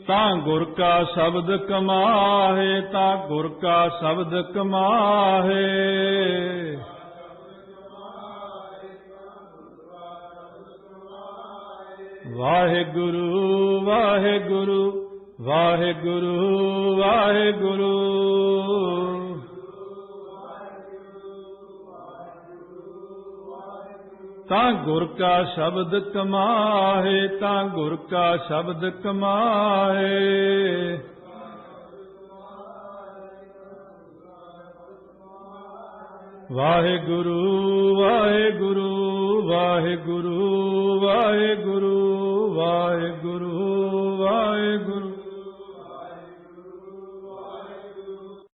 ता गुर का शब्द कमाहे ता गुर का शब्द कमाहे वाहेगुरु वाहेगुरु वाहेगुरु वाहेगुरु ता गुर का शब्द कमाहे ता गुर का शब्द कमाहे वाहेगुरु वाहेगुरु वाहेगुरु वाहेगुरु वाहेगुरु वाहेगुरु